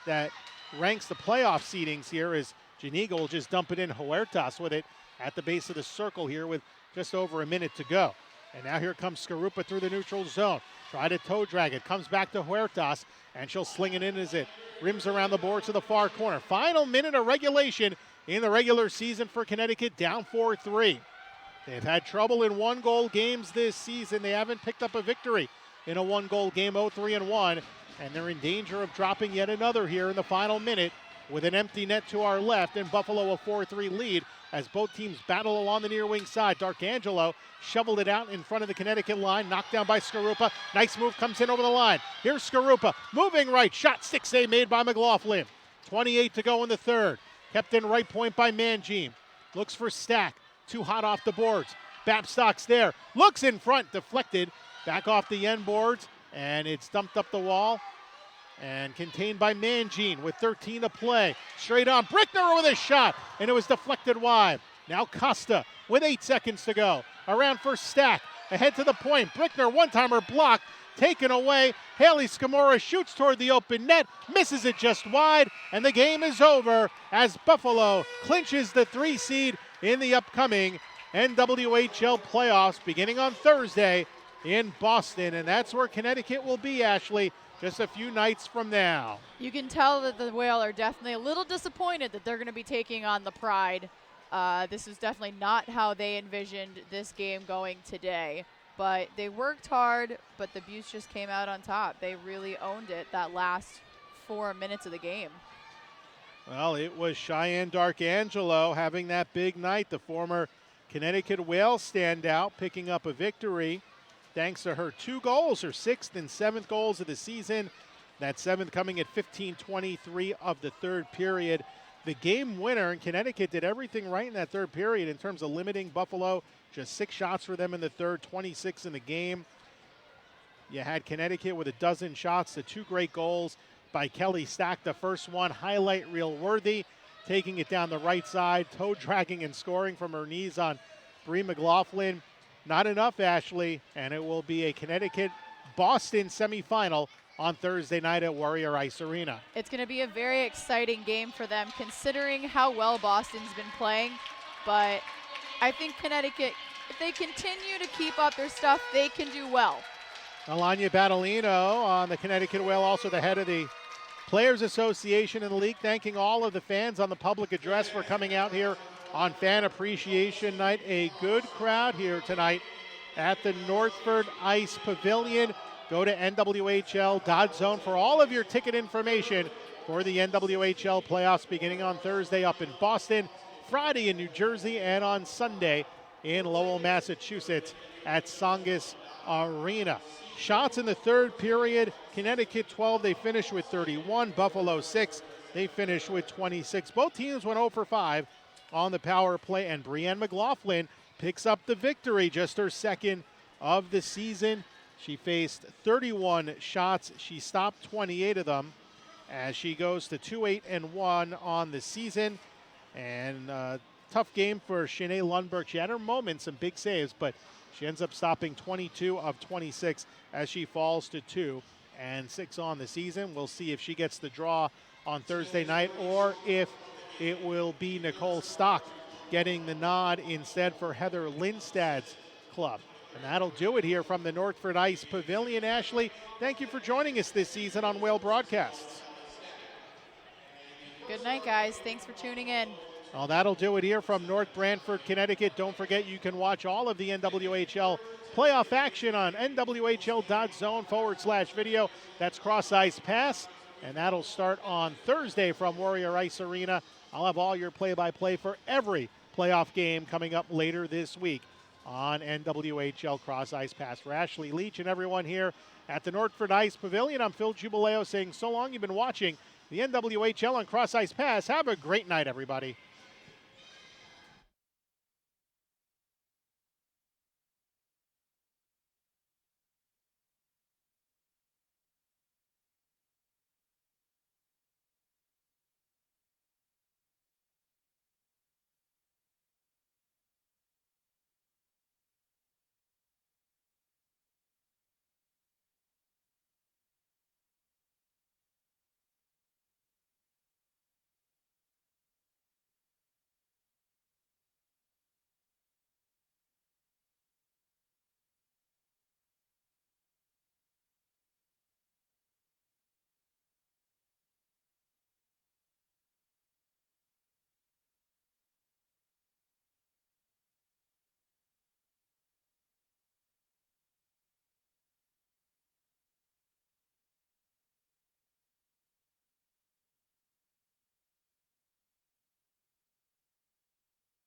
that ranks the playoff seedings here as Janiga will just dump it in. Huertas with it at the base of the circle here with just over a minute to go. And now here comes Skarupa through the neutral zone. Try to toe drag it. Comes back to Huertas, and she'll sling it in as it rims around the board to the far corner. Final minute of regulation in the regular season for Connecticut, down 4-3. They've had trouble in one-goal games this season. They haven't picked up a victory in a one-goal game, 0-3-1, and they're in danger of dropping yet another here in the final minute with an empty net to our left and Buffalo a 4-3 lead as both teams battle along the near wing side. Darkangelo shoveled it out in front of the Connecticut line, knocked down by Skarupa. Nice move, comes in over the line. Here's Skarupa, moving right, shot 6A made by McLaughlin. 28 to go in the third. Kept in right point by Mangine. Looks for Stack, too hot off the boards. Babstock's there, looks in front, deflected, back off the end boards, and it's dumped up the wall and contained by Mangine with 13 to play. Straight on, Brickner with a shot, and it was deflected wide. Now Costa with 8 seconds to go. Around for Stack, ahead to the point. Brickner, one-timer blocked, taken away. Haley Scamora shoots toward the open net, misses it just wide, and the game is over as Buffalo clinches the 3 seed in the upcoming NWHL playoffs beginning on Thursday in Boston. And that's where Connecticut will be, Ashley, just a few nights from now. You can tell that the Whale are definitely a little disappointed that they're going to be taking on the Pride. This is definitely not how they envisioned this game going today. But they worked hard, but the Buttes just came out on top. They really owned it that last 4 minutes of the game. Well, it was Cheyenne Darkangelo having that big night, the former Connecticut Whale standout, picking up a victory thanks to her 2 goals, her 6th and 7th goals of the season. That 7th coming at 15:23 of the third period. The game winner, and Connecticut did everything right in that third period in terms of limiting Buffalo. Just 6 shots for them in the third, 26 in the game. You had Connecticut with 12 shots, the 2 great goals by Kelly Stack. The first one, highlight reel worthy, taking it down the right side, toe dragging and scoring from her knees on Bree McLaughlin. Not enough, Ashley, and it will be a Connecticut-Boston semifinal on Thursday night at Warrior Ice Arena. It's going to be a very exciting game for them considering how well Boston's been playing, but I think Connecticut, if they continue to keep up their stuff, they can do well. Alanya Battolino on the Connecticut Whale, also the head of the Players Association in the league, thanking all of the fans on the public address for coming out here on Fan Appreciation Night. A good crowd here tonight at the Northford Ice Pavilion. Go to NWHL.zone for all of your ticket information for the NWHL playoffs beginning on Thursday up in Boston, Friday in New Jersey, and on Sunday in Lowell, Massachusetts at Songus Arena. Shots in the third period, Connecticut 12, they finished with 31. Buffalo 6, they finished with 26. Both teams went 0 for 5 on the power play, and Brienne McLaughlin picks up the victory, just her 2nd of the season. She faced 31 shots. She stopped 28 of them as she goes to 2-8-1 on the season. And tough game for Shanae Lundberg. She had her moments and big saves, but she ends up stopping 22 of 26 as she falls to 2-6 on the season. We'll see if she gets the draw on Thursday night or if it will be Nicole Stock getting the nod instead for Heather Lindstad's club. And that'll do it here from the Northford Ice Pavilion. Ashley, thank you for joining us this season on Whale Broadcasts. Good night, guys. Thanks for tuning in. Well, that'll do it here from North Branford, Connecticut. Don't forget you can watch all of the NWHL playoff action on NWHL.zone/video. That's Cross Ice Pass, and that'll start on Thursday from Warrior Ice Arena. I'll have all your play-by-play for every playoff game coming up later this week on NWHL Cross Ice Pass. For Ashley Leach and everyone here at the Northford Ice Pavilion, I'm Phil Jubileo saying so long. You've been watching the NWHL on Cross Ice Pass. Have a great night, everybody.